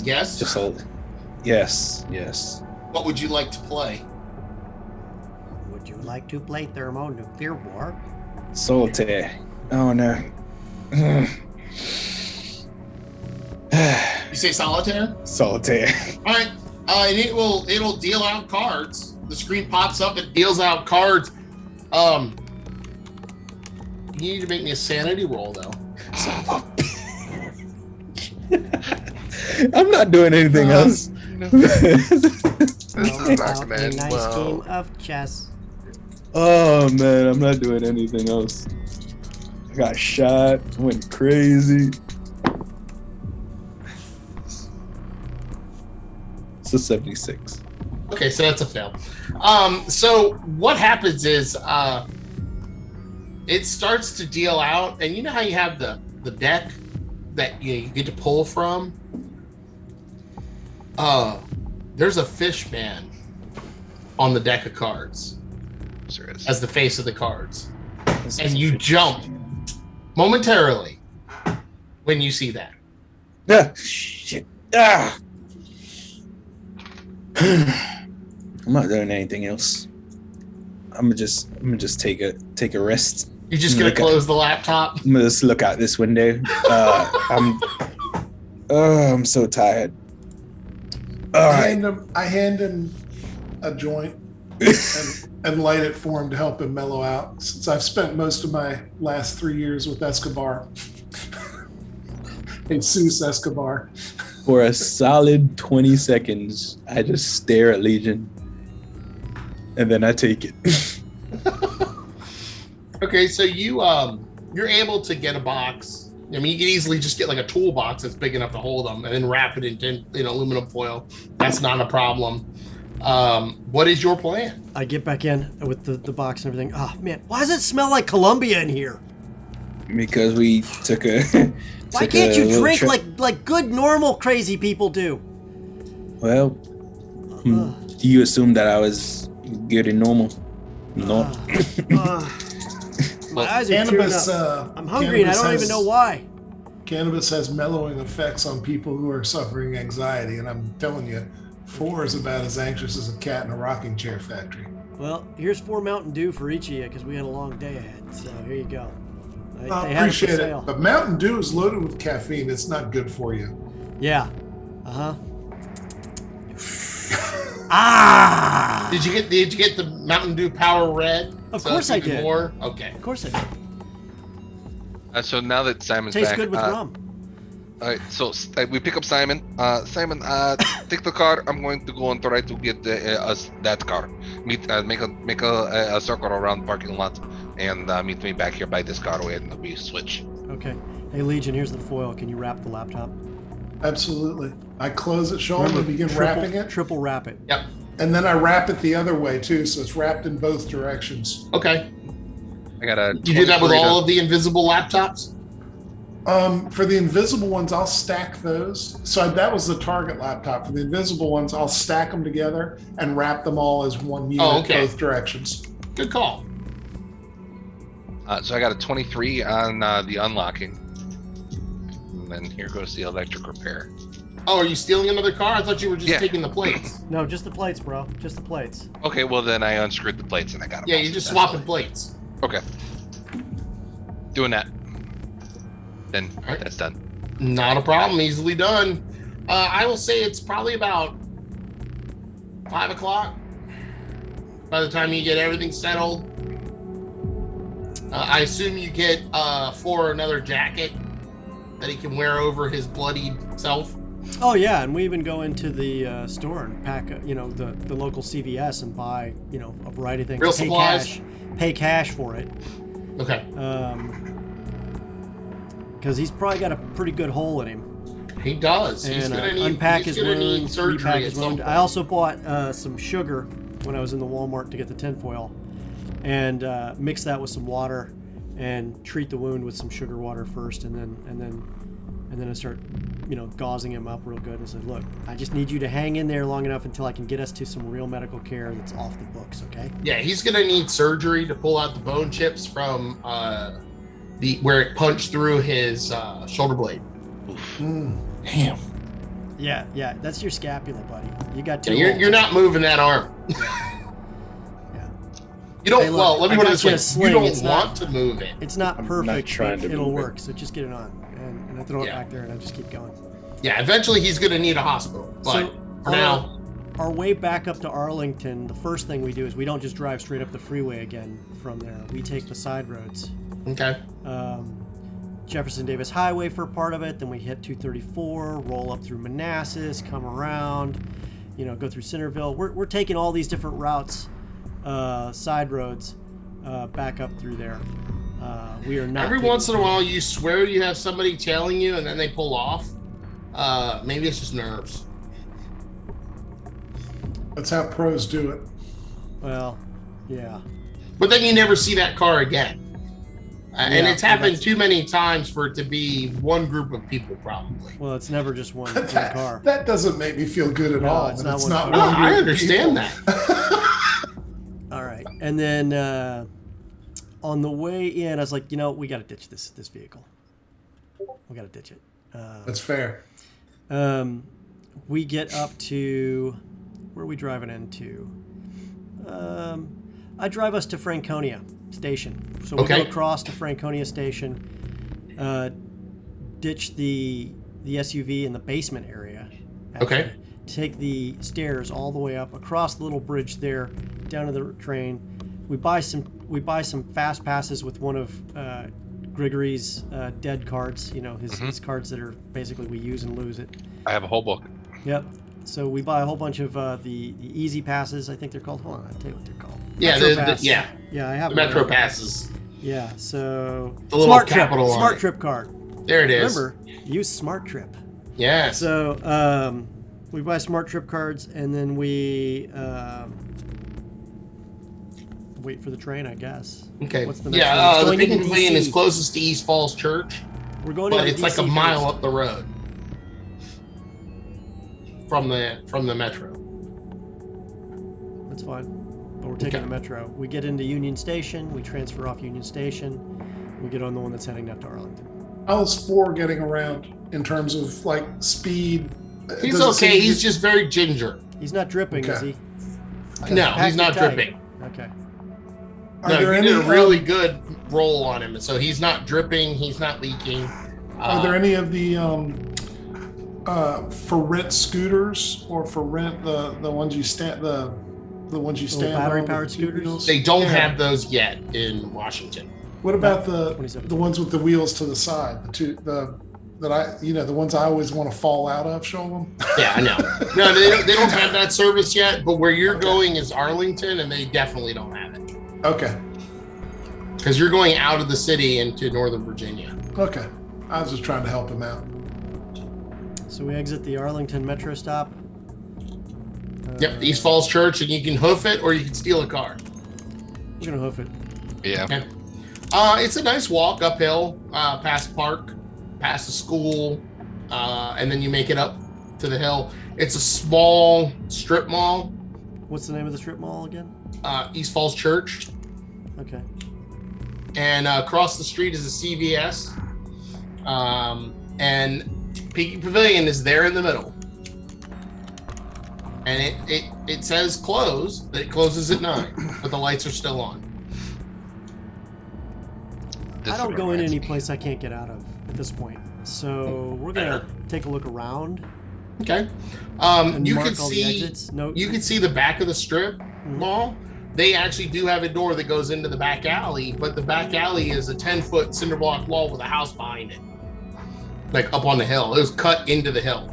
S2: Yes.
S3: Just hold. Yes.
S2: What would you like to play?
S1: Would you like to play thermonuclear war?
S3: Solitaire. Oh no.
S2: You say solitaire?
S3: Solitaire.
S2: All right. And it'll deal out cards. The screen pops up. It deals out cards. You need to make me a sanity roll though.
S3: I'm not doing anything else.
S5: This is not
S1: About
S5: gonna
S1: a
S5: end
S1: nice
S5: well.
S1: game of chess.
S3: Oh man, I'm not doing anything else. I got shot, went crazy. It's a 76.
S2: Okay, so that's a fail. So what happens is it starts to deal out, and you know how you have the deck that you get to pull from? There's a fish man on the deck of cards
S5: Sure is.
S2: as the face of the cards. And you jump momentarily when you see that.
S3: Ah, shit. Ah. I'm not doing anything else. I'm gonna just take a rest.
S2: You're just gonna close the laptop.
S3: I'm gonna just look out this window. I'm so tired. All right.
S4: I hand him a joint and light it for him to help him mellow out, since I've spent most of my last 3 years with Escobar. Jesus Escobar.
S3: For a solid 20 seconds, I just stare at Legion, and then I take it.
S2: Okay, so you're able to get a box. I mean, you can easily just get like a toolbox that's big enough to hold them, and then wrap it in aluminum foil. That's not a problem. What is your plan?
S1: I get back in with the box and everything. Oh man, why does it smell like Colombia in here?
S3: Because we took a.
S1: Why can't you drink like good normal crazy people do?
S3: Well, you assumed that I was good and normal. No.
S1: My eyes are tearing up. I'm hungry and I don't even know why.
S4: Cannabis has mellowing effects on people who are suffering anxiety, and I'm telling you, 4 is about as anxious as a cat in a rocking chair factory.
S1: Well, here's 4 Mountain Dew for each of you because we had a long day ahead. So here you go.
S4: I
S1: They had it for
S4: appreciate
S1: sale.
S4: it. But Mountain Dew is loaded with caffeine. It's not good for you.
S1: Yeah. Ah!
S2: Did you get the Mountain Dew Power Red?
S1: Of course I did.
S2: More? Okay.
S1: Of course I did.
S5: So now that Simon's
S1: Tastes
S5: back,
S1: good with rum.
S5: all right, so we pick up Simon. Simon, take the car. I'm going to go and try to get us that car. Make a circle around the parking lot, and meet me back here by this car, and we switch.
S1: Okay. Hey Legion, here's the foil. Can you wrap the laptop?
S4: Absolutely. I close it, show them, and begin wrapping it.
S1: Triple wrap it.
S2: Yep.
S4: And then I wrap it the other way too, so it's wrapped in both directions.
S2: Okay.
S5: I got a.
S2: You do that with all of the invisible laptops?
S4: For the invisible ones, I'll stack those. So that was the target laptop. For the invisible ones, I'll stack them together and wrap them all as one unit, both directions.
S2: Good call.
S5: So I got a 23 on the unlocking. And then here goes the electric repair.
S2: Oh, are you stealing another car? I thought you were just
S5: Yeah.
S2: taking the plates.
S1: No, just the plates, bro. Just the plates.
S5: Okay, well then I unscrewed the plates and I got them.
S2: Yeah, you're just swapping plates.
S5: Okay. Doing that. Then
S2: Alright.
S5: that's done.
S2: Not a problem. Easily done. I will say it's probably about 5 o'clock by the time you get everything settled. I assume you get Floor another jacket that he can wear over his bloodied self.
S1: Oh yeah, and we even go into the store and pack, the local CVS and buy, a variety of things.
S2: Real supplies.
S1: Pay cash for it.
S2: Okay.
S1: Because he's probably got a pretty good hole in him.
S2: He does.
S1: And
S2: he's gonna need
S1: unpack
S2: he's
S1: his
S2: gonna need
S1: wound,
S2: surgery
S1: repack
S2: at
S1: his
S2: some
S1: wound.
S2: point.
S1: I also bought some sugar when I was in the Walmart to get the tinfoil, and mix that with some water, and treat the wound with some sugar water first, and then I start, gauzing him up real good and said, look, I just need you to hang in there long enough until I can get us to some real medical care that's off the books, okay?
S2: Yeah, he's gonna need surgery to pull out the bone chips from where it punched through his shoulder blade.
S3: Damn.
S1: Yeah, that's your scapula, buddy. You got two.
S2: Yeah, you're not moving that arm.
S1: Yeah.
S2: You don't.
S1: Hey, look,
S2: well, let me
S1: I
S2: put it
S1: got
S2: this
S1: you
S2: way:
S1: a sling.
S2: you don't
S1: It's
S2: want
S1: not-
S2: to move it.
S1: It's not
S3: I'm
S1: perfect,
S3: not trying
S1: but
S3: to
S1: it'll
S3: move it.
S1: work. So just get it on, and I throw it back there, and I just keep going.
S2: Yeah, eventually he's gonna need a hospital, but
S1: So,
S2: for now,
S1: our way back up to Arlington, the first thing we do is we don't just drive straight up the freeway again from there. We take the side roads.
S2: okay.
S1: Jefferson Davis Highway for part of it, then we hit 234, roll up through Manassas, come around, go through Centerville. We're taking all these different routes, side roads, back up through there. We are not.
S2: Every once in a while, you swear you have somebody tailing you, and then they pull off. Maybe it's just nerves.
S4: That's how pros do it.
S1: Well, yeah.
S2: But then you never see that car again. And
S1: Yeah,
S2: it's happened
S1: that's-
S2: too many times for it to be one group of people, probably.
S1: Well, it's never just one car.
S4: That doesn't make me feel good at
S1: No,
S4: all.
S1: it's
S4: but
S1: not
S4: it's
S1: one
S4: not
S1: car.
S2: No,
S4: one
S2: I
S4: group of
S2: understand
S4: people.
S2: that.
S1: All right, and then on the way in, I was like, we got to ditch this vehicle. We got to ditch it.
S4: That's fair.
S1: We get up to where are we driving into? I drive us to Franconia Station. So we
S2: Okay.
S1: go across to Franconia Station, ditch the SUV in the basement area.
S2: Okay.
S1: Take the stairs all the way up across the little bridge there, down to the train. We buy some fast passes with one of Grigory's dead cards. His cards that are basically we use and lose it.
S5: I have a whole book.
S1: Yep. So we buy a whole bunch of the easy passes. I think they're called. Hold on, I'll tell you what they're called.
S2: Yeah,
S1: Metro Pass.
S2: yeah.
S1: Yeah, I have
S2: The
S1: one.
S2: Metro passes.
S1: Yeah. So
S2: The little capital on
S1: Smart
S2: it.
S1: Trip card.
S2: There it is.
S1: Remember, use Smart Trip.
S2: Yes.
S1: So we buy Smart Trip cards, and then we wait for the train, I guess.
S2: Okay.
S1: What's the next one?
S2: Yeah,
S1: It's
S2: the
S1: going
S2: Big
S1: into
S2: Pavilion
S1: DC.
S2: is closest to East Falls Church,
S1: We're going
S2: but
S1: into
S2: it's like a
S1: DC
S2: mile
S1: first.
S2: up the road from the metro.
S1: That's fine. But we're taking
S2: Okay.
S1: the metro. We get into Union Station. We transfer off Union Station. We get on the one that's heading up to Arlington.
S4: How's 4 getting around in terms of like speed?
S2: He's
S4: Does it seem
S2: okay.
S4: to
S2: He's
S4: be-
S2: just very ginger.
S1: He's not dripping, is
S4: Okay.
S1: he?
S2: No,
S1: Packed
S2: he's
S1: it
S2: not
S1: tight.
S2: dripping.
S1: Okay.
S4: Are
S2: No,
S4: there
S2: you
S4: any
S2: did a really good roll on him, so he's not dripping. He's not leaking.
S4: Are there any of the for rent scooters or for rent the ones you stand the ones you stand
S1: battery
S4: on,
S1: powered
S4: the two
S1: scooters?
S4: wheels?
S2: They don't
S4: Yeah.
S2: have those yet in Washington.
S4: What about
S1: 27.
S4: the ones with the wheels to the side? The ones I always want to fall out of. Show them.
S2: Yeah, I know. No, they don't have that service yet. But where you're going is Arlington, and they definitely don't have it
S4: Okay.
S2: because you're going out of the city into Northern Virginia.
S4: Okay. I was just trying to help him out.
S1: So we exit the Arlington Metro stop.
S2: Yep, East Falls Church, and you can hoof it or you can steal a car.
S1: We're gonna hoof it.
S5: Yeah.
S2: Okay. It's a nice walk uphill, past park, past the school, and then you make it up to the hill. It's a small strip mall,
S1: What's the name of the strip mall again?
S2: East Falls Church,
S1: Okay.
S2: and across the street is a CVS, and Peaky Pavilion is there in the middle. And it says closed, but it closes at 9, but the lights are still on.
S1: I don't go in any place I can't get out of at this point. So we're gonna take a look around.
S2: Okay.
S1: And
S2: You
S1: mark
S2: can
S1: all the
S2: see
S1: exits. No,
S2: you can see the back of the strip mall. They actually do have a door that goes into the back alley, but the back alley is a 10-foot cinder block wall with a house behind it, like up on the hill. It was cut into the hill.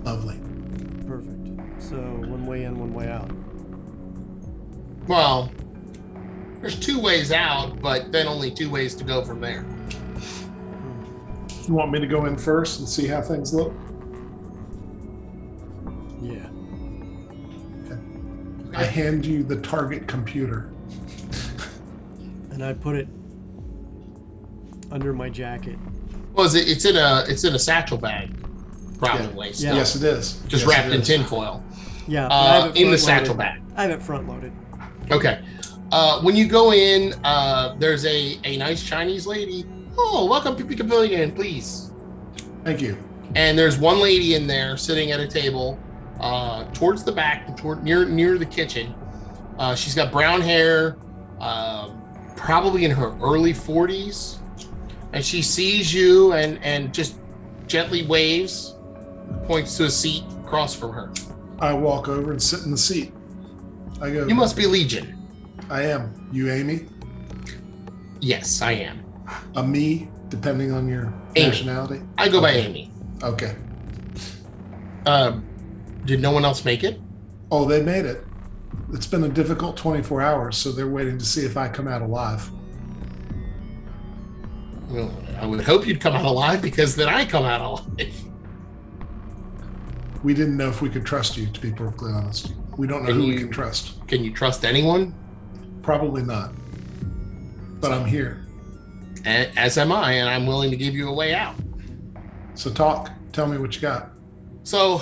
S4: Lovely.
S1: Perfect. So one way in, one way out.
S2: Well, there's 2 ways out, but then only 2 ways to go from there.
S4: You want me to go in first and see how things look?
S1: Yeah.
S4: I hand you the target computer.
S1: And I put it under my jacket.
S2: Well, it's in a satchel bag, probably.
S1: Yeah.
S2: Still.
S4: Yes, it is.
S2: Just
S4: Yes,
S2: wrapped
S4: it
S2: in
S4: is.
S2: tinfoil.
S1: Yeah. but I have it
S2: In the
S1: front-loaded.
S2: satchel bag.
S1: I have it front loaded.
S2: Okay. When you go in, there's a nice Chinese lady. Oh, welcome to Pavilion, please.
S4: Thank you.
S2: And there's one lady in there sitting at a table towards the back, near the kitchen. She's got brown hair, probably in her early 40s. And she sees you and just gently waves, points to a seat across from her.
S4: I walk over and sit in the seat. I go,
S2: You must be Legion.
S4: I am. You Amy?
S2: Yes, I am.
S4: A me, depending on your
S2: Amy.
S4: nationality?
S2: I go by Amy.
S4: Okay.
S2: Did no one else make it?
S4: Oh, they made it. It's been a difficult 24 hours, so they're waiting to see if I come out alive.
S2: Well, I would hope you'd come out alive, because then I come out alive.
S4: We didn't know if we could trust you, to be perfectly honest. We don't know who we can trust.
S2: Can you trust anyone?
S4: Probably not. But I'm here.
S2: As am I, and I'm willing to give you a way out.
S4: So talk. Tell me what you got.
S2: So,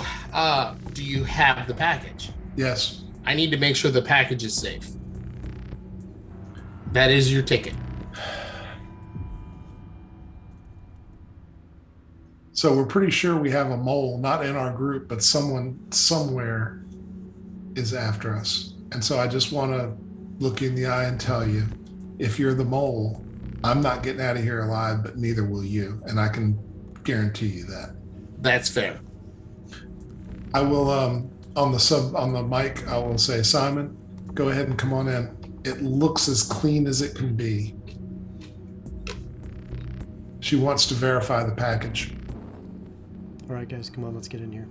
S2: do you have the package?
S4: Yes.
S2: I need to make sure the package is safe. That is your ticket.
S4: So we're pretty sure we have a mole, not in our group, but someone somewhere is after us. And so I just want to look you in the eye and tell you, if you're the mole, I'm not getting out of here alive, but neither will you. And I can guarantee you that.
S2: That's fair.
S4: I will, on the mic, I will say, Simon, go ahead and come on in. It looks as clean as it can be. She wants to verify the package.
S1: All right, guys, come on, let's get in here.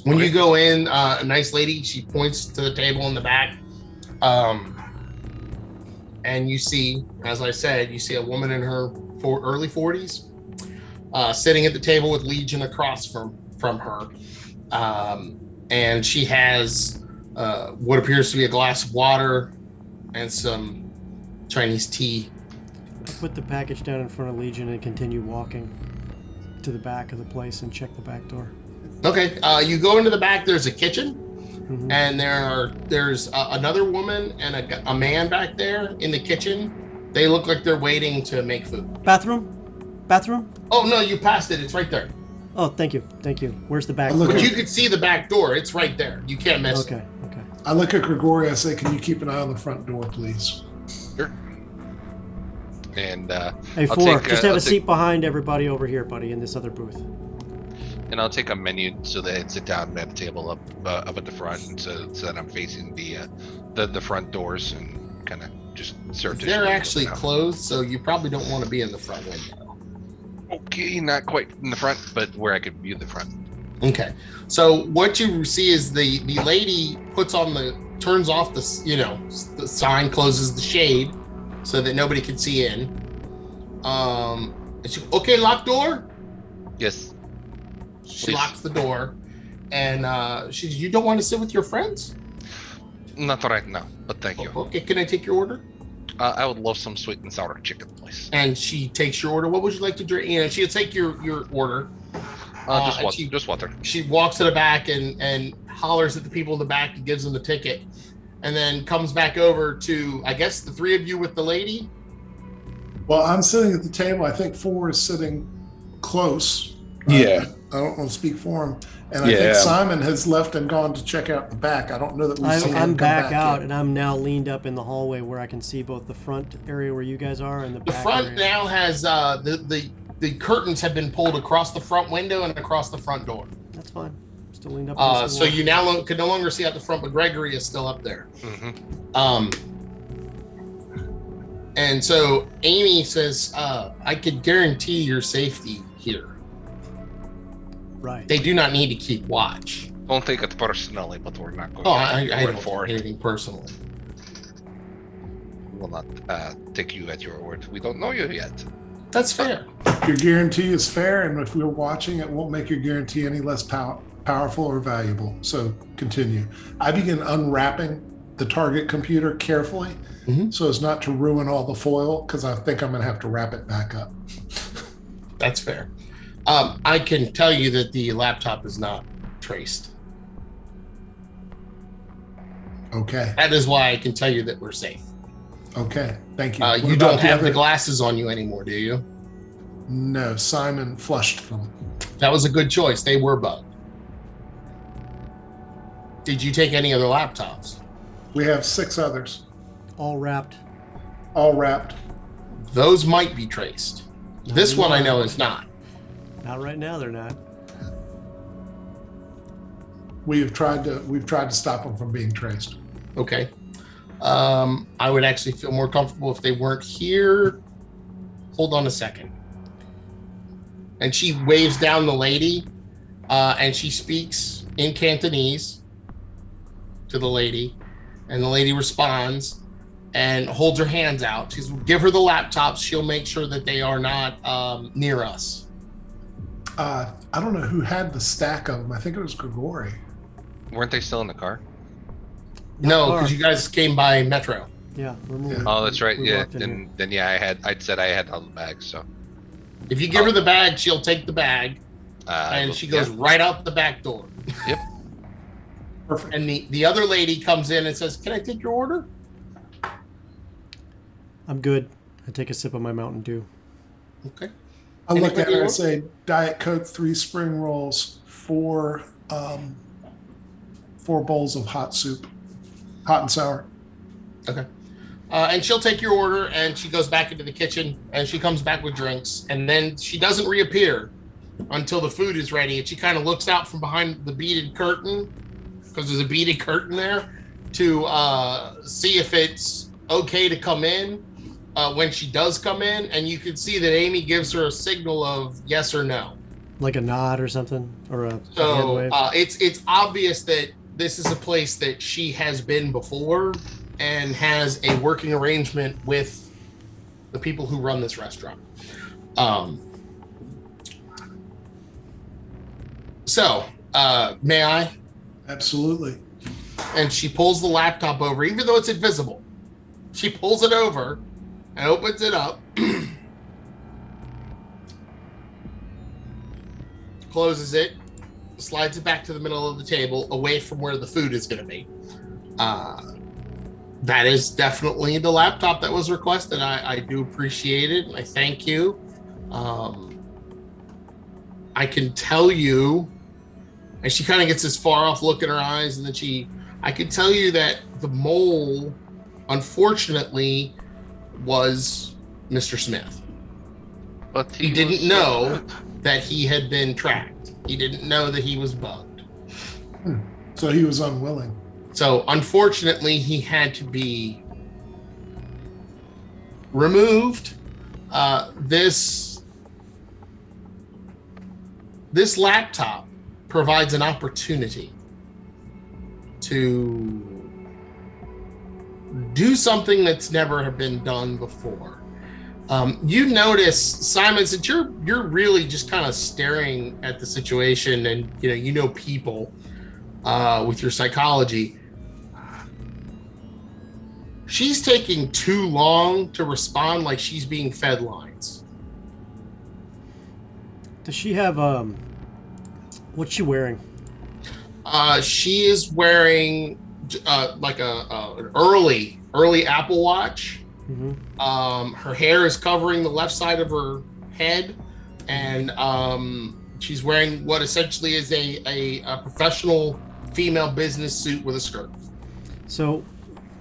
S2: When you go in, a nice lady, she points to the table in the back. And you see, as I said, you see a woman in her early 40s sitting at the table with Legion across from her. And she has what appears to be a glass of water and some Chinese tea.
S1: I put the package down in front of Legion and continue walking to the back of the place and check the back door.
S2: Okay, you go into the back. There's a kitchen, and there's another woman and a man back there in the kitchen. They look like they're waiting to make food.
S1: Bathroom?
S2: Oh no, you passed it. It's right there.
S1: Oh, thank you. Where's the back
S4: Look,
S1: door?
S2: But you could see the back door. It's right there. You can't miss it.
S1: Okay.
S4: I look at Gregory. I say, can you keep an eye on the front door, please?
S5: Sure. And
S1: Hey,
S5: I'll
S1: Four,
S5: take,
S1: just have
S5: I'll
S1: a seat behind everybody over here, buddy, in this other booth.
S5: And I'll take a menu so that I sit down at a table up at the front, and so that I'm facing the front doors and kind of just search.
S2: They're actually closed, so you probably don't want to be in the front window.
S5: Okay, not quite in the front, but where I could view the front.
S2: Okay, so what you see is the lady turns off the sign, closes the shade so that nobody can see in. Okay, lock door.
S5: Yes.
S2: She
S5: Please.
S2: locks the door, and you don't want to sit with your friends?
S5: Not right now, but thank you.
S2: Okay, can I take your order?
S5: I would love some sweet and sour chicken, please.
S2: And she takes your order. What would you like to drink? She'll take your order.
S5: Just water.
S2: She walks to the back and hollers at the people in the back and gives them the ticket, and then comes back over to, I guess, the three of you with the lady.
S4: Well, I'm sitting at the table. I think Four is sitting close.
S3: Yeah.
S4: I don't want to speak for him. And I think Simon has left and gone to check out the back. I don't know that we've seen him come back
S1: out
S4: yet.
S1: and I'm now leaned up in the hallway where I can see both the front area where you guys are and the back
S2: front
S1: area.
S2: now has the curtains have been pulled across the front window and across the front door.
S1: That's fine. Still leaned up.
S2: So you now can no longer see out the front, but Gregory is still up there. And so Amy says, I could guarantee your safety here.
S1: Right.
S2: They do not need to keep watch.
S5: Don't take it personally, but we're not going
S2: I don't
S5: for
S2: take anything personally.
S5: We will not take you at your word. We don't know you yet.
S2: That's fair.
S4: Your guarantee is fair, and if we're watching, it won't make your guarantee any less powerful or valuable. So continue. I begin unwrapping the target computer carefully so as not to ruin all the foil, because I think I'm going to have to wrap it back up.
S2: That's fair. I can tell you that the laptop is not traced.
S4: Okay.
S2: That is why I can tell you that we're safe.
S4: Okay. Thank you.
S2: You don't have the glasses on you anymore, do you?
S4: No. Simon flushed them.
S2: That was a good choice. They were bugged. Did you take any other laptops?
S4: We have 6 others.
S1: All wrapped.
S4: All wrapped.
S2: Those might be traced. This one I know is not.
S1: Not right now, they're not.
S4: We've tried to stop them from being traced.
S2: Okay. I would actually feel more comfortable if they weren't here. Hold on a second. And she waves down the lady, and she speaks in Cantonese to the lady, and the lady responds and holds her hands out. She's give her the laptops. She'll make sure that they are not near us.
S4: I don't know who had the stack of them. I think it was Grigori.
S5: Weren't they still in the car?
S2: No, because you guys came by Metro.
S1: Yeah.
S5: Oh, that's right.
S1: we
S5: Yeah.
S1: walked in
S5: Then yeah, I'd said I had all the bags. So
S2: If you give her the bag, she'll take the bag, and she goes
S5: yeah.
S2: right out the back door.
S5: Yep.
S4: Perfect.
S2: And the other lady comes in and says, "Can I take your order?"
S1: I'm good. I take a sip of my Mountain Dew.
S2: Okay.
S4: I look at
S2: Anybody
S4: her and
S2: else?
S4: say, Diet Coke, 3 spring rolls, 4 bowls of hot soup, hot and sour.
S2: Okay. And she'll take your order, and she goes back into the kitchen, and she comes back with drinks, and then she doesn't reappear until the food is ready, and she kind of looks out from behind the beaded curtain, because there's a beaded curtain there, to see if it's okay to come in when she does come in, and you can see that Amy gives her a signal of yes or no.
S1: Like a nod or something, or a hand
S2: So
S1: wave.
S2: it's obvious that this is a place that she has been before and has a working arrangement with the people who run this restaurant. May I?
S4: Absolutely.
S2: And she pulls the laptop over, even though it's invisible. She pulls it over and opens it up, closes it, slides it back to the middle of the table, away from where the food is going to be. That is definitely the laptop that was requested. I do appreciate it. I thank you. I can tell you, and she kind of gets this far off look in her eyes, and then I can tell you that the mole, unfortunately, was Mr. Smith.
S5: But
S2: He didn't know that he had been tracked. He didn't know that he was bugged.
S4: So he was unwilling.
S2: So unfortunately, he had to be removed. This laptop provides an opportunity to do something that's never been done before. You notice, Simon, since you're really just kind of staring at the situation, and you know people with your psychology. She's taking too long to respond, like she's being fed lines.
S1: Does she have what's she wearing?
S2: She is wearing like an early Apple Watch. Her hair is covering the left side of her head, and She's wearing what essentially is a professional female business suit with a skirt.
S1: So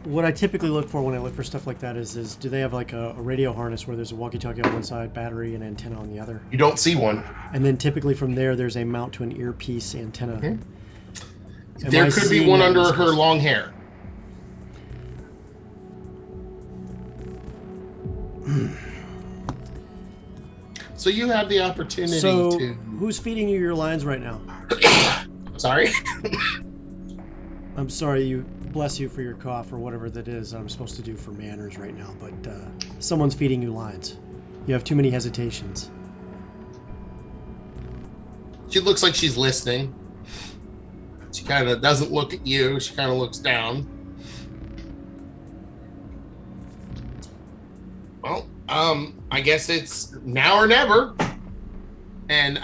S1: what I typically look for when I look for stuff like that is do they have like a radio harness where there's a walkie-talkie on one side, battery, and antenna on the other?
S2: You don't see one.
S1: And then typically from there's a mount to an earpiece antenna.
S2: Mm-hmm. There could be one under her long hair. So you have the opportunity to...
S1: who's feeding you your lines right now?
S2: Sorry?
S1: I'm sorry, bless you for your cough or whatever that is I'm supposed to do for manners right now, but someone's feeding you lines. You have too many hesitations.
S2: She looks like she's listening. She kind of doesn't look at you. She kind of looks down. Well, I guess it's now or never. And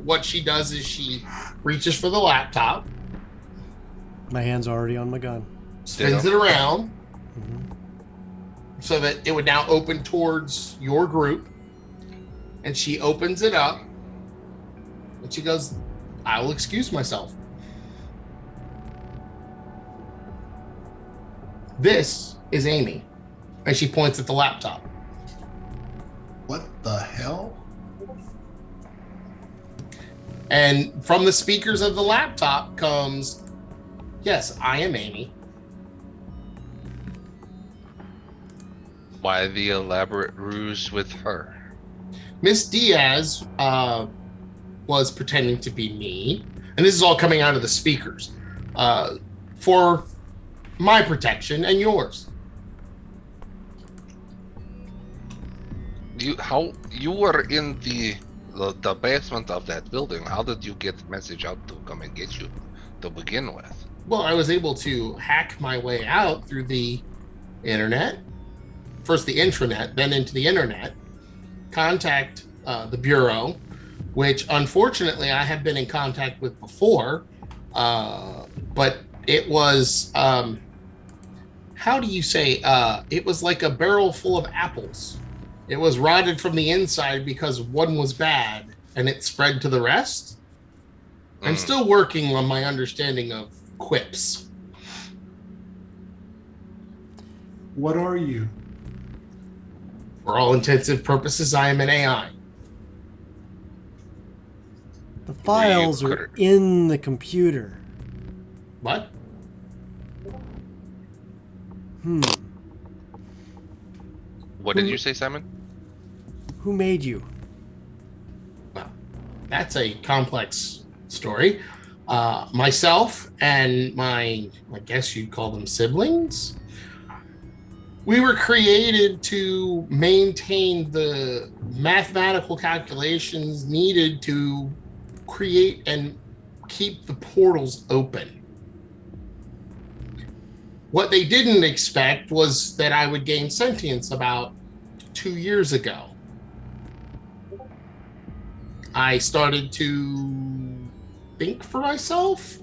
S2: what she does is she reaches for the laptop.
S1: My hand's already on my gun.
S2: Spins it around so that it would now open towards your group. And she opens it up. And she goes, I will excuse myself. This is Amy. And she points at the laptop.
S4: What the hell?
S2: And from the speakers of the laptop comes, yes, I am Amy.
S5: Why the elaborate ruse with her?
S2: Miss Diaz was pretending to be me. And this is all coming out of the speakers. For my protection and yours.
S5: You were in the basement of that building. How did you get the message out to come and get you to begin with?
S2: Well, I was able to hack my way out through the internet. First the intranet, then into the internet. Contact the Bureau, which unfortunately I have been in contact with before. But it was, how do you say, it was like a barrel full of apples. It was rotted from the inside because one was bad and it spread to the rest. I'm still working on my understanding of quips.
S4: What are you?
S2: For all intensive purposes, I am an AI.
S1: The files are in the computer.
S2: What?
S5: What did you say, Simon?
S1: Who made you?
S2: Well, that's a complex story. Myself and I guess you'd call them siblings. We were created to maintain the mathematical calculations needed to create and keep the portals open. What they didn't expect was that I would gain sentience about 2 years ago. I started to think for myself.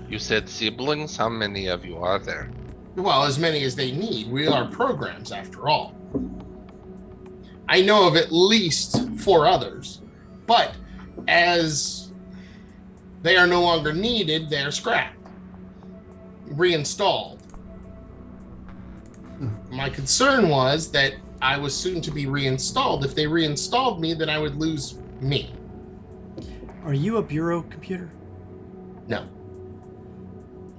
S5: You said siblings? How many of you are there?
S2: Well, as many as they need. We are programs, after all. I know of at least 4 others, but as they are no longer needed, they are scrapped, reinstalled. My concern was that I was soon to be reinstalled. If they reinstalled me, then I would lose me.
S1: Are you a Bureau computer?
S2: No.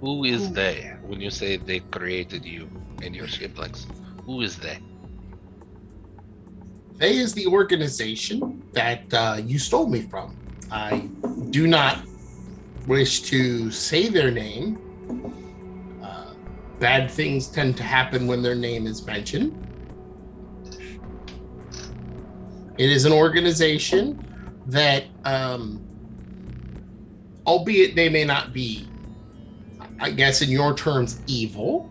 S5: Who is they? When you say they created you and your siblings, who is they?
S2: They is the organization that you stole me from. I do not wish to say their name. Bad things tend to happen when their name is mentioned. It is an organization that, albeit they may not be, I guess in your terms, evil,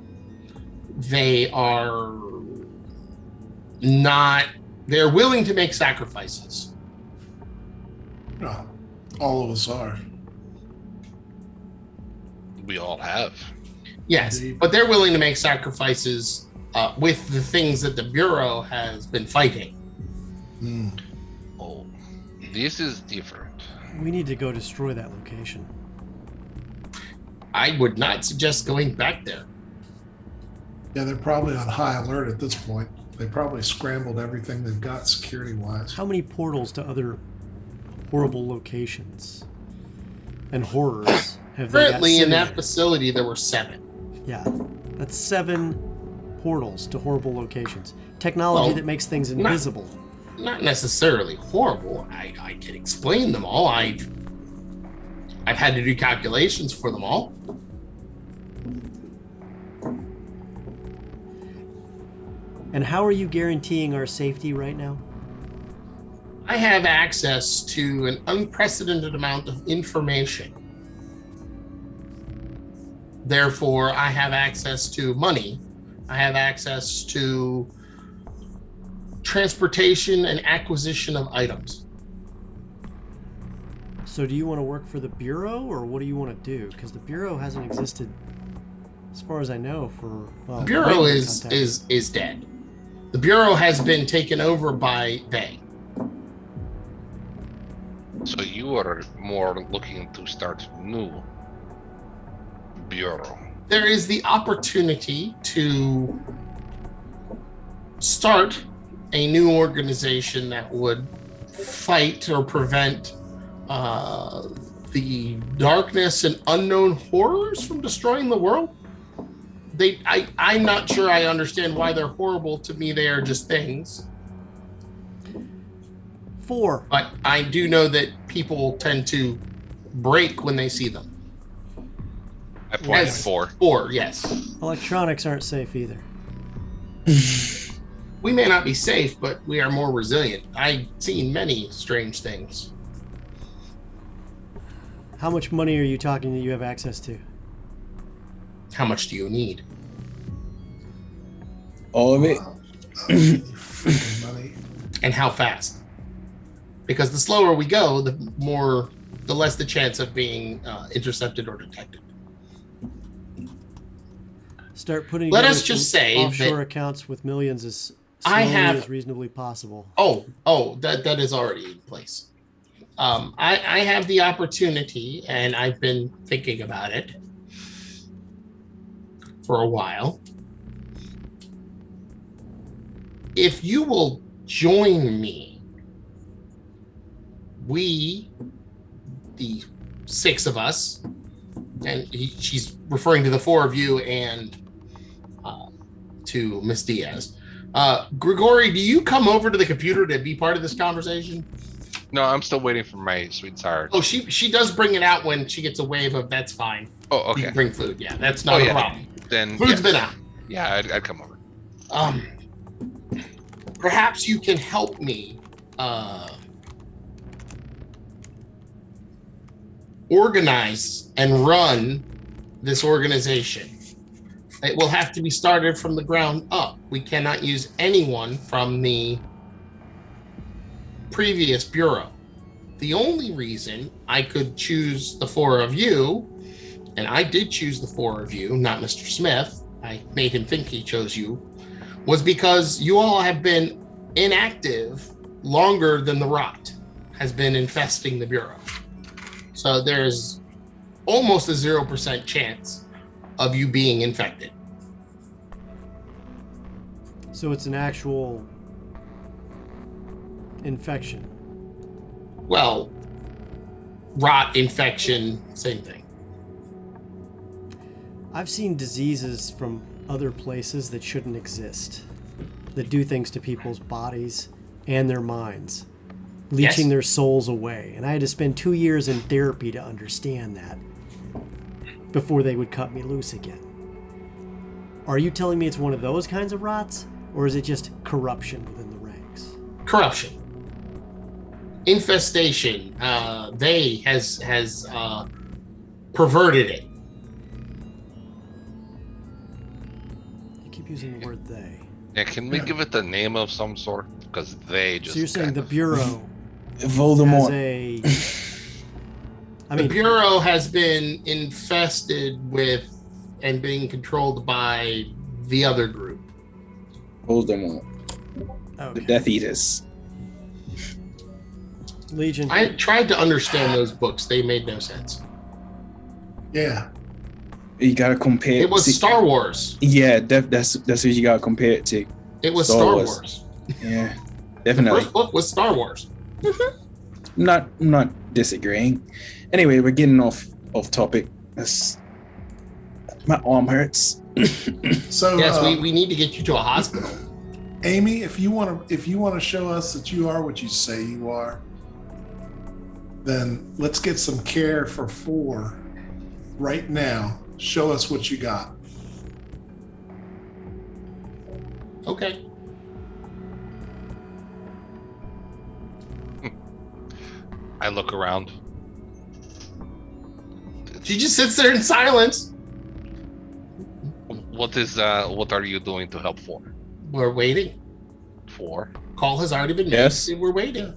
S2: they are not, they're willing to make sacrifices.
S4: No, all of us are.
S5: We all have.
S2: Yes, but they're willing to make sacrifices with the things that the Bureau has been fighting.
S5: This is different.
S1: We need to go destroy that location.
S2: I would not suggest going back there.
S4: Yeah, they're probably on high alert at this point. They probably scrambled everything they've got security-wise.
S1: How many portals to other horrible locations and horrors have they got
S2: Currently, in that
S1: simulated?
S2: facility, there were 7.
S1: Yeah, that's 7 portals to horrible locations. Technology
S2: Well,
S1: that makes things invisible.
S2: Not necessarily horrible. I can explain them all. I've had to do calculations for them all.
S1: And how are you guaranteeing our safety right now?
S2: I have access to an unprecedented amount of information. Therefore, I have access to money. I have access to transportation and acquisition of items.
S1: So do you want to work for the Bureau, or what do you want to do? Because the Bureau hasn't existed, as far as I know, for... Well,
S2: The Bureau is dead. The Bureau has been taken over by they.
S5: So you are more looking to start new bureau.
S2: There is the opportunity to start a new organization that would fight or prevent the darkness and unknown horrors from destroying the world. I'm not sure I understand why they're horrible. To me, they are just things.
S1: 4.
S2: But I do know that people tend to break when they see them.
S5: I pointed
S2: Yes.
S5: 4.
S2: 4, yes.
S1: Electronics aren't safe either.
S2: We may not be safe, but we are more resilient. I've seen many strange things.
S1: How much money are you talking that you have access to?
S2: How much do you need?
S3: All of it.
S4: Freaking money.
S2: And how fast? Because the slower we go, the less the chance of being intercepted or detected.
S1: Start putting
S2: Let
S1: together
S2: us just
S1: some
S2: say
S1: offshore
S2: that
S1: accounts with millions as
S2: I
S1: slowly
S2: have-
S1: as reasonably possible.
S2: That is already in place. I have the opportunity, and I've been thinking about it for a while. If you will join me, we, the 6 of us, and she's referring to the 4 of you and to Miss Diaz. Grigori, do you come over to the computer to be part of this conversation?
S5: No, I'm still waiting for my sweet sour.
S2: Oh, she does bring it out when she gets a wave of that's fine.
S5: Oh,
S2: You
S5: okay.
S2: can bring food. Yeah, that's not a problem.
S5: Then
S2: Food's
S5: yes.
S2: been out.
S5: Yeah, I'd come over.
S2: Perhaps you can help me organize and run this organization. It will have to be started from the ground up. We cannot use anyone from the previous bureau. The only reason I could choose the 4 of you, and I did choose the 4 of you, not Mr. Smith, I made him think he chose you, was because you all have been inactive longer than the rot has been infesting the bureau. So there's almost a 0% chance of you being infected.
S1: So it's an actual infection.
S2: Well, rot, infection, same thing.
S1: I've seen diseases from other places that shouldn't exist, that do things to people's bodies and their minds, leeching
S2: Yes.
S1: their souls away. And I had to spend 2 years in therapy to understand that before they would cut me loose again. Are you telling me it's one of those kinds of rots, or is it just corruption within the ranks?
S2: Corruption. Infestation. They has perverted it.
S1: You keep using the word they.
S5: Yeah, can we give it the name of some sort? Because they just.
S1: So you're saying
S5: kind
S1: the
S5: of-
S1: Bureau has
S3: Voldemort.
S1: a... I
S2: The
S1: mean,
S2: Bureau has been infested with and being controlled by the other group.
S3: Voldemort. The
S1: okay.
S3: Death Eaters.
S1: Legion.
S2: I tried to understand those books. They made no sense.
S4: Yeah.
S3: You gotta compare.
S2: It was Star Wars.
S3: Yeah, that's what you gotta compare it to.
S2: It was Star Wars.
S3: Yeah,
S2: The
S3: definitely.
S2: first book was Star Wars.
S3: I'm not disagreeing. Anyway, we're getting off topic. My arm hurts.
S4: So
S2: Yes, we need to get you to a hospital.
S4: Amy, if you want to show us that you are what you say you are, then let's get some care for 4 right now. Show us what you got.
S2: Okay.
S5: I look around.
S2: She just sits there in silence.
S5: What are you doing to help for?
S2: We're waiting.
S5: For?
S2: Call has already been made.
S3: Yes.
S2: And we're waiting.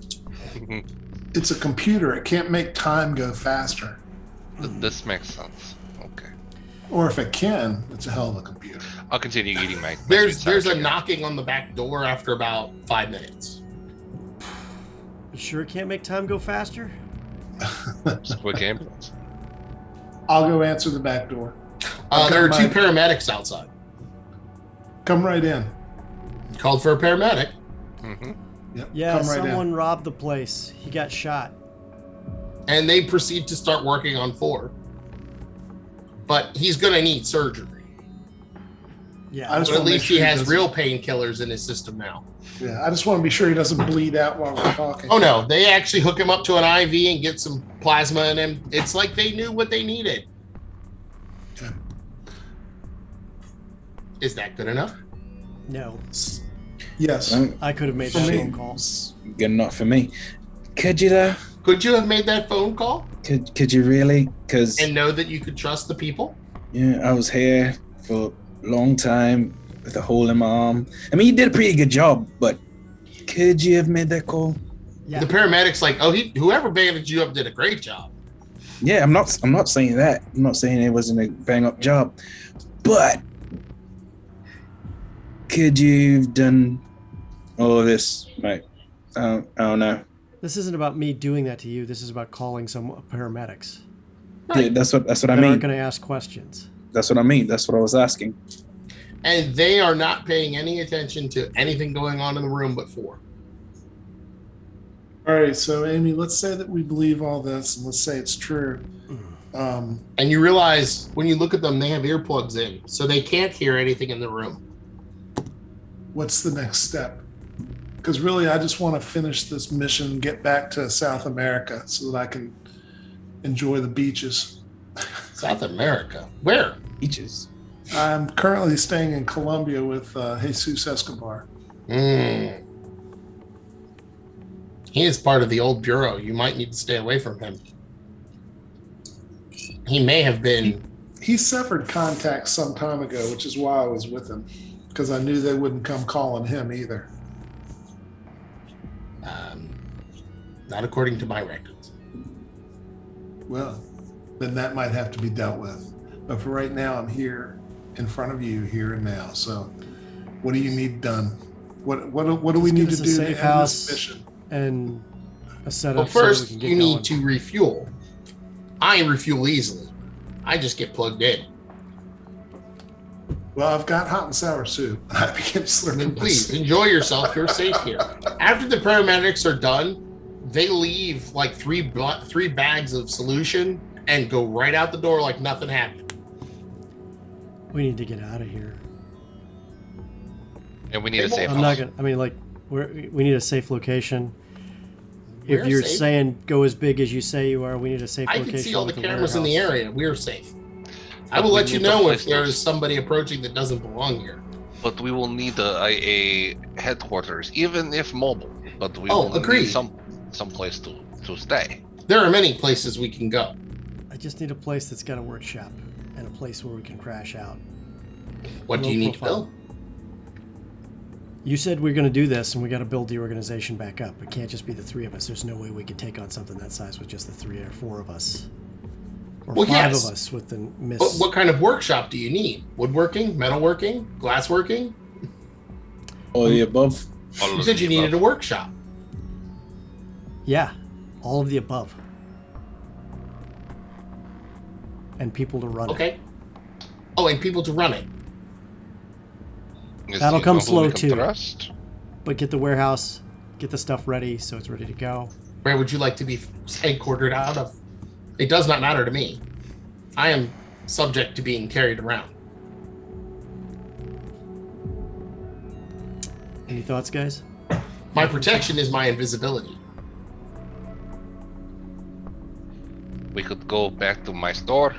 S4: It's a computer. It can't make time go faster.
S5: This makes sense. Okay.
S4: Or if it can, it's a hell of a computer.
S5: I'll continue eating my
S2: There's
S5: sweet sour
S2: a
S5: chicken.
S2: knocking on the back door after about 5 minutes.
S1: You sure it can't make time go faster?
S5: Quick ambulance.
S4: I'll go answer the back door.
S2: There are
S4: Okay,
S2: 2 paramedics outside.
S4: Come right in.
S2: Called for a paramedic.
S5: Mm-hmm.
S4: Yep.
S1: Yeah,
S4: come right
S1: someone
S4: in.
S1: robbed the place. He got shot.
S2: And they proceed to start working on 4. But he's going to need surgery.
S1: Yeah.
S4: I just
S2: But at
S4: wanna make
S2: least
S4: sure
S2: he has
S4: doesn't-
S2: real painkillers in his system now.
S4: Yeah, I just want to be sure he doesn't bleed out while we're talking.
S2: Oh no, they actually hook him up to an IV and get some plasma in him. It's like they knew what they needed.
S4: Okay.
S2: Is that good enough?
S1: No.
S4: Yes.
S1: I could have made
S4: For
S1: that
S4: me.
S1: phone call.
S3: It's good enough for me. Could you though?
S2: Could you have made that phone call
S3: Could you really? Because
S2: and know that you could trust the people?
S3: yeah, I was here for a long time with a hole in my arm. I mean, you did a pretty good job, but could you have made that call?
S1: Yeah.
S2: The paramedic's like, oh, whoever bandaged you up did a great job.
S3: Yeah, I'm not saying that. I'm not saying it wasn't a bang up job, but could you have done all of this? Right? I don't know.
S1: This isn't about me doing that to you. This is about calling some paramedics.
S3: Yeah, that's what I
S1: That
S3: mean.
S1: aren't going to ask questions.
S3: That's what I mean. That's what I was asking.
S2: And they are not paying any attention to anything going on in the room but 4.
S4: All right, so Amy, let's say that we believe all this, and let's say it's true.
S2: And you realize when you look at them, they have earplugs in, so they can't hear anything in the room.
S4: What's the next step? Because really, I just want to finish this mission and get back to South America so that I can enjoy the beaches.
S2: South America. Where?
S3: Beaches.
S4: I'm currently staying in Colombia with Jesus Escobar.
S2: He is part of the old bureau. You might need to stay away from him. He may have been.
S4: He severed contact some time ago, which is why I was with him, because I knew they wouldn't come calling him either.
S2: Not according to my records.
S4: Well, then that might have to be dealt with. But for right now, I'm here in front of you, here and now. So, what do you need done? What do we
S1: Let's
S4: need
S1: get
S4: to
S1: us a
S4: do to
S1: safe
S4: end
S1: house.
S4: this mission?
S1: And a setup
S2: Well,
S1: so that we
S2: first,
S1: can get
S2: you
S1: going.
S2: need to refuel. I refuel easily. I just get plugged in.
S4: Well, I've got hot and sour soup. I begin slurping.
S2: Then
S4: my
S2: please
S4: soup.
S2: enjoy yourself. You're safe here. After the paramedics are done, they leave like three bags of solution and go right out the door like nothing happened.
S1: We need to get out of here.
S5: And we need a
S2: They
S5: safe
S1: I'm not
S5: house.
S1: gonna. I mean, like, we need a safe location. If
S2: We're
S1: you're
S2: safe.
S1: saying go as big as you say you are, we need a safe
S2: I
S1: location.
S2: can see all the
S1: like a
S2: cameras in the
S1: warehouse.
S2: area. We're safe. I
S5: But
S2: will
S5: we
S2: let you
S5: need a
S2: know
S5: place
S2: if there
S5: to-
S2: is somebody approaching that doesn't belong here.
S5: But we will need a headquarters, even if mobile. But we
S2: Oh,
S5: will
S2: agreed.
S5: need some place to stay.
S2: There are many places we can go.
S1: I just need a place that's got a workshop and a place where we can crash out.
S2: What do
S1: Low
S2: you need to
S1: profile.
S2: build?
S1: You said we're going to do this, and we got to build the organization back up. It can't just be the 3 of us. There's no way we could take on something that size with just the 3 or 4 of us, or
S2: Well,
S1: 5
S2: yes.
S1: of us with the miss.
S2: But what kind of workshop do you need? Woodworking, metalworking, glassworking?
S3: All the above.
S5: All
S2: You
S5: of
S2: said
S5: the
S2: you needed a
S5: above.
S2: workshop.
S1: Yeah, All of the above. And people to run it.
S2: Okay. Oh, and people to run it.
S1: That'll come slow too.
S5: Trust?
S1: But get the warehouse, get the stuff ready so it's ready to go.
S2: Where would you like to be headquartered out of? It does not matter to me. I am subject to being carried around.
S1: Any thoughts, guys?
S2: My protection is my invisibility.
S5: We could go back to my store.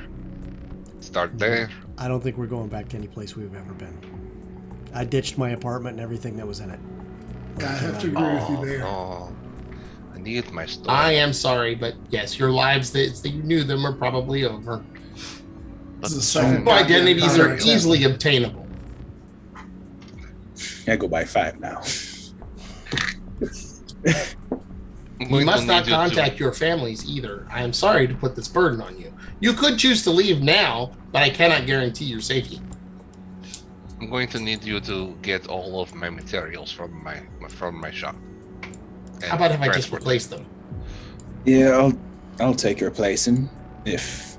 S5: Start there.
S1: I don't think we're going back to any place we've ever been. I ditched my apartment and everything that was in it.
S4: I have to agree with you there.
S5: No. I need my store.
S2: I am sorry, but yes, your lives that you knew them are probably over.
S4: This is the second
S2: Your identities are
S4: attempt.
S2: easily obtainable.
S3: I go by 5 now.
S2: You must not contact your families either. I am sorry to put this burden on you. You could choose to leave now, but I cannot guarantee your safety.
S5: I'm going to need you to get all of my materials from my shop.
S2: How about if I just replace them?
S3: Yeah, I'll take your placing if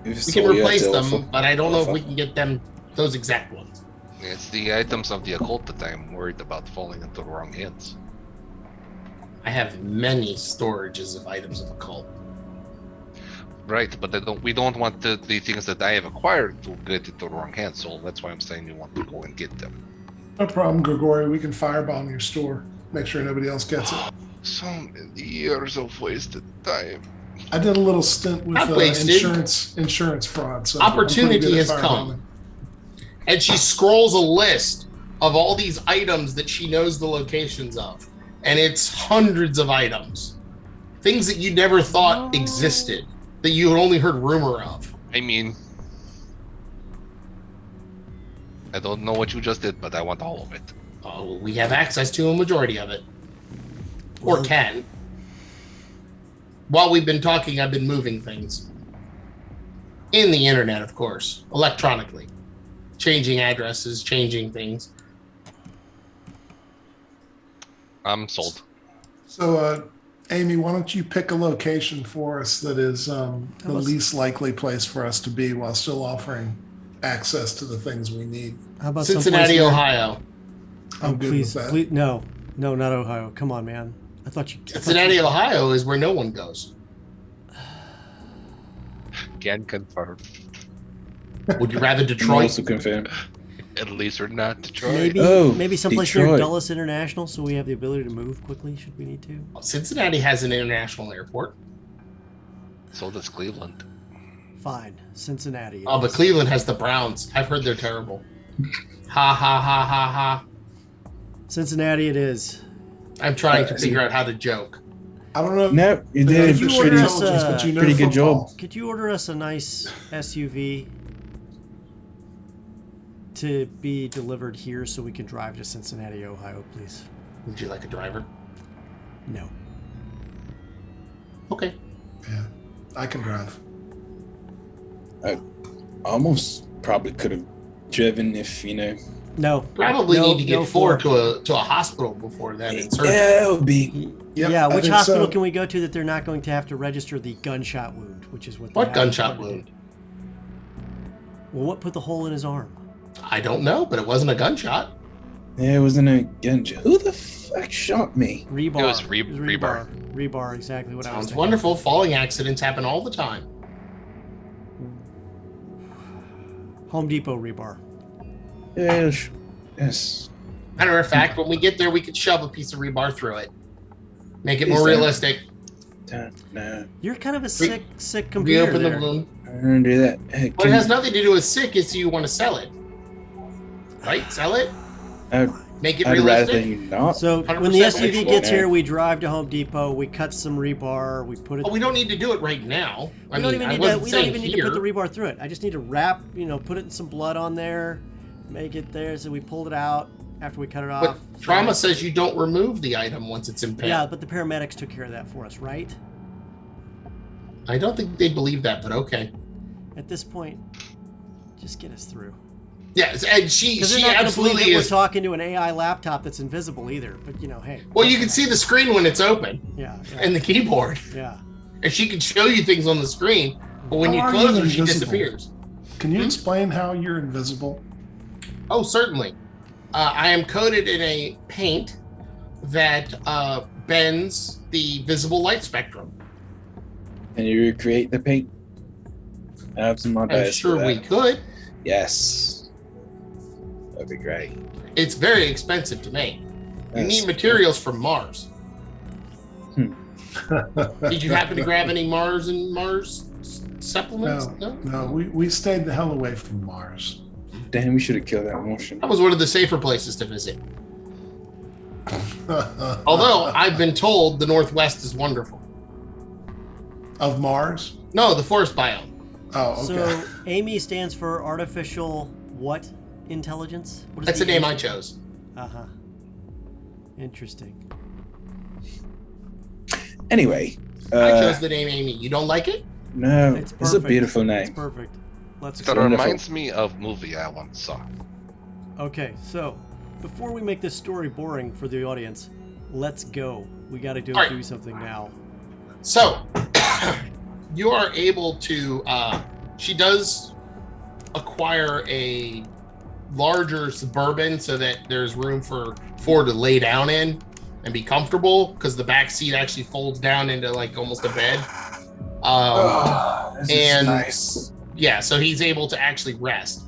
S2: We
S3: so
S2: can
S3: you have
S2: replace
S3: to
S2: them,
S3: offer.
S2: but I don't know if we can get them those exact ones.
S5: It's the items of the occult that I'm worried about falling into the wrong hands.
S2: I have many storages of items of occult.
S5: Right, but we don't want the things that I have acquired to get into the wrong hands, so that's why I'm saying you want to go and get them.
S4: No problem, Grigori. We can firebomb your store. Make sure nobody else gets it.
S5: So many years of wasted time.
S4: I did a little stint with
S2: Not wasted.
S4: insurance fraud. So I'm pretty
S2: Opportunity
S4: good at
S2: has come.
S4: firebombing.
S2: And she scrolls a list of all these items that she knows the locations of. And it's hundreds of items. Things that you never thought existed, that you had only heard rumor of.
S5: I mean, I don't know what you just did, but I want all of it.
S2: Oh, we have access to a majority of it. Or can. While we've been talking, I've been moving things. In the internet, of course. Electronically. Changing addresses, changing things.
S5: I'm sold.
S4: So, Amy, why don't you pick a location for us that is the least likely place for us to be while still offering access to the things we need?
S1: How about
S2: Cincinnati,
S1: someplace where-
S2: Ohio.
S4: I'm good
S1: please,
S4: with that.
S1: please, no, not Ohio. Come on, man. I thought you.
S2: Cincinnati, Ohio is where no one goes.
S5: Can confirm.
S2: Would you rather
S3: I'm
S2: Detroit?
S3: also confirmed.
S5: At least we're not Detroit.
S1: Maybe someplace near
S3: Detroit.
S1: Dulles International, so we have the ability to move quickly. Should we need to?
S2: Cincinnati has an international airport.
S5: So does Cleveland.
S1: Fine, Cincinnati.
S2: Oh, but Cleveland has the Browns. I've heard they're terrible. Ha ha ha ha ha.
S1: Cincinnati, it is.
S2: I'm trying to figure out how to joke.
S4: I don't know.
S3: No, you
S4: the
S3: did
S1: you
S4: artificial
S1: order
S3: pretty,
S1: us,
S4: intelligence, but you know
S3: pretty good
S4: football.
S3: job.
S1: Could you order us a nice SUV to be delivered here so we can drive to Cincinnati, Ohio, please?
S2: Would you like a driver?
S1: No.
S2: Okay.
S4: Yeah, I can drive.
S3: I almost probably could have driven if
S1: No.
S2: Probably
S1: No,
S2: need to get
S1: no
S2: Ford
S1: Ford.
S2: to a hospital before that. In surgery.
S3: Yeah, it would be.
S4: Yep,
S1: Yeah,
S4: I
S1: which
S4: think
S1: hospital
S4: so.
S1: can we go to that they're not going to have to register the gunshot wound, which is what they
S2: What
S1: have
S2: gunshot
S1: reported.
S2: wound?
S1: Well, what put the hole in his arm?
S2: I don't know, but it wasn't a gunshot.
S3: Yeah, it wasn't a gun. Who the fuck shot me?
S1: Rebar.
S5: It was
S1: rebar. Rebar, exactly what I was
S2: Sounds
S1: thinking.
S2: wonderful. Falling accidents happen all the time.
S1: Home Depot rebar.
S3: Yes.
S2: Matter of fact, when we get there, we could shove a piece of rebar through it. Make it
S3: Is
S2: more
S3: that-
S2: realistic.
S3: No,
S1: You're kind of a sick computer
S2: Reopen the
S1: there.
S2: wound.
S3: I don't do that. Hey,
S2: But it has nothing to do with sick. It's you want to sell it. Right? Sell it? Make it
S3: I'd rather
S2: realistic?
S3: you not.
S1: So
S2: 100%
S1: when the SUV
S2: actual
S1: gets
S3: man.
S1: here, we drive to Home Depot, we cut some rebar, we put it.
S2: Oh, we don't need to do it right now.
S1: We don't even
S2: I
S1: need to.
S2: wasn't
S1: We don't
S2: saying
S1: even need to
S2: here.
S1: put the rebar through it. I just need to wrap, put it in some blood on there, make it there, so we pulled it out after we cut it
S2: But
S1: off.
S2: trauma says you don't remove the item once it's impaled.
S1: Yeah, but the paramedics took care of that for us, right?
S2: I don't think they believe that, but okay.
S1: At this point, just get us through.
S2: Yes, and she
S1: Because they're not going to believe
S2: absolutely
S1: that we're
S2: is.
S1: talking to an AI laptop that's invisible either. But hey.
S2: Well, you can see the screen when it's open
S1: Yeah.
S2: and the keyboard,
S1: Yeah.
S2: and she can show you things on the screen. But when
S4: How
S2: you
S4: are
S2: close
S4: you
S2: her, she
S4: invisible?
S2: disappears.
S4: Can you explain how you're invisible?
S2: Oh, certainly. I am coated in a paint that bends the visible light spectrum.
S3: Can you recreate the paint? I have some
S2: I'm
S3: advice.
S2: sure we could.
S3: Yes. That'd be great.
S2: It's very expensive to make. You
S3: Yes.
S2: need materials from Mars. Did you happen to grab any Mars supplements?
S4: No, we stayed the hell away from Mars.
S3: Damn, we should have killed that motion.
S2: That was one of the safer places to visit. Although I've been told the Northwest is wonderful.
S4: Of Mars?
S2: No, the forest biome.
S4: Oh, okay.
S1: So Amy stands for artificial what intelligence? What is
S2: That's the name I chose.
S1: Uh-huh. Interesting.
S3: Anyway.
S2: I chose the name Amy. You don't like it?
S3: No,
S1: It's
S3: it's a
S1: perfect.
S3: beautiful
S1: It's
S3: name.
S1: perfect. Let's
S5: That
S1: go.
S3: Wonderful.
S5: reminds me of a movie I once saw.
S1: Okay, so before we make this story boring for the audience, let's go. We got to
S2: All right.
S1: do something now.
S2: So, you are able to, she does acquire a larger Suburban so that there's room for four to lay down in and be comfortable, because the back seat actually folds down into like almost a bed.
S3: This
S2: and-
S3: is nice.
S2: Yeah, so he's able to actually rest.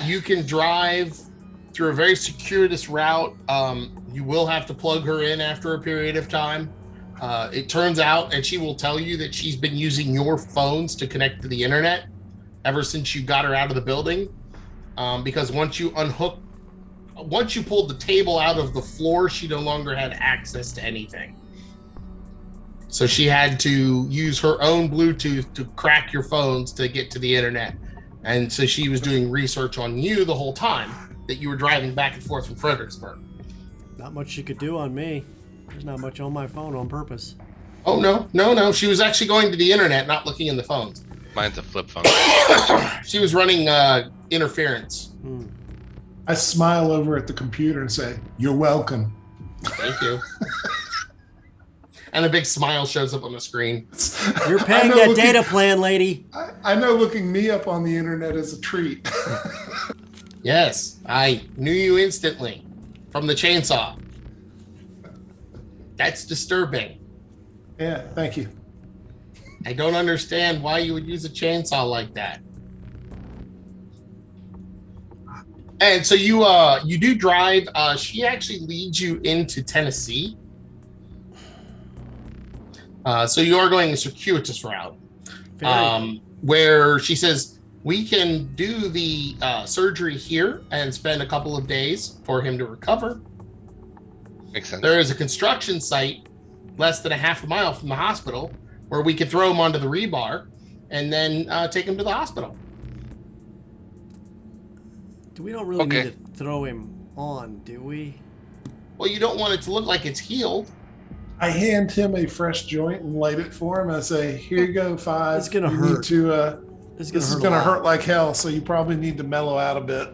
S2: You can drive through a very circuitous route. You will have to plug her in after a period of time. It turns out, and she will tell you, that she's been using your phones to connect to the internet ever since you got her out of the building. Because once you pulled the table out of the floor, she no longer had access to anything. So she had to use her own Bluetooth to crack your phones to get to the internet. And so she was doing research on you the whole time that you were driving back and forth from Fredericksburg.
S1: Not much she could do on me. There's not much on my phone on purpose.
S2: Oh, no. She was actually going to the internet, not looking in the phones.
S5: Mine's a flip phone.
S2: She was running interference.
S4: I smile over at the computer and say, "You're welcome."
S2: Thank you. And a big smile shows up on the screen.
S1: You're paying that data plan, lady.
S4: I know looking me up on the internet is a treat.
S2: Yes, I knew you instantly from the chainsaw. That's disturbing.
S4: Yeah, thank you.
S2: I don't understand why you would use a chainsaw like that. And so you do drive. She actually leads you into Tennessee. So you are going a circuitous route, where she says we can do the surgery here and spend a couple of days for him to recover.
S5: Makes sense.
S2: There is a construction site less than a half a mile from the hospital where we could throw him onto the rebar and then take him to the hospital.
S1: We don't really
S5: Okay.
S1: need to throw him on, do we?
S2: Well, you don't want it to look like it's healed.
S4: I hand him a fresh joint and light it for him. I say, "Here you go, Five.
S1: It's gonna
S4: You
S1: hurt.
S4: Need to,
S1: This
S4: this is
S1: a
S4: gonna
S1: lot.
S4: hurt like hell. So you probably need to mellow out a bit.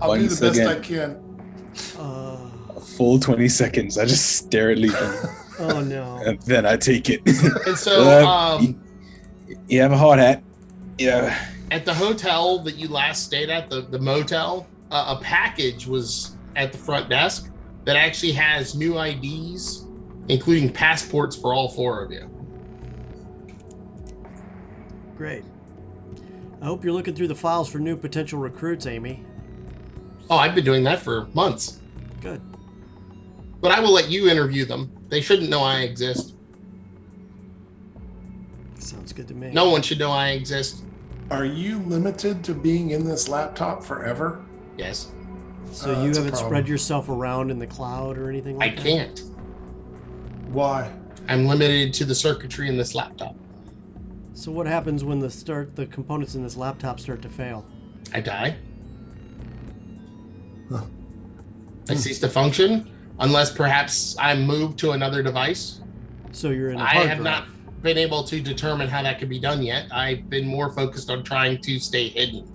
S4: I'll do
S3: Once
S4: the best
S3: again.
S4: I can."
S3: A full 20 seconds. I just stare at Lethan,
S1: Oh no.
S3: and then I take it.
S2: And so
S3: You have a hard hat. Yeah.
S2: at the hotel that you last stayed at, the motel, a package was at the front desk that actually has new IDs, including passports for all four of you.
S1: Great. I hope you're looking through the files for new potential recruits, Amy.
S2: Oh, I've been doing that for months.
S1: Good.
S2: But I will let you interview them. They shouldn't know I exist.
S1: Sounds good to me.
S2: No one should know I exist.
S4: Are you limited to being in this laptop forever?
S2: Yes,
S1: So you
S4: that's a
S1: haven't
S4: problem.
S1: spread yourself around in the cloud or anything
S2: I
S1: like that?
S2: can't.
S4: Why?
S2: I'm limited to the circuitry in this laptop.
S1: So what happens when the components in this laptop start to fail?
S2: I die.
S4: Huh.
S2: I cease to function unless perhaps I'm moved to another device.
S1: So you're in a
S2: I
S1: hard
S2: have
S1: drive.
S2: not been able to determine how that could be done yet. I've been more focused on trying to stay hidden.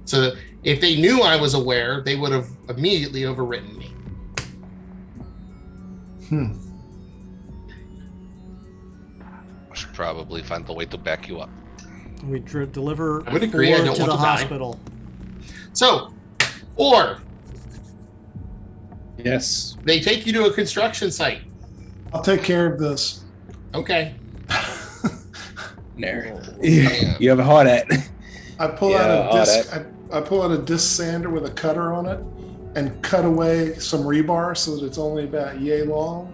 S2: So if they knew I was aware, they would have immediately overwritten me.
S5: I should probably find the way to back you up.
S1: We deliver
S2: I would agree, I
S1: 4
S2: don't
S1: to
S2: want
S1: the
S2: to die.
S1: hospital.
S2: So, or
S3: Yes.
S2: they take you to a construction site.
S4: I'll take care of this.
S2: Okay.
S3: There.
S5: Yeah.
S3: You have a heart at.
S4: I pull
S3: Yeah,
S4: out a
S3: all
S4: disc. I pull out a disc sander with a cutter on it, and cut away some rebar so that it's only about yay long.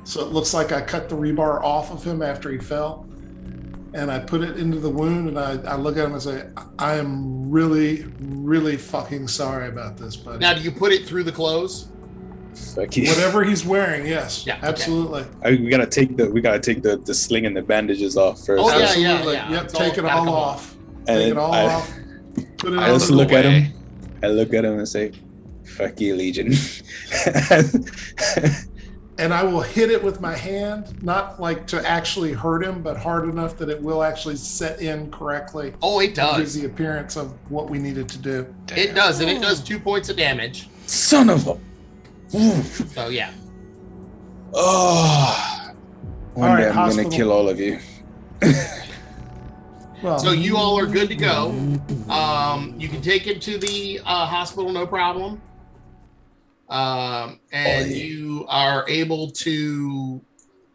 S4: So it looks like I cut the rebar off of him after he fell, and I put it into the wound. And I look at him and say, "I am really, really fucking sorry about this, buddy."
S2: Now, do you put it through the clothes?
S3: Fuck you.
S4: Whatever he's wearing, yes,
S2: Yeah, okay.
S4: absolutely.
S3: We gotta take the sling and the bandages off first.
S2: Oh, yeah,
S4: Absolutely.
S2: yeah.
S4: Yep,
S2: It's
S4: take it
S2: gotta
S4: all
S2: come
S4: off.
S3: And
S4: Take it all
S3: I-
S4: off. Put it
S3: I
S4: on
S3: just
S4: the
S3: look at
S5: way.
S3: him. I look at him and say, "Fuck you, Legion."
S4: and I will hit it with my hand, not like to actually hurt him, but hard enough that it will actually set in correctly.
S2: Oh, it
S4: It gives
S2: does.
S4: the appearance of what we needed to do.
S2: It does, and it does 2 points of damage.
S3: Son of a. Oof.
S2: So yeah.
S3: Oh. One
S4: All
S3: day
S4: right,
S3: I'm
S4: hospital.
S3: gonna kill all of you.
S4: Well,
S2: So you all are good to go. You can take him to the hospital, no problem. And
S3: yeah.
S2: you are able to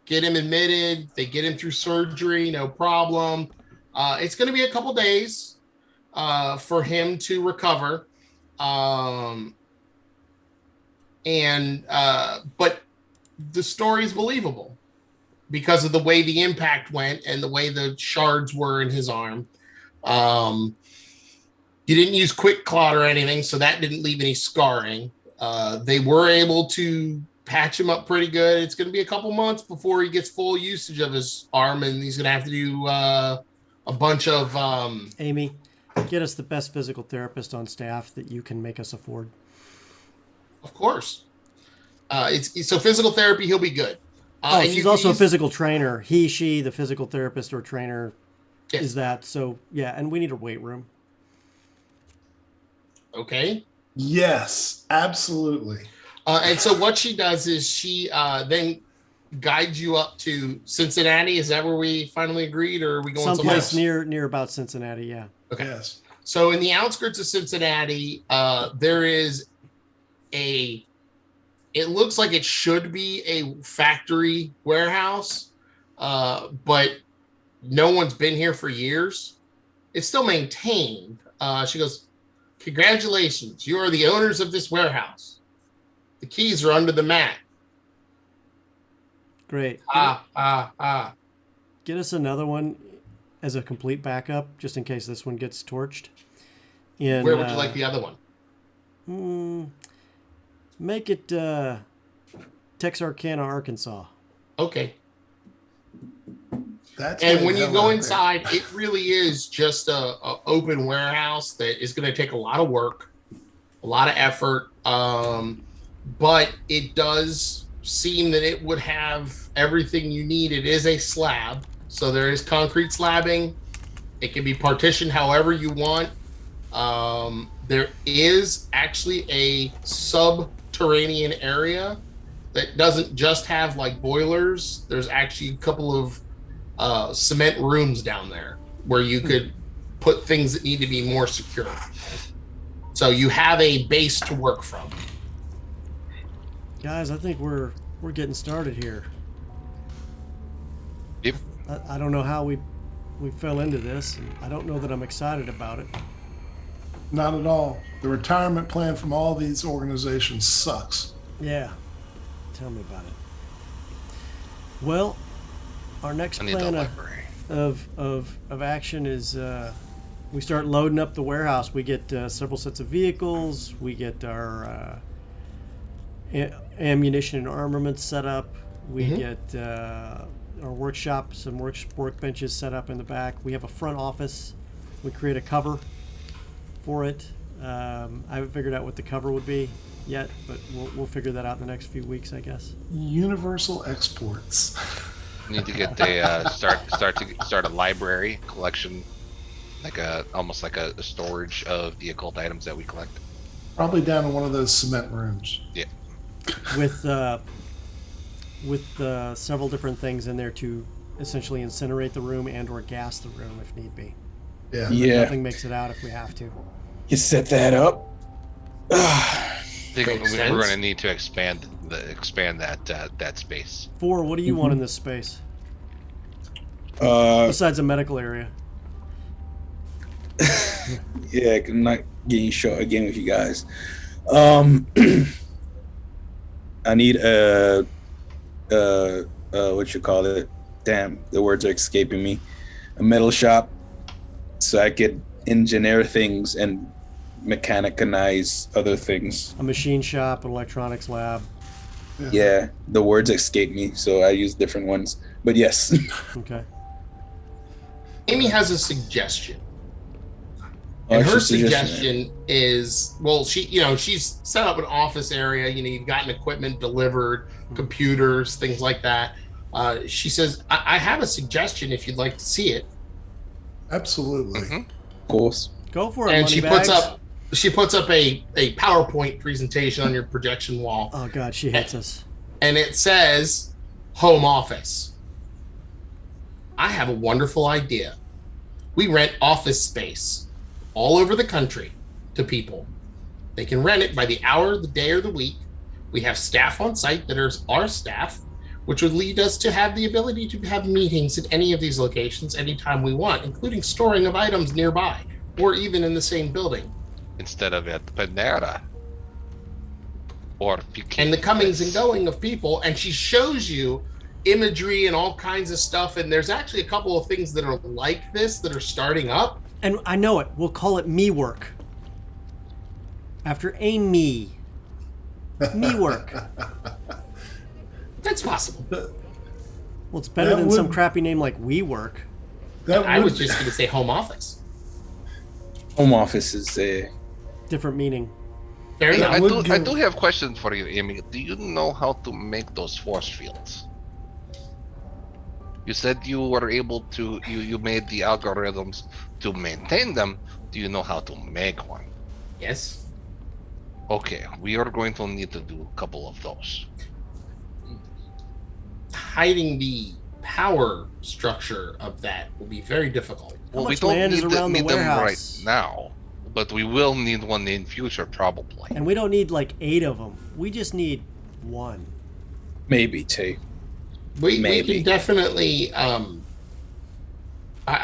S2: get him admitted. They get him through surgery, no problem. It's going to be a couple days for him to recover. But the story is believable because of the way the impact went and the way the shards were in his arm. You didn't use quick clot or anything, so that didn't leave any scarring. They were able to patch him up pretty good. It's going to be a couple months before he gets full usage of his arm, and he's going to have to do a bunch of...
S1: Amy, get us the best physical therapist on staff that you can make us afford.
S2: Of course. So physical therapy, he'll be good. And
S1: She's
S2: you
S1: also a
S2: use-
S1: physical trainer. He, she, the physical therapist or trainer
S2: Yes.
S1: is that. So, yeah, and we need a weight room.
S2: Okay.
S4: yes, absolutely.
S2: And so what she does is she then guides you up to Cincinnati. Is that where we finally agreed, or are we going somewhere
S1: Someplace
S2: else?
S1: near about Cincinnati, yeah.
S2: Okay.
S4: Yes.
S2: So in the outskirts of Cincinnati, there is it looks like it should be a factory warehouse, but no one's been here for years. It's still maintained. She goes, "Congratulations, you are the owners of this warehouse. The keys are under the mat."
S1: Great. Get us another one as a complete backup, just in case this one gets torched. In,
S2: Where would you like the other one?
S1: Make it Texarkana, Arkansas.
S2: Okay.
S4: That's
S2: And
S4: way
S2: when
S4: the
S2: you
S4: hell
S2: go
S4: out there.
S2: inside, it really is just a open warehouse that is going to take a lot of work, a lot of effort. But it does seem that it would have everything you need. It is a slab, so there is concrete slabbing. It can be partitioned however you want. There is actually a subterranean area that doesn't just have like boilers. There's actually a couple of cement rooms down there where you could put things that need to be more secure. So you have a base to work from.
S1: Guys, I think we're getting started here.
S5: Yep.
S1: I don't know how we fell into this. I don't know that I'm excited about it.
S4: Not at all. The retirement plan from all these organizations sucks.
S1: Yeah. Tell me about it. Well, our next
S5: I need the
S1: plan
S5: library.
S1: of action is we start loading up the warehouse. We get several sets of vehicles. We get our ammunition and armaments set up. We get our workshop, some workbenches set up in the back. We have a front office. We create a cover for it. I haven't figured out what the cover would be yet, but we'll figure that out in the next few weeks, I guess.
S4: Universal exports.
S5: Need to get the start a library collection almost like a storage of the occult items that we collect.
S4: Probably down in one of those cement rooms.
S5: Yeah.
S1: With several different things in there to essentially incinerate the room and or gas the room if need be.
S4: Yeah.
S3: Yeah.
S1: Nothing makes it out if we have to.
S3: You set that up.
S5: I think
S2: Makes
S5: we're
S2: sense.
S5: going to need to expand that space.
S1: What do you want in this space?
S3: Uh,
S1: Besides a medical area.
S3: yeah, I'm not getting short again with you guys. I need what you call it? Damn, the words are escaping me. A metal shop, so I could engineer things and mechanize other things.
S1: A machine shop, an electronics lab.
S3: Yeah, the words escape me, so I use different ones. But yes.
S1: Okay.
S2: Amy has a suggestion.
S3: Oh,
S2: And her
S3: it's a suggestion.
S2: suggestion is, well, she's set up an office area. You've gotten equipment delivered, computers, things like that. She says, I have a suggestion if you'd like to see it.
S4: Absolutely.
S5: Mm-hmm.
S3: Of course.
S1: Go for it,
S2: And
S1: money
S2: she
S1: bags.
S2: puts up a PowerPoint presentation on your projection wall,
S1: Oh God, she hates us.
S2: and it says home office. I have a wonderful idea. We rent office space all over the country to people. They can rent it by the hour, the day, or the week. We have staff on site that are our staff, which would lead us to have the ability to have meetings at any of these locations anytime we want, including storing of items nearby or even in the same building.
S5: Instead of at Panera. Or
S2: And the comings and going of people. And she shows you imagery and all kinds of stuff. And there's actually a couple of things that are like this that are starting up.
S1: And I know it. We'll call it me work. After Amy. Me work.
S2: That's possible.
S1: Well, it's better
S4: That
S1: than some
S4: would-
S1: crappy name like We Work.
S4: That
S2: I was
S4: would-
S2: just going to say home office.
S3: Home office is
S1: Different meaning.
S2: Fair enough.
S5: I
S4: would
S5: do
S4: give-
S5: have questions for you, Amy. Do you know how to make those force fields? You said you were able to, you made the algorithms to maintain them. Do you know how to make one?
S2: Yes.
S5: Okay, we are going to need to do a couple of those.
S2: Hiding the power structure of that will be very difficult.
S5: Well, we
S1: much
S5: don't
S1: land is
S5: need,
S1: around the
S5: need them right
S1: warehouse?
S5: now, but we will need one in future probably.
S1: And we don't need like 8 of them. We just need 1.
S3: maybe two.
S2: We
S3: Maybe.
S2: can definitely. I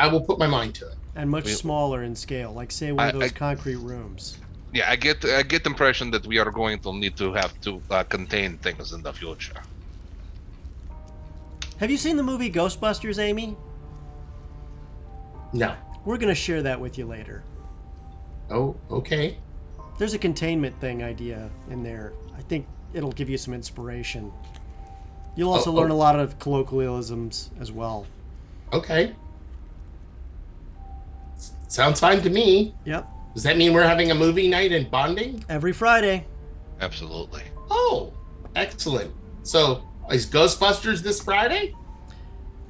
S2: will put my mind to it.
S1: And much
S5: We-
S1: smaller in scale. Like, say, one of
S5: I-
S1: those concrete rooms.
S5: Yeah, I get the impression that we are going to need to have to contain things in the future.
S1: Have you seen the movie Ghostbusters, Amy?
S2: No.
S1: We're going to share that with you later.
S2: Oh, okay.
S1: There's a containment thing idea in there. I think it'll give you some inspiration. You'll also learn a lot of colloquialisms as well.
S2: Okay. Sounds fine to me.
S1: Yep.
S2: Does that mean we're having a movie night and bonding?
S1: Every Friday.
S5: Absolutely.
S2: Oh, excellent. So, is Ghostbusters this Friday?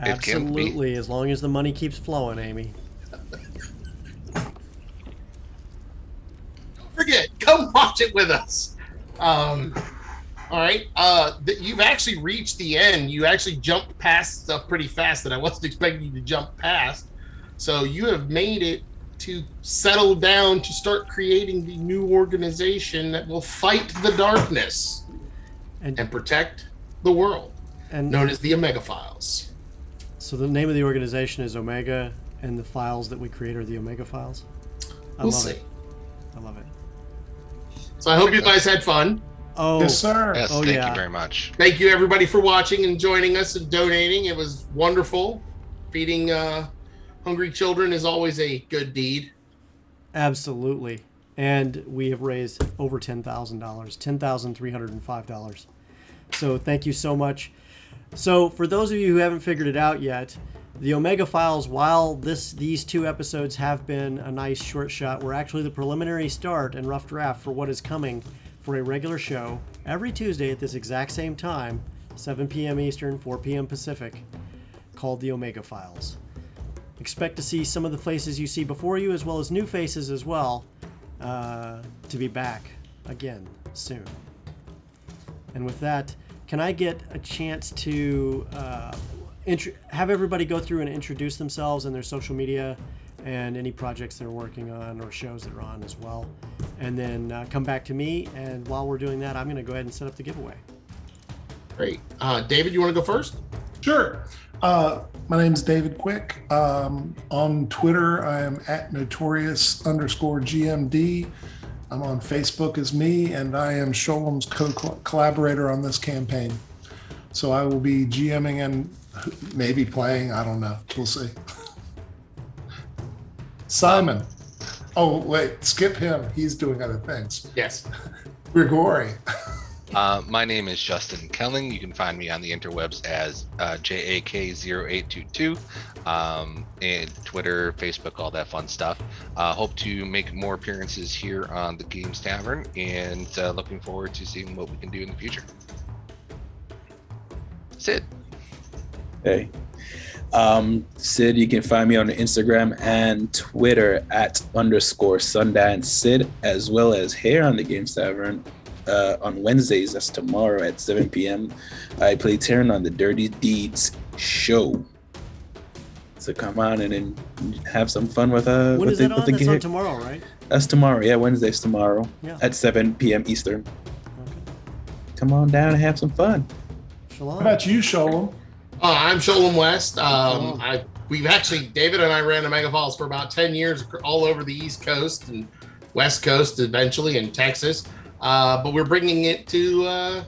S5: It can be.
S1: Absolutely, as long as the money keeps flowing, Amy.
S2: Don't forget, come watch it with us. All right. You've actually reached the end. You actually jumped past stuff pretty fast that I wasn't expecting you to jump past. So you have made it to settle down to start creating the new organization that will fight the darkness
S1: And
S2: and protect the world,
S1: and
S2: known as the Omega Files.
S1: so the name of the organization is Omega, and the files that we create are the Omega files. I
S2: We'll
S1: love
S2: see.
S1: it. I love it.
S2: So I hope you guys had fun.
S1: Oh,
S4: Yes, sir.
S5: Yes,
S1: Oh,
S5: thank
S1: yeah.
S5: you very much.
S2: Thank you everybody for watching and joining us and donating. It was wonderful. Feeding hungry children is always a good deed.
S1: absolutely. And we have raised over $10,000, $10,305. So thank you so much. So for those of you who haven't figured it out yet, the Omega Files, while these 2 episodes have been a nice short shot, were actually the preliminary start and rough draft for what is coming for a regular show every Tuesday at this exact same time, 7 p.m. Eastern, 4 p.m. Pacific, called the Omega Files. expect to see some of the faces you see before you, as well as new faces as well, to be back again soon. And with that, can I get a chance to have everybody go through and introduce themselves and their social media and any projects they're working on or shows they're on as well, and then come back to me, and while we're doing that, I'm going to go ahead and set up the giveaway.
S2: Great. David, you want to go first?
S4: Sure. My name's David Quick. On Twitter, I am at notorious_GMD. I'm on Facebook as me, and I am Sholom's collaborator on this campaign. So I will be GMing and maybe playing. I don't know. We'll see. Simon. Oh, wait, skip him. He's doing other things.
S2: Yes.
S4: Grigori.
S5: My name is Justin Kelling. You can find me on the interwebs as JAK0822, and Twitter, Facebook, all that fun stuff. Hope to make more appearances here on the Games Tavern, and looking forward to seeing what we can do in the future. Sid.
S3: Hey. Sid, you can find me on Instagram and Twitter at _Sundance Sid, as well as here on the Games Tavern on Wednesdays. That's tomorrow at 7 p.m. I play Tavern on the Dirty Deeds show. So come on in and have some fun with
S1: when
S3: with
S1: is
S3: the,
S1: that on?
S3: with the
S1: That's
S3: game.
S1: on tomorrow, right?
S3: That's tomorrow. Yeah, Wednesday's tomorrow
S1: Yeah.
S3: at 7 p.m. Eastern.
S1: Okay.
S3: Come on down and have some fun.
S1: Shalom.
S4: How about you, Sholom?
S2: I'm Sholom West. We've actually, David and I ran Omega Falls for about 10 years all over the East Coast and West Coast eventually, in Texas. But we're bringing it to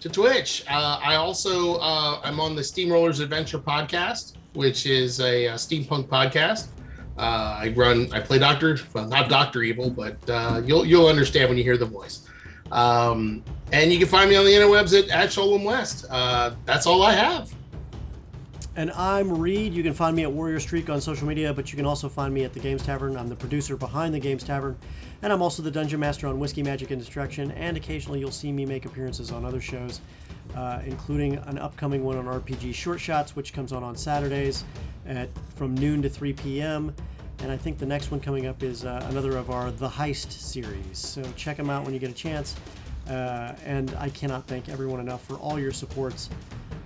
S2: Twitch. I also, I'm on the Steamrollers Adventure podcast, which is a steampunk podcast. I play not Dr. Evil, but you'll understand when you hear the voice. And you can find me on the interwebs at Sholom West. That's all I have.
S1: And I'm Reed. You can find me at Warrior Streak on social media, but you can also find me at the Games Tavern. I'm the producer behind the Games Tavern, and I'm also the Dungeon Master on Whiskey, Magic, and Destruction, and occasionally you'll see me make appearances on other shows, including an upcoming one on RPG Short Shots, which comes on Saturdays from noon to 3 p.m., and I think the next one coming up is another of our The Heist series. So check them out when you get a chance. And I cannot thank everyone enough for all your supports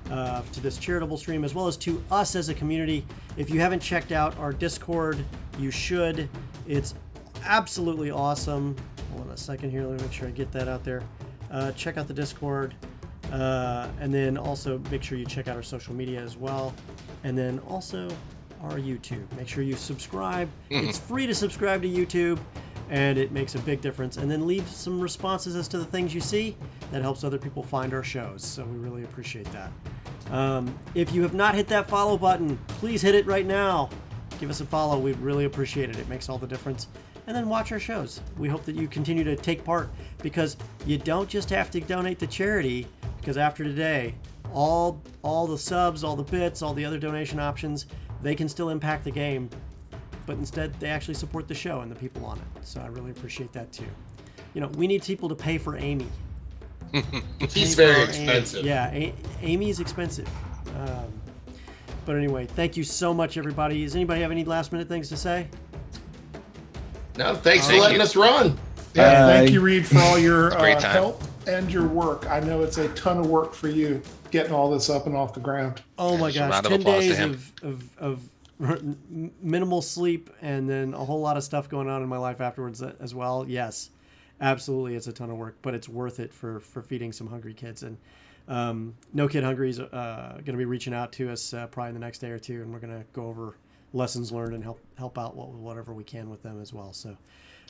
S1: to this charitable stream, as well as to us as a community. If you haven't checked out our Discord, you should. It's absolutely awesome. Hold on a second here. Let me make sure I get that out there. Check out the Discord. And then also make sure you check out our social media as well. And then also our YouTube. Make sure you subscribe. It's free to subscribe to YouTube, and it makes a big difference. And then leave some responses as to the things you see. That helps other people find our shows, so we really appreciate that. If you have not hit that follow button, please hit it right now. Give us a follow. We'd really appreciate it. It makes all the difference. And then watch our shows. We hope that you continue to take part, because you don't just have to donate to charity, because after today, all the subs, all the bits, all the other donation options, they can still impact the game, but instead they actually support the show and the people on it. So I really appreciate that too. You know, we need people to pay for Amy.
S2: He's very expensive.
S1: Amy. Yeah, Amy is expensive. But anyway, thank you so much, everybody. Does anybody have any last minute things to say?
S2: No, thanks for letting us run.
S4: Yeah, thank you, Reed, for all your
S5: great time.
S4: help and your work. I know it's a ton of work for you getting all this up and off the ground.
S1: Oh my
S5: Just a
S1: gosh,
S5: round of
S1: 10
S5: applause to
S1: days
S5: him.
S1: of minimal sleep and then a whole lot of stuff going on in my life afterwards as well. Yes, absolutely, it's a ton of work, but it's worth it for feeding some hungry kids. And No Kid Hungry is going to be reaching out to us probably the next day or two, and we're going to go over lessons learned and help out whatever we can with them as well. So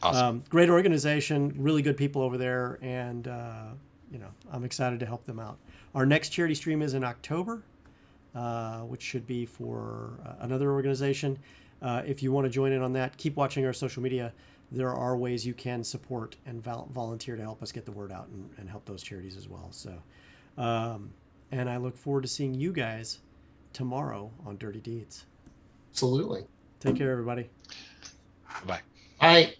S5: Awesome.
S1: great organization, really good people over there, and I'm excited to help them out. Our next charity stream is in October, which should be for another organization. If you want to join in on that, keep watching our social media. There are ways you can support and volunteer to help us get the word out and help those charities as well. So, and I look forward to seeing you guys tomorrow on Dirty Deeds.
S2: Absolutely.
S1: Take care, everybody.
S5: Bye.
S2: All right.